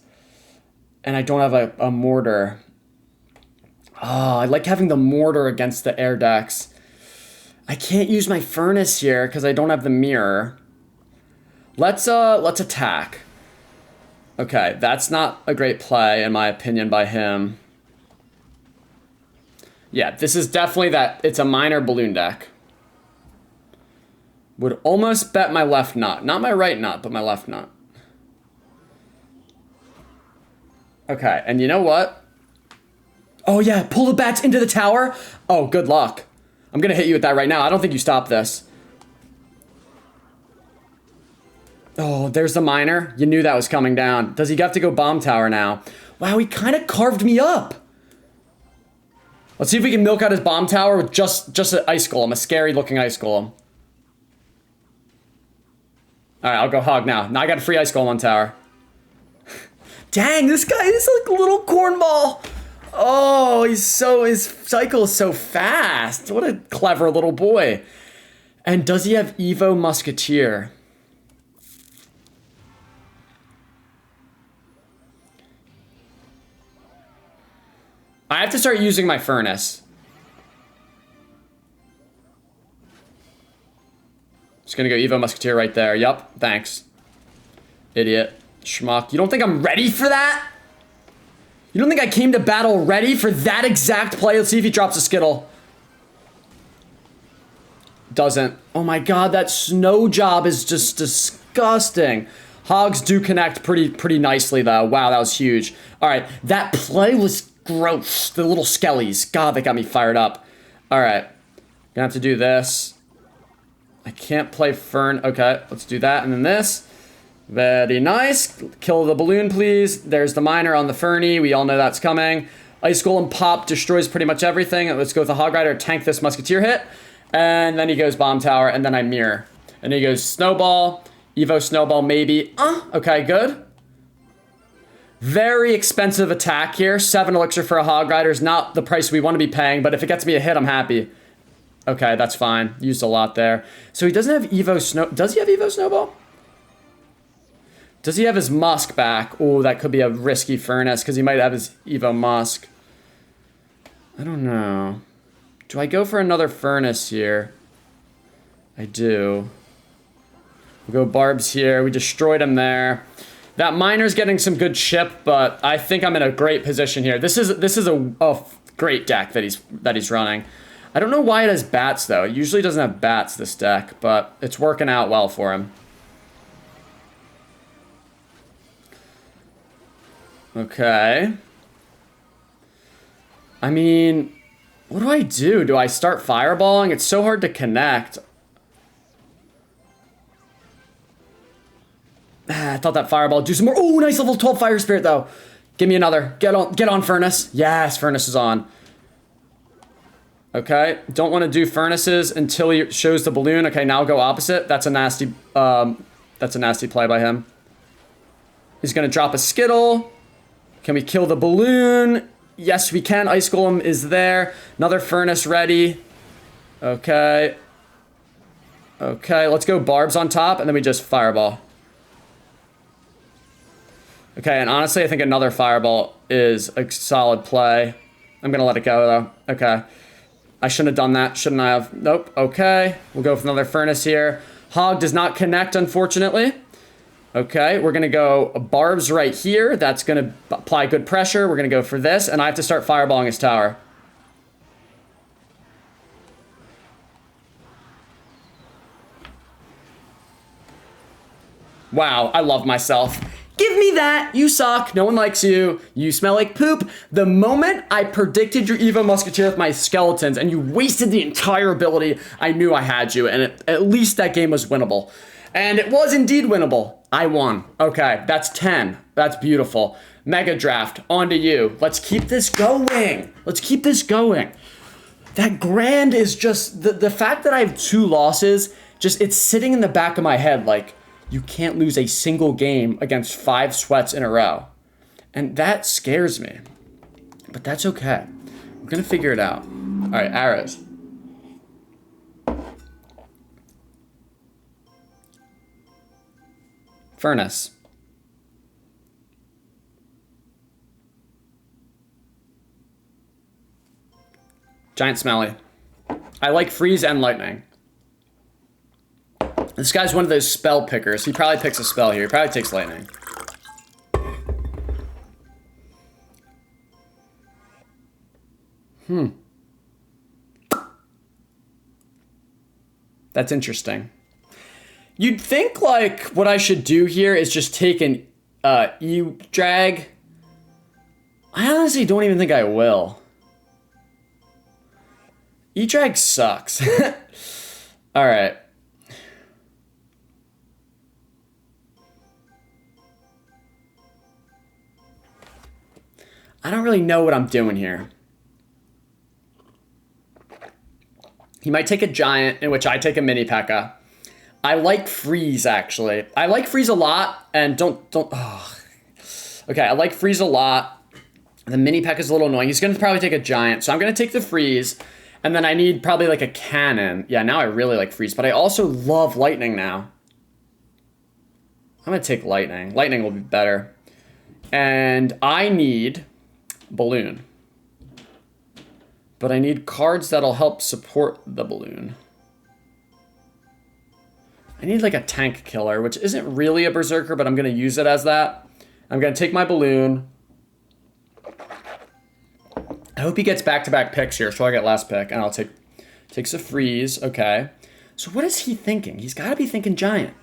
And I don't have a mortar. Oh, I like having the mortar against the air decks. I can't use my furnace here because I don't have the mirror. Let's attack. Okay, that's not a great play in my opinion by him. Yeah, this is definitely that. It's a minor balloon deck. Would almost bet my left nut. Not my right nut, but my left nut. Okay, and you know what? Oh yeah, pull the bats into the tower. Oh, good luck. I'm gonna hit you with that right now. I don't think you stop this. Oh, there's the miner. You knew that was coming down. Does he have to go bomb tower now? Wow, he kind of carved me up. Let's see if we can milk out his bomb tower with just an ice golem, a scary looking ice golem. All right, I'll go hog now. Now I got a free ice golem on tower. Dang, this guy is like a little cornball. Oh, his cycle is so fast. What a clever little boy. And does he have Evo Musketeer? I have to start using my furnace. Just gonna go Evo Musketeer right there. Yup, thanks. Idiot. Schmuck. You don't think I'm ready for that? You don't think I came to battle ready for that exact play? Let's see if he drops a Skittle. Doesn't. Oh my god, that snow job is just disgusting. Hogs do connect pretty nicely though. Wow, that was huge. Alright, that play was gross. The little skellies. God, that got me fired up. Alright. Gonna have to do this. I can't play Fern. Okay, let's do that. And then this. Very nice. Kill the balloon, please. There's the miner on the Fernie. We all know that's coming. Ice Golem pop destroys pretty much everything. Let's go with the Hog Rider. Tank this Musketeer hit. And then he goes Bomb Tower. And then I mirror. And he goes Snowball. Evo Snowball, maybe. Okay, good. Very expensive attack here. 7 elixir for a Hog Rider is not the price we want to be paying. But if it gets me a hit, I'm happy. Okay, that's fine. Used a lot there. So he doesn't have Evo Snow... Does he have Evo Snowball? Does he have his Musk back? Oh, that could be a risky furnace because he might have his Evo Musk. I don't know. Do I go for another furnace here? I do. We'll go Barbs here. We destroyed him there. That miner's getting some good chip, but I think I'm in a great position here. This is a great deck that he's running. I don't know why it has bats though. It usually doesn't have bats, this deck, but it's working out well for him. Okay. I mean, what do I do? Do I start fireballing? It's so hard to connect. I thought that fireball would do some more. Oh, nice level 12 fire spirit though. Give me another. Get on furnace. Yes, furnace is on. Okay, don't want to do furnaces until he shows the balloon. Okay, now go opposite. That's a nasty play by him. He's gonna drop a Skittle. Can we kill the balloon? Yes, we can. Ice Golem is there. Another furnace ready. Okay. Okay, let's go Barbs on top, and then we just fireball. Okay, and honestly, I think another fireball is a solid play. I'm gonna let it go though. Okay. I shouldn't have done that, shouldn't I have? Nope, okay. We'll go with another furnace here. Hog does not connect, unfortunately. Okay, we're gonna go Barbs right here. That's gonna apply good pressure. We're gonna go for this, and I have to start fireballing his tower. Wow, I love myself. Give me that! You suck. No one likes you. You smell like poop. The moment I predicted your Evo Musketeer with my skeletons and you wasted the entire ability, I knew I had you, and at least that game was winnable. And it was indeed winnable. I won. Okay, that's 10. That's beautiful. Mega Draft, on to you. Let's keep this going. Let's keep this going. That grand is just, the fact that I have 2 losses, just, it's sitting in the back of my head like, you can't lose a single game against 5 sweats in a row. And that scares me. But that's okay. We're gonna figure it out. All right, arrows. Furnace. Giant Smelly. I like freeze and lightning. This guy's one of those spell pickers. He probably picks a spell here. He probably takes lightning. That's interesting. You'd think, like, what I should do here is just take an E-drag. I honestly don't even think I will. E-drag sucks. All right. I don't really know what I'm doing here. He might take a giant, in which I take a mini P.E.K.K.A. I like freeze, actually. I like freeze a lot, and don't. Oh. Okay, I like freeze a lot. The mini P.E.K.K.A. is a little annoying. He's going to probably take a giant, so I'm going to take the freeze, and then I need probably like a cannon. Yeah, now I really like freeze, but I also love lightning now. I'm going to take lightning. Lightning will be better. And I need balloon. But I need cards that'll help support the balloon. I need like a tank killer, which isn't really a berserker, but I'm going to use it as that. I'm going to take my balloon. I hope he gets back-to-back picks here, so I get last pick, and I'll takes a freeze. Okay. So what is he thinking? He's got to be thinking giant.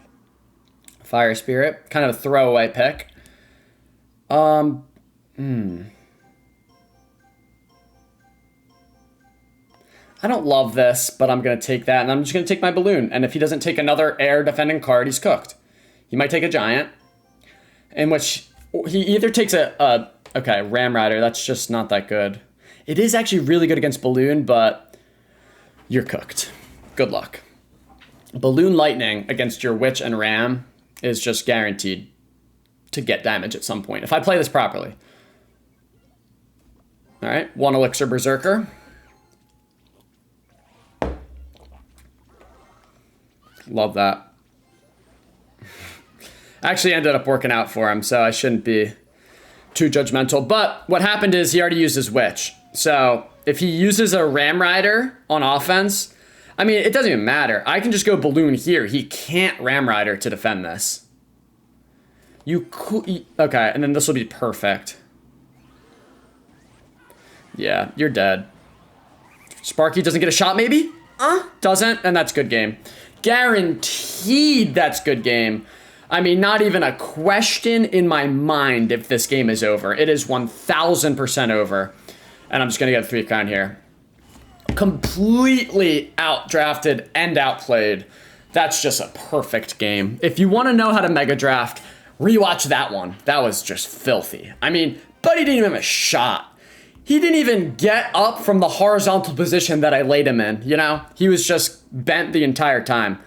Fire Spirit, kind of a throwaway pick. I don't love this, but I'm going to take that, and I'm just going to take my balloon. And if he doesn't take another air defending card, he's cooked. He might take a giant, in which he either takes okay, Ram Rider. That's just not that good. It is actually really good against balloon, but you're cooked. Good luck. Balloon Lightning against your Witch and Ram is just guaranteed to get damage at some point, if I play this properly. All right, 1 Elixir Berserker. Love that. Actually ended up working out for him, so I shouldn't be too judgmental. But what happened is he already used his Witch. So if he uses a Ram Rider on offense, I mean, it doesn't even matter. I can just go balloon here. He can't Ram Rider to defend this. Okay, and then this will be perfect. Yeah, you're dead. Sparky doesn't get a shot, maybe? Doesn't, and that's good game. Guaranteed that's good game. I mean, not even a question in my mind if this game is over. It is 1000% over. And I'm just going to get a 3 crown here. Completely outdrafted and outplayed. That's just a perfect game. If you want to know how to mega draft, rewatch that one. That was just filthy. I mean, Buddy didn't even have a shot. He didn't even get up from the horizontal position that I laid him in, you know? He was just bent the entire time.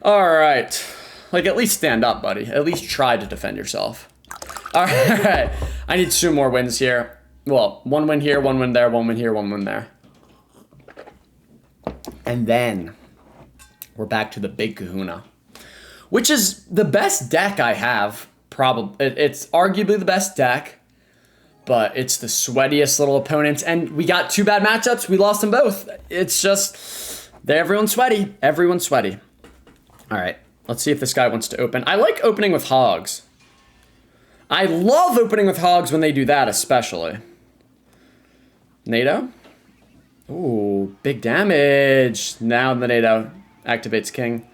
All right. Like, at least stand up, buddy. At least try to defend yourself. All right. I need 2 more wins here. Well, 1 win here, 1 win there, 1 win here, 1 win there. And then we're back to the Big Kahuna, which is the best deck I have. Probably, it's arguably the best deck. But it's the sweatiest little opponents, and we got 2 bad matchups. We lost them both. It's just, everyone's sweaty. Everyone's sweaty. All right, let's see if this guy wants to open. I like opening with hogs. I love opening with hogs when they do that, especially. NATO? Ooh, big damage. Now the NATO activates King.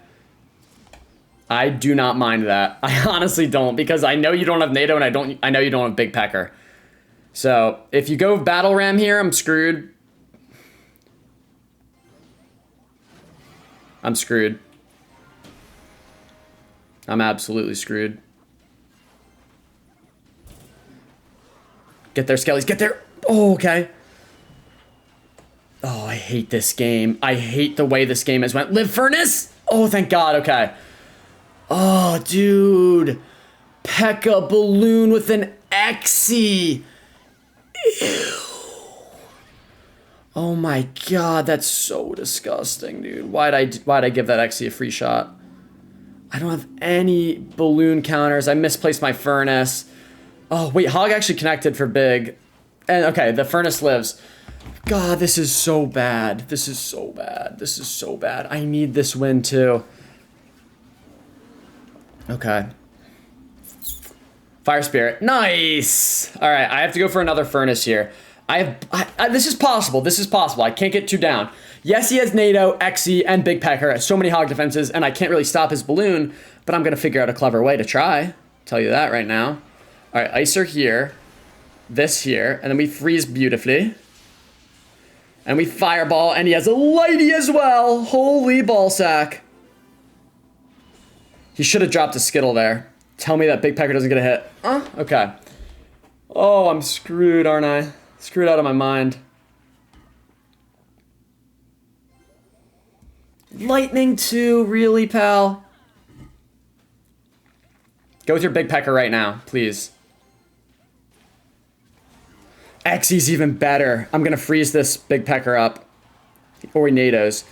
I do not mind that. I honestly don't, because I know you don't have NATO, and I know you don't have Big Pecker. So, if you go Battle Ram here, I'm screwed. I'm screwed. I'm absolutely screwed. Get there, Skellies, get there. Oh, okay. Oh, I hate this game. I hate the way this game has went. Live Furnace! Oh, thank God, okay. Oh, dude. P.E.K.K.A. Balloon with an Exy. Ew. Oh my God, that's so disgusting, dude. Why'd I give that Exy a free shot? I don't have any balloon counters. I misplaced my Furnace. Oh, wait, Hog actually connected for big. And okay, the Furnace lives. God, this is so bad. This is so bad. This is so bad. I need this win too. Okay. Fire Spirit. Nice. All right, I have to go for another Furnace here. This is possible. This is possible. I can't get 2 down. Yes, he has NATO, Exy, and Big Pecker. So many hog defenses, and I can't really stop his balloon, but I'm going to figure out a clever way to try. Tell you that right now. All right, Icer here. This here. And then we freeze beautifully. And we fireball, and he has a lighty as well. Holy ballsack. He should have dropped a Skittle there. Tell me that Big Pecker doesn't get a hit. Okay. Oh, I'm screwed, aren't I? Screwed out of my mind. Lightning too, really, pal? Go with your Big Pecker right now, please. Xy's even better. I'm gonna freeze this Big Pecker up. Or NATOs.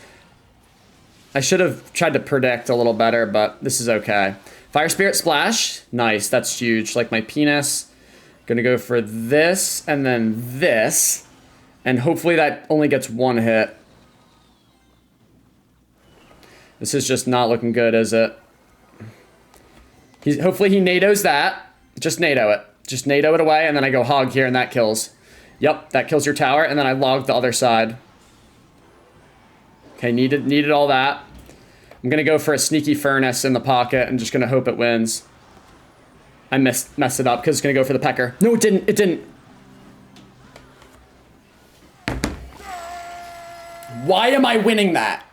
I should have tried to predict a little better, but this is okay. Fire Spirit Splash. Nice, that's huge. Like my penis. Gonna go for this, and then this. And hopefully that only gets one hit. This is just not looking good, is it? Hopefully he NATOs that. Just NATO it. Just NATO it away, and then I go hog here, and that kills. Yep, that kills your tower, and then I log the other side. Okay, needed all that. I'm gonna go for a sneaky furnace in the pocket and just gonna hope it wins. I messed it up because it's gonna go for the Pecker. No, it didn't. It didn't. Why am I winning that?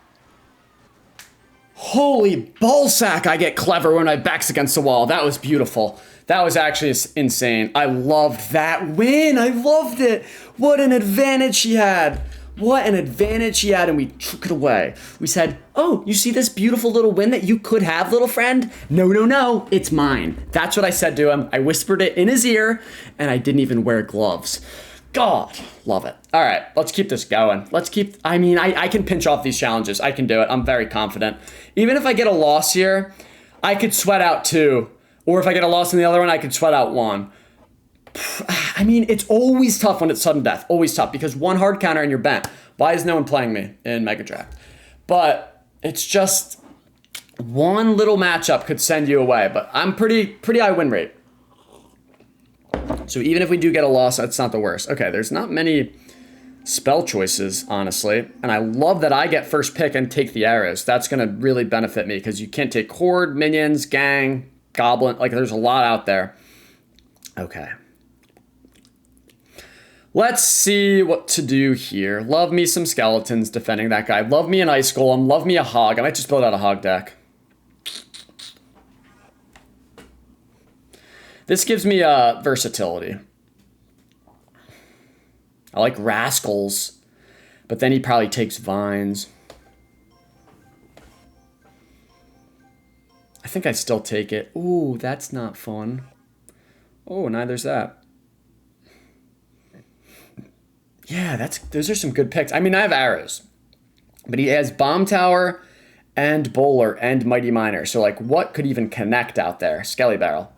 Holy ballsack, I get clever when my back's against the wall. That was beautiful. That was actually insane. I loved that win. I loved it. What an advantage she had. What an advantage she had, and we took it away. We said, oh, you see this beautiful little win that you could have, little friend? No, no, no, it's mine. That's what I said to him. I whispered it in his ear, and I didn't even wear gloves. God, love it. All right, let's keep this going. I can pinch off these challenges. I can do it. I'm very confident. Even if I get a loss here, I could sweat out 2. Or if I get a loss in the other one, I could sweat out 1. I mean, it's always tough when it's sudden death. Always tough, because 1 hard counter and you're bent. Why is no one playing me in Mega Draft? But it's just 1 little matchup could send you away. But I'm pretty high win rate. So even if we do get a loss, that's not the worst. Okay, there's not many spell choices, honestly. And I love that I get first pick and take the arrows. That's going to really benefit me, because you can't take Horde, Minions, Gang, Goblin. Like, there's a lot out there. Okay. Let's see what to do here. Love me some skeletons defending that guy. Love me an ice golem. Love me a hog. I might just build out a hog deck. This gives me versatility. I like Rascals, but then he probably takes Vines. I think I still take it. Ooh, that's not fun. Oh, neither's that. Yeah, those are some good picks. I mean, I have arrows, but he has Bomb Tower and Bowler and Mighty Miner. So, like, what could even connect out there? Skelly Barrel.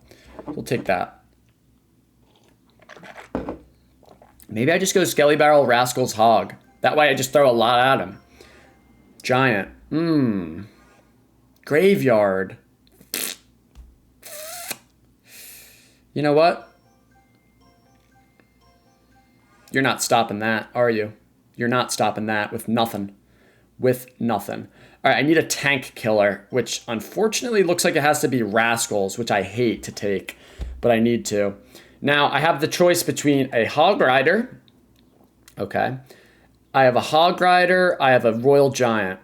We'll take that. Maybe I just go Skelly Barrel, Rascals, Hog. That way I just throw a lot at him. Giant. Graveyard. You know what? You're not stopping that, are you? You're not stopping that with nothing. With nothing. All right, I need a tank killer, which unfortunately looks like it has to be Rascals, which I hate to take, but I need to. Now, I have the choice between a Hog Rider. Okay. I have a Hog Rider. I have a Royal Giant.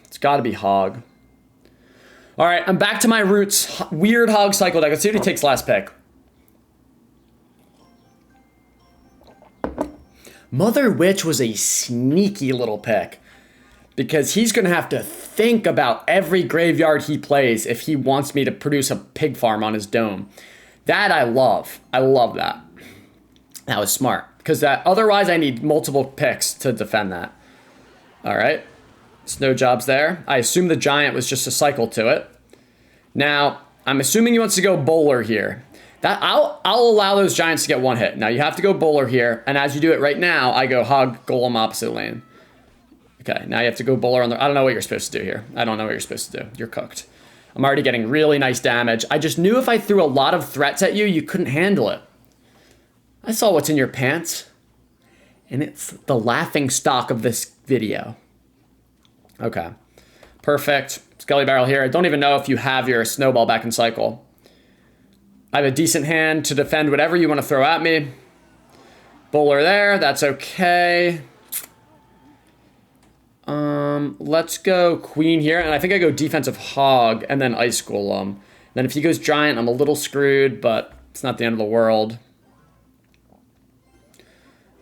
It's got to be Hog. All right, I'm back to my roots. Weird Hog cycle deck. Let's see what he takes last pick. Mother Witch was a sneaky little pick, because he's going to have to think about every graveyard he plays if he wants me to produce a pig farm on his dome. That I love. I love that. That was smart, because otherwise I need multiple picks to defend that. All right. Snow jobs there. I assume the Giant was just a cycle to it. Now, I'm assuming he wants to go Bowler here. I'll allow those Giants to get 1 hit. Now, you have to go Bowler here, and as you do it right now, I go Hog, Golem, opposite lane. Okay, now you have to go Bowler on the... I don't know what you're supposed to do here. I don't know what you're supposed to do. You're cooked. I'm already getting really nice damage. I just knew if I threw a lot of threats at you, you couldn't handle it. I saw what's in your pants, and it's the laughing stock of this video. Okay, perfect. Skelly Barrel here. I don't even know if you have your Snowball back in cycle. I have a decent hand to defend whatever you want to throw at me. Bowler there, that's okay. Let's go queen here, and I think I go defensive hog and then ice golem. Then if he goes giant, I'm a little screwed, but it's not the end of the world.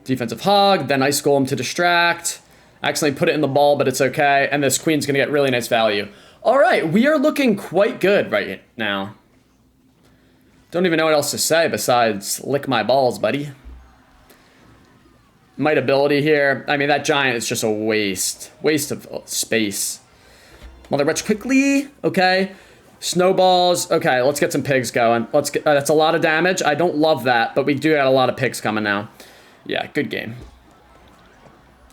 Defensive hog, then ice golem to distract. I accidentally put it in the ball, but it's okay, and this queen's gonna get really nice value. All right, we are looking quite good right now. Don't even know what else to say besides lick my balls, buddy. Might ability here. I mean, that giant is just a waste. Waste of space. Mother Witch quickly. Okay. Snowballs. Okay, let's get some pigs going. Let's get. That's a lot of damage. I don't love that, but we do got a lot of pigs coming now. Yeah, good game.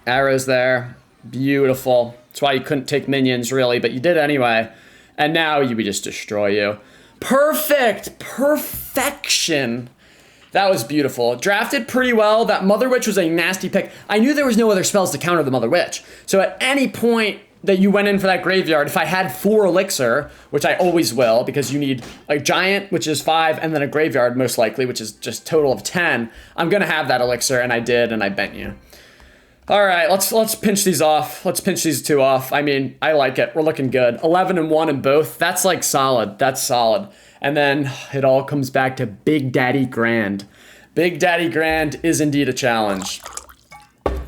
Arrows there. Beautiful. That's why you couldn't take minions, really, but you did anyway. And now we just destroy you. Perfect. Perfection. That was beautiful. Drafted pretty well. That Mother Witch was a nasty pick. I knew there was no other spells to counter the Mother Witch. So at any point that you went in for that graveyard, if I had 4 elixir, which I always will, because you need a giant, which is 5, and then a graveyard, most likely, which is just total of 10, I'm going to have that elixir, and I did, and I bent you. All right, let's pinch these off. Let's pinch these 2 off. I mean, I like it. We're looking good. 11 and 1 in both. That's like solid. That's solid. And then it all comes back to Big Daddy Grand. Big Daddy Grand is indeed a challenge.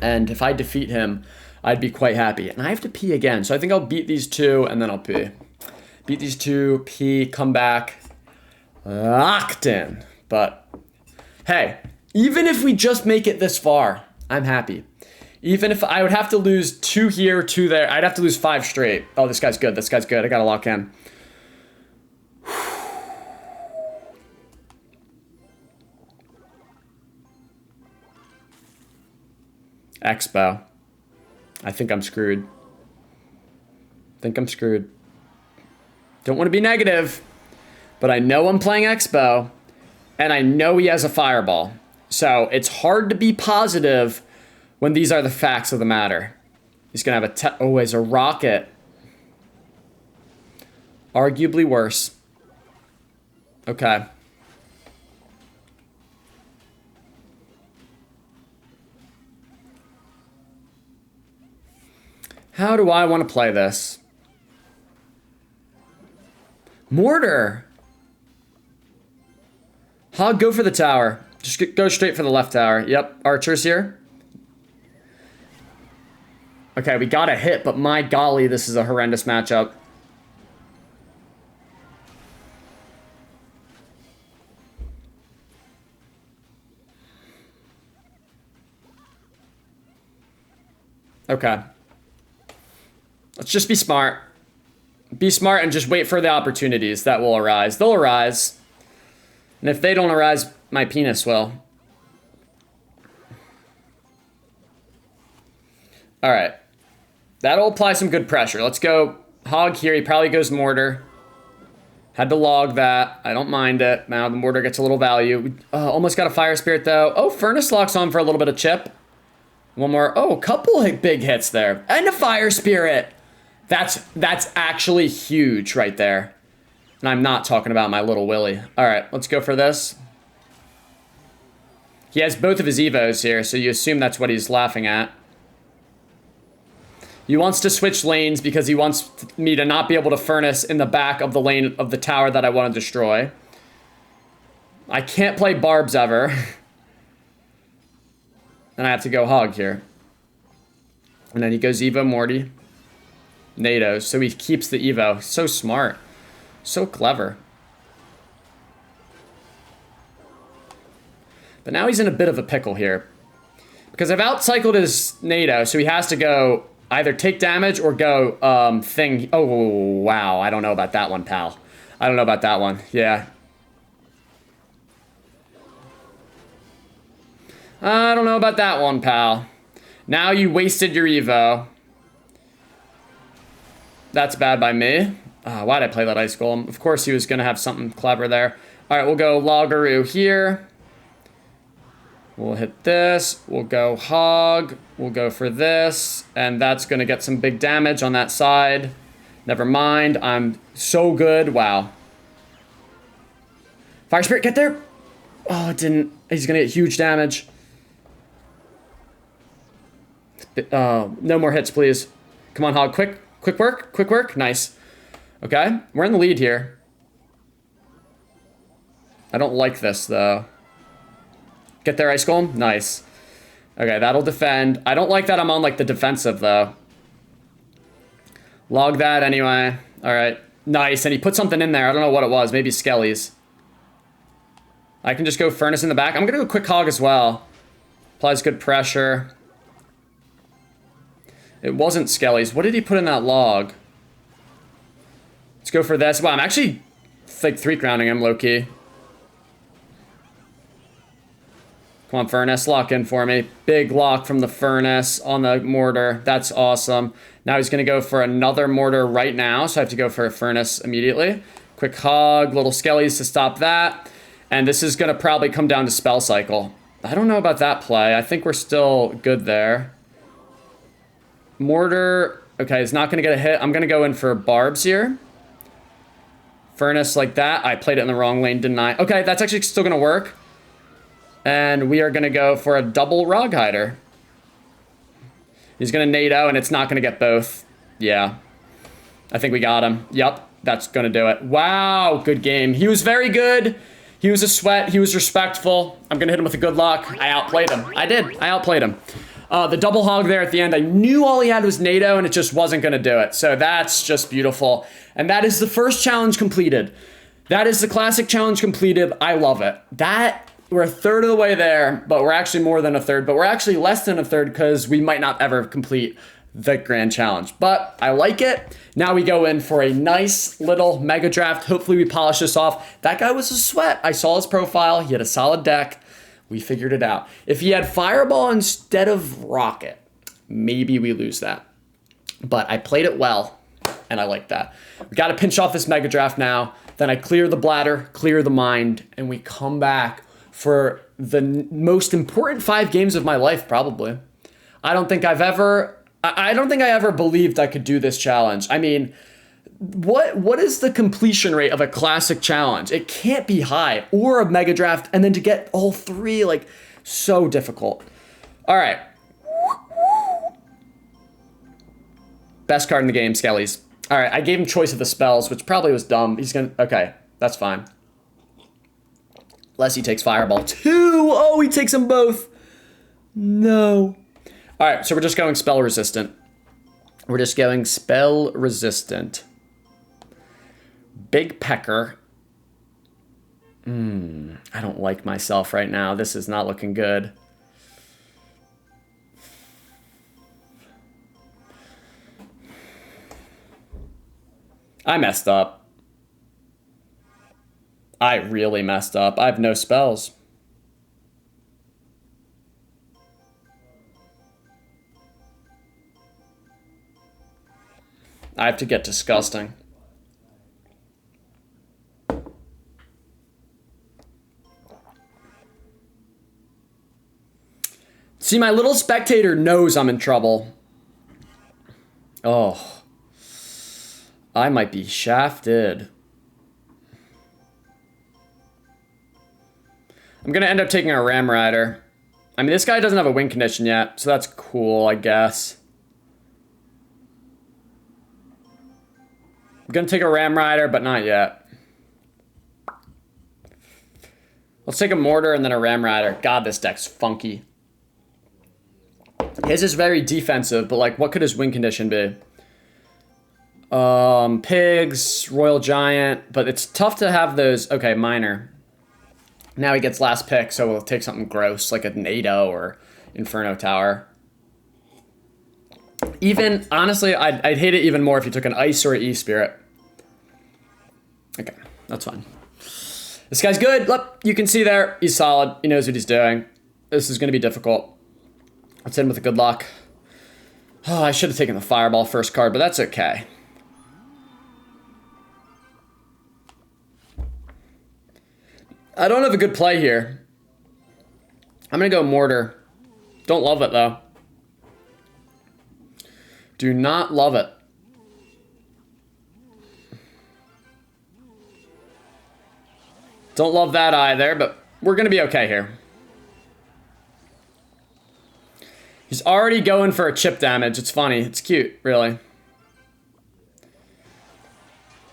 And if I defeat him, I'd be quite happy. And I have to pee again, so I think I'll beat these 2 and then I'll pee. Beat these 2, pee, come back. Locked in. But hey, even if we just make it this far, I'm happy. Even if I would have to lose 2 here, 2 there, I'd have to lose 5 straight. Oh, this guy's good. This guy's good. I gotta lock in. Expo. I think I'm screwed. Don't want to be negative, but I know I'm playing Expo, and I know he has a fireball. So it's hard to be positive when these are the facts of the matter. He's going to have a rocket. Arguably worse. Okay. How do I want to play this? Mortar. Hog, go for the tower. Just go straight for the left tower. Yep, archers here. Okay, we got a hit, but my golly, this is a horrendous matchup. Okay. Let's just be smart. Be smart and just wait for the opportunities that will arise. They'll arise. And if they don't arise, my penis will. All right. That'll apply some good pressure. Let's go hog here. He probably goes mortar. Had to log that. I don't mind it. Now the mortar gets a little value. Almost got a fire spirit though. Oh, furnace locks on for a little bit of chip. One more. Oh, a couple big hits there. And a fire spirit. That's actually huge right there. And I'm not talking about my little Willy. All right, let's go for this. He has both of his Evos here, so you assume that's what he's laughing at. He wants to switch lanes because he wants me to not be able to furnace in the back of the lane of the tower that I want to destroy. I can't play barbs ever. And I have to go hog here. And then he goes Evo Morty. NATO, so he keeps the Evo. So smart. So clever. But now he's in a bit of a pickle here. Because I've outcycled his NATO, so he has to go either take damage or go thing. Oh, wow. I don't know about that one, pal. I don't know about that one. Yeah. I don't know about that one, pal. Now you wasted your Evo. That's bad by me. Why'd I play that Ice Golem? Of course he was going to have something clever there. All right, we'll go Loggeroo here. We'll hit this. We'll go Hog. We'll go for this. And that's going to get some big damage on that side. Never mind. I'm so good. Wow. Fire Spirit, get there. Oh, it didn't. He's going to get huge damage. No more hits, please. Come on, Hog. Quick work. Quick work. Nice. Okay, we're in the lead here. I don't like this, though. Get there, Ice Golem. Nice. Okay, that'll defend. I don't like that I'm on, like, the defensive, though. Log that anyway. All right. Nice, and he put something in there. I don't know what it was. Maybe Skellies. I can just go Furnace in the back. I'm going to go Quick Hog as well. Applies good pressure. It wasn't Skellies. What did he put in that log? Let's go for this. Wow, I'm actually, like, 3-grounding him, low-key. Come on, Furnace. Lock in for me. Big lock from the Furnace on the Mortar. That's awesome. Now he's going to go for another Mortar right now, so I have to go for a Furnace immediately. Quick Hog, little Skellies to stop that. And this is going to probably come down to Spell Cycle. I don't know about that play. I think we're still good there. Mortar, okay, is not going to get a hit. I'm going to go in for Barbs here. Furnace like that. I played it in the wrong lane, didn't I? Okay, that's actually still going to work. And we are going to go for a double Rog Hider. He's going to NATO, and it's not going to get both. Yeah. I think we got him. Yep, that's going to do it. Wow, good game. He was very good. He was a sweat. He was respectful. I'm going to hit him with a good luck. I outplayed him. I did. I outplayed him. The double hog there at the end, I knew all he had was NATO, and it just wasn't going to do it. So that's just beautiful. And that is the first challenge completed. That is the classic challenge completed. I love it. We're a third of the way there, but we're actually more than a third. But we're actually less than a third because we might not ever complete the grand challenge. But I like it. Now we go in for a nice little mega draft. Hopefully we polish this off. That guy was a sweat. I saw his profile. He had a solid deck. We figured it out. If he had Fireball instead of Rocket, maybe we lose that. But I played it well, and I like that. We got to pinch off this mega draft now. Then I clear the bladder, clear the mind, and we come back for the most important 5 games of my life, probably. I don't think I ever believed I could do this challenge. I mean, what is the completion rate of a classic challenge? It can't be high, or a mega draft, and then to get all 3, like, so difficult. All right. Best card in the game, Skellies. All right, I gave him choice of the spells, which probably was dumb. He's gonna, okay, that's fine. Unless he takes Fireball. 2! Oh, he takes them both. No. All right, so we're just going Spell Resistant. We're just going Spell Resistant. Big Pecker. I don't like myself right now. This is not looking good. I messed up. I really messed up. I have no spells. I have to get disgusting. See, my little spectator knows I'm in trouble. Oh. I might be shafted. I'm going to end up taking a Ram Rider. I mean, this guy doesn't have a win condition yet, so that's cool, I guess. I'm going to take a Ram Rider, but not yet. Let's take a Mortar and then a Ram Rider. God, this deck's funky. His is very defensive, but, like, what could his win condition be? Pigs, Royal Giant, but it's tough to have those. Okay, Minor. Now he gets last pick, so we'll take something gross, like a NATO or Inferno Tower. Even, honestly, I'd hate it even more if you took an Ice or an E-Spirit. Okay, that's fine. This guy's good. Look, you can see there, he's solid. He knows what he's doing. This is going to be difficult. Let's hit him with a good luck. Oh, I should have taken the Fireball first card, but that's okay. I don't have a good play here. I'm going to go Mortar. Don't love it, though. Do not love it. Don't love that either, but we're going to be okay here. He's already going for a chip damage. It's funny. It's cute, really.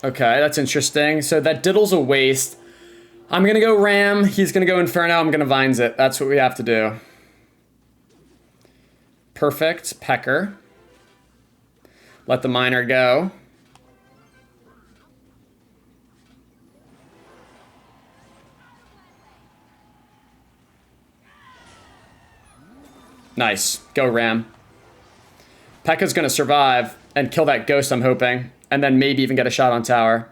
Okay, that's interesting. So that diddle's a waste. I'm gonna go Ram. He's gonna go Inferno. I'm gonna Vines it. That's what we have to do. Perfect. Pecker. Let the miner go. Nice. Go Ram. Pekka's gonna survive and kill that ghost, I'm hoping. And then maybe even get a shot on tower.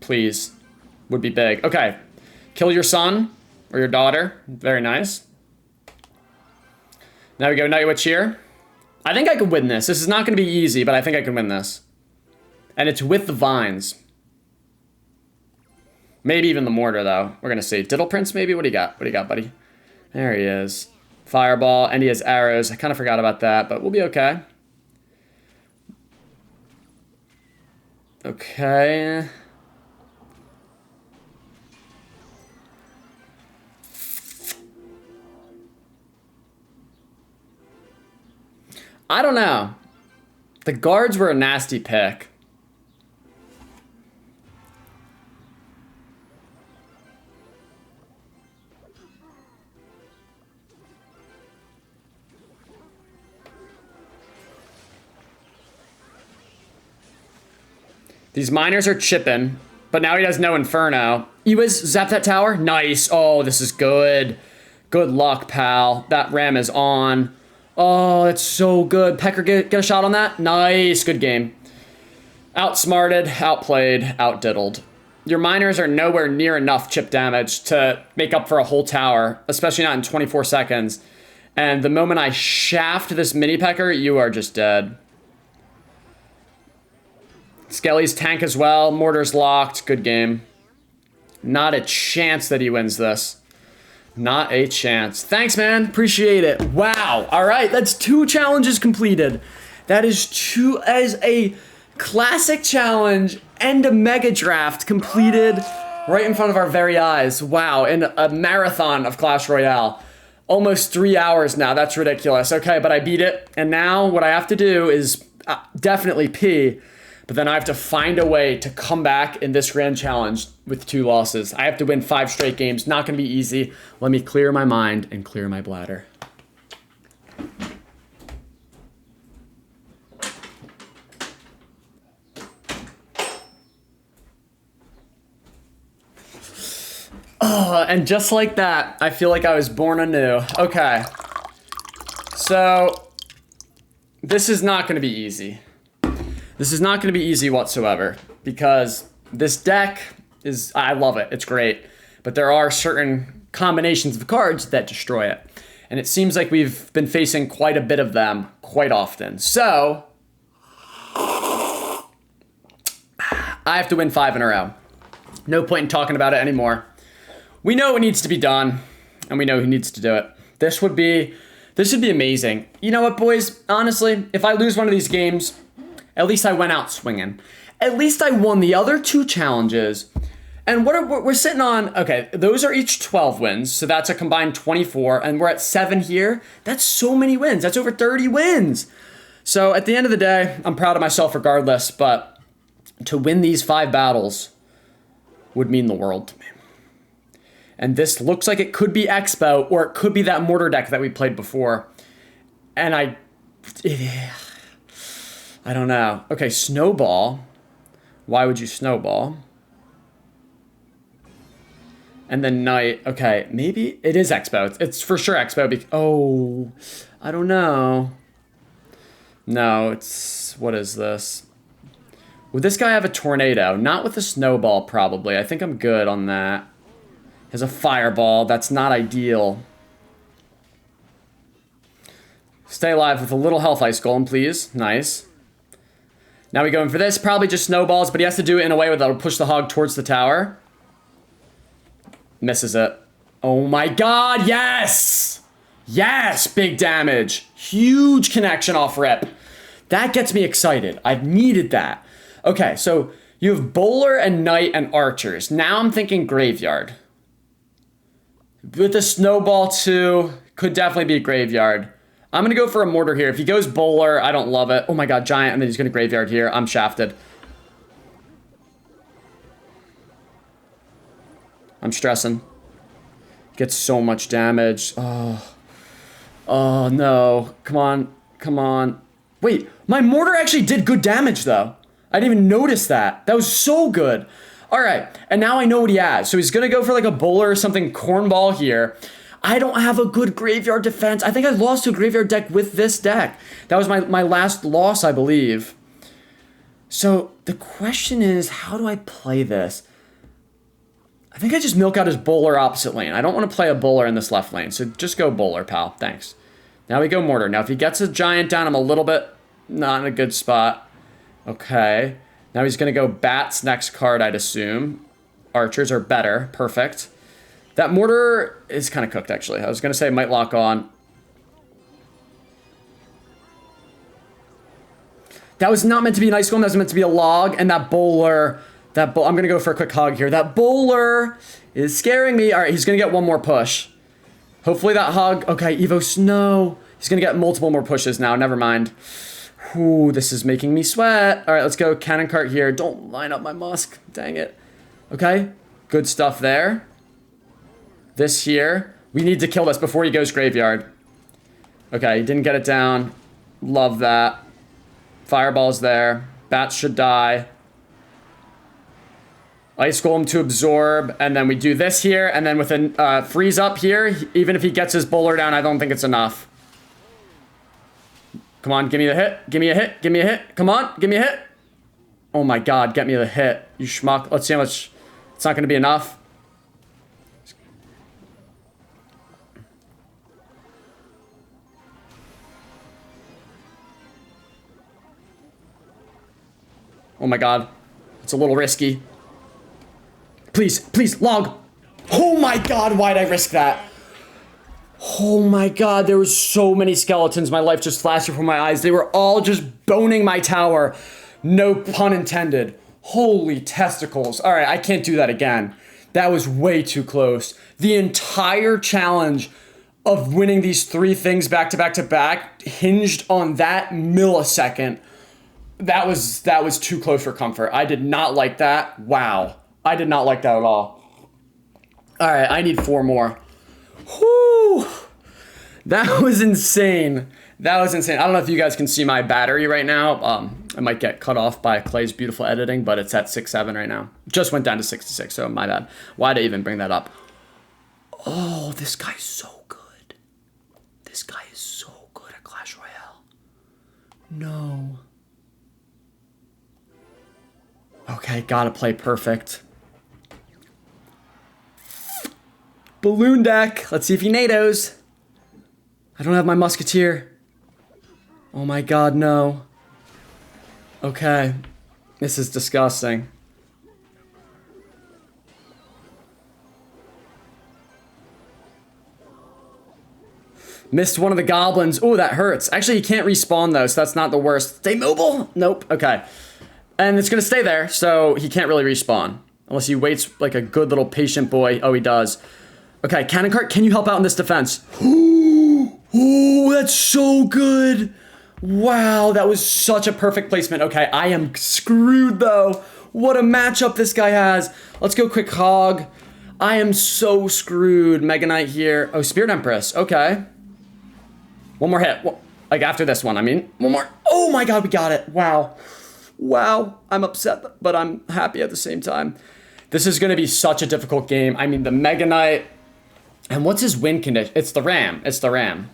Please. Would be big. Okay. Kill your son or your daughter. Very nice. Now we go Night Witch here. I think I could win this. This is not going to be easy, but I think I can win this. And it's with the vines. Maybe even the mortar, though. We're going to see. Diddle Prince, maybe? What do you got? What do you got, buddy? There he is. Fireball, and he has arrows. I kind of forgot about that, but we'll be okay. Okay. I don't know. The guards were a nasty pick. These miners are chipping, but now he has no Inferno. Ewis, zap that tower. Nice. Oh, this is good. Good luck, pal. That ram is on. Oh, it's so good. Pecker, get a shot on that? Nice. Good game. Outsmarted, outplayed, outdiddled. Your miners are nowhere near enough chip damage to make up for a whole tower, especially not in 24 seconds. And the moment I shaft this mini Pecker, you are just dead. Skelly's tank as well. Mortar's locked. Good game. Not a chance that he wins this. Not a chance. Thanks, man. Appreciate it. Wow. All right. That's 2 challenges completed. That is a classic challenge and a mega draft completed right in front of our very eyes. Wow. And a marathon of Clash Royale. Almost 3 hours now. That's ridiculous. Okay, but I beat it. And now what I have to do is definitely pee. But then I have to find a way to come back in this grand challenge with 2 losses. I have to win 5 straight games. Not going to be easy. Let me clear my mind and clear my bladder. Oh, and just like that, I feel like I was born anew. Okay. So, this is not going to be easy. This is not going to be easy whatsoever because this deck is, I love it. It's great. But there are certain combinations of cards that destroy it. And it seems like we've been facing quite a bit of them quite often. So, I have to win 5 in a row. No point in talking about it anymore. We know what needs to be done, and we know who needs to do it. This would be amazing. You know what, boys? Honestly, if I lose one of these games, at least I went out swinging. At least I won the other 2 challenges. And we're sitting on, okay, those are each 12 wins. So that's a combined 24. And we're at 7 here. That's so many wins. That's over 30 wins. So at the end of the day, I'm proud of myself regardless. But to win these 5 battles would mean the world to me. And this looks like it could be Expo or it could be that mortar deck that we played before. And I don't know. Okay, Snowball. Why would you Snowball? And then Knight. Okay, maybe it is Expo. It's for sure Expo. Oh, I don't know. No, it's... What is this? Would this guy have a Tornado? Not with a Snowball, probably. I think I'm good on that. Has a Fireball. That's not ideal. Stay alive with a little health, Ice Golem, please. Nice. Now we go in for this. Probably just snowballs, but he has to do it in a way that'll push the hog towards the tower. Misses it. Oh my god, yes! Yes! Big damage. Huge connection off rip. That gets me excited. I've needed that. Okay, so you have Bowler and Knight and Archers. Now I'm thinking Graveyard. With the Snowball too. Could definitely be a graveyard. I'm going to go for a mortar here. If he goes bowler, I don't love it. Oh my god, giant, and then he's going to graveyard here. I'm shafted. I'm stressing. Gets so much damage. Oh. Oh, no. Come on. Come on. Wait, my mortar actually did good damage, though. I didn't even notice that. That was so good. All right, and now I know what he has. So he's going to go for like a bowler or something cornball here. I don't have a good graveyard defense. I think I lost to a graveyard deck with this deck. That was my last loss, I believe. So the question is, how do I play this? I think I just milk out his bowler opposite lane. I don't want to play a bowler in this left lane, so just go bowler, pal. Thanks. Now we go mortar. Now if he gets a giant down, I'm a little bit not in a good spot. Okay. Now he's going to go bats next card, I'd assume. Archers are better. Perfect. That mortar is kind of cooked, actually. I was going to say it might lock on. That was not meant to be an ice golem. That was meant to be a log. And that bowler... I'm going to go for a quick hog here. That bowler is scaring me. All right, he's going to get one more push. Hopefully that hog... Okay, Evo Snow. He's going to get multiple more pushes now. Never mind. Ooh, this is making me sweat. All right, let's go cannon cart here. Don't line up my musk. Dang it. Okay, good stuff there. This here. We need to kill this before he goes graveyard. Okay, he didn't get it down. Love that. Fireball's there. Bats should die. Ice Golem to absorb, and then we do this here, and then with a freeze up here, even if he gets his bowler down, I don't think it's enough. Come on, give me the hit. Give me a hit. Give me a hit. Come on, give me a hit. Oh my god, get me the hit. You schmuck. Let's see how much... It's not going to be enough. Oh my god. It's a little risky. Please, please, log. Oh my god, why'd I risk that? Oh my god, there was so many skeletons. My life just flashed before my eyes. They were all just boning my tower. No pun intended. Holy testicles. All right, I can't do that again. That was way too close. The entire challenge of winning these three things back to back to back hinged on that millisecond. That was too close for comfort. I did not like that. Wow. I did not like that at all. All right, I need 4 more. Whoo! That was insane. That was insane. I don't know if you guys can see my battery right now. I might get cut off by Clay's beautiful editing, but it's at 6.7 right now. Just went down to 66, so my bad. Why'd I even bring that up? Oh, this guy's so good. This guy is so good at Clash Royale. No. Okay, gotta play perfect. Balloon deck. Let's see if he NATOs. I don't have my musketeer. Oh my god, no. Okay. This is disgusting. Missed one of the goblins. Oh, that hurts. Actually, he can't respawn though, so that's not the worst. Stay mobile? Nope. Okay. And it's gonna stay there, so he can't really respawn. Unless he waits like a good little patient boy. Oh, he does. Okay, Cannon Cart, can you help out in this defense? Oh, that's so good. Wow, that was such a perfect placement. Okay, I am screwed though. What a matchup this guy has. Let's go quick hog. I am so screwed. Mega Knight here. Oh, Spirit Empress. Okay. One more hit. Like after this one, I mean. One more. Oh my god, we got it. Wow. Wow. I'm upset, but I'm happy at the same time. This is going to be such a difficult game. I mean, the Mega Knight. And what's his win condition? It's the Ram. It's the Ram.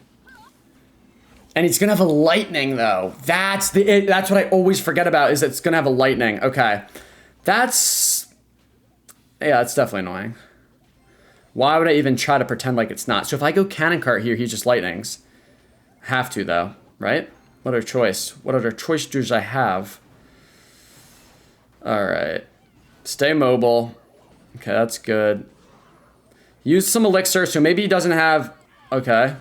And he's going to have a lightning, though. That's what I always forget about, is it's going to have a lightning. Okay. That's... Yeah, it's definitely annoying. Why would I even try to pretend like it's not? So if I go Cannon Cart here, he just lightnings. Have to, though. Right? What other choice? What other choice do I have? Alright. Stay mobile. Okay, that's good. Use some elixir, so maybe he doesn't have... Okay.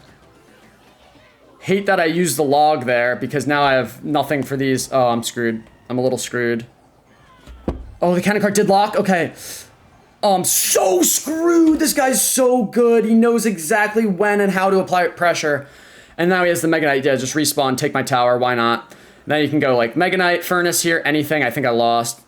Hate that I used the log there, because now I have nothing for these. Oh, I'm screwed. I'm a little screwed. Oh, the Cannon Cart did lock? Okay. Oh, I'm so screwed. This guy's so good. He knows exactly when and how to apply pressure. And now he has the Mega Knight. Yeah, just respawn, take my tower. Why not? Now you can go like Mega Knight, Furnace here, anything. I think I lost.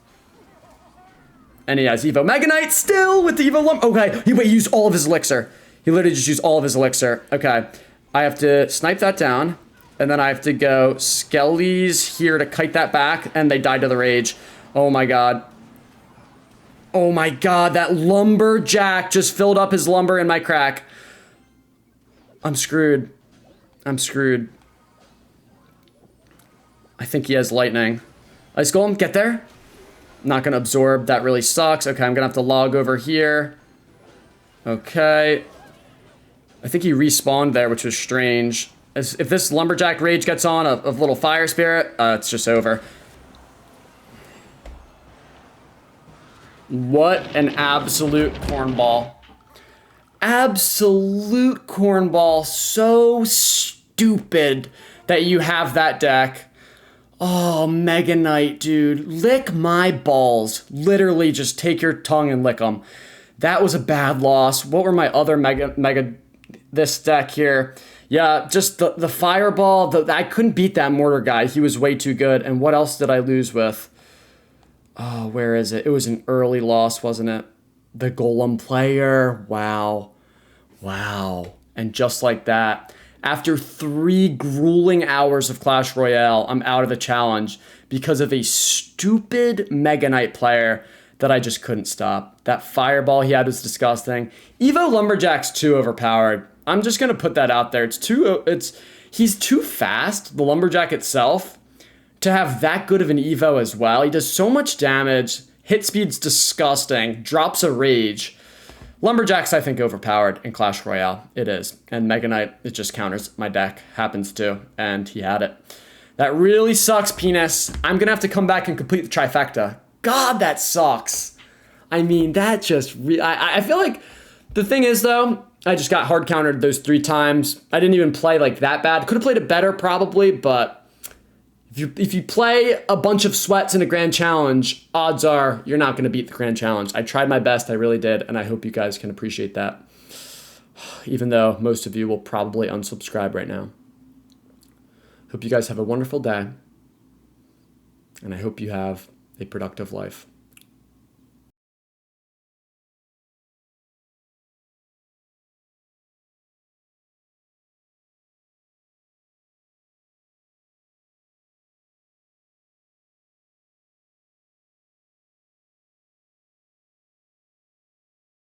And he has Evo Mega Knight still with the Evo Lump. Okay, he used all of his elixir. He literally just used all of his elixir. Okay, I have to snipe that down. And then I have to go Skellies here to kite that back. And they died to the rage. Oh my god. Oh my god, that lumberjack just filled up his lumber in my crack. I'm screwed. I'm screwed. I think he has lightning. Ice Golem, get there. Not gonna absorb, that really sucks. Okay, I'm gonna have to log over here. Okay. I think he respawned there, which was strange. If this lumberjack rage gets on of little fire spirit, it's just over. What an absolute cornball. Absolute cornball. So stupid that you have that deck. Oh, Mega Knight, dude. Lick my balls. Literally just take your tongue and lick them. That was a bad loss. What were my other this deck here? Yeah, just the fireball. I couldn't beat that mortar guy. He was way too good. And what else did I lose with? Oh, where is it? It was an early loss, wasn't it? The Golem player. Wow. Wow. And just like that, after 3 grueling hours of Clash Royale, I'm out of the challenge because of a stupid Mega Knight player that I just couldn't stop. That fireball he had was disgusting. Evo Lumberjack's too overpowered. I'm just gonna put that out there. He's too fast, the Lumberjack itself, to have that good of an Evo as well. He does so much damage. Hit speed's disgusting. Drops a rage. Lumberjack's, I think, overpowered in Clash Royale. It is. And Mega Knight, it just counters my deck. Happens to. And he had it. That really sucks, Penis. I'm going to have to come back and complete the trifecta. God, that sucks. I mean, that just... I feel like... The thing is, though, I just got hard countered those 3 times. I didn't even play like that bad. Could have played it better, probably, but... If you play a bunch of sweats in a grand challenge, odds are you're not going to beat the grand challenge. I tried my best, I really did, and I hope you guys can appreciate that. Even though most of you will probably unsubscribe right now. Hope you guys have a wonderful day, and I hope you have a productive life.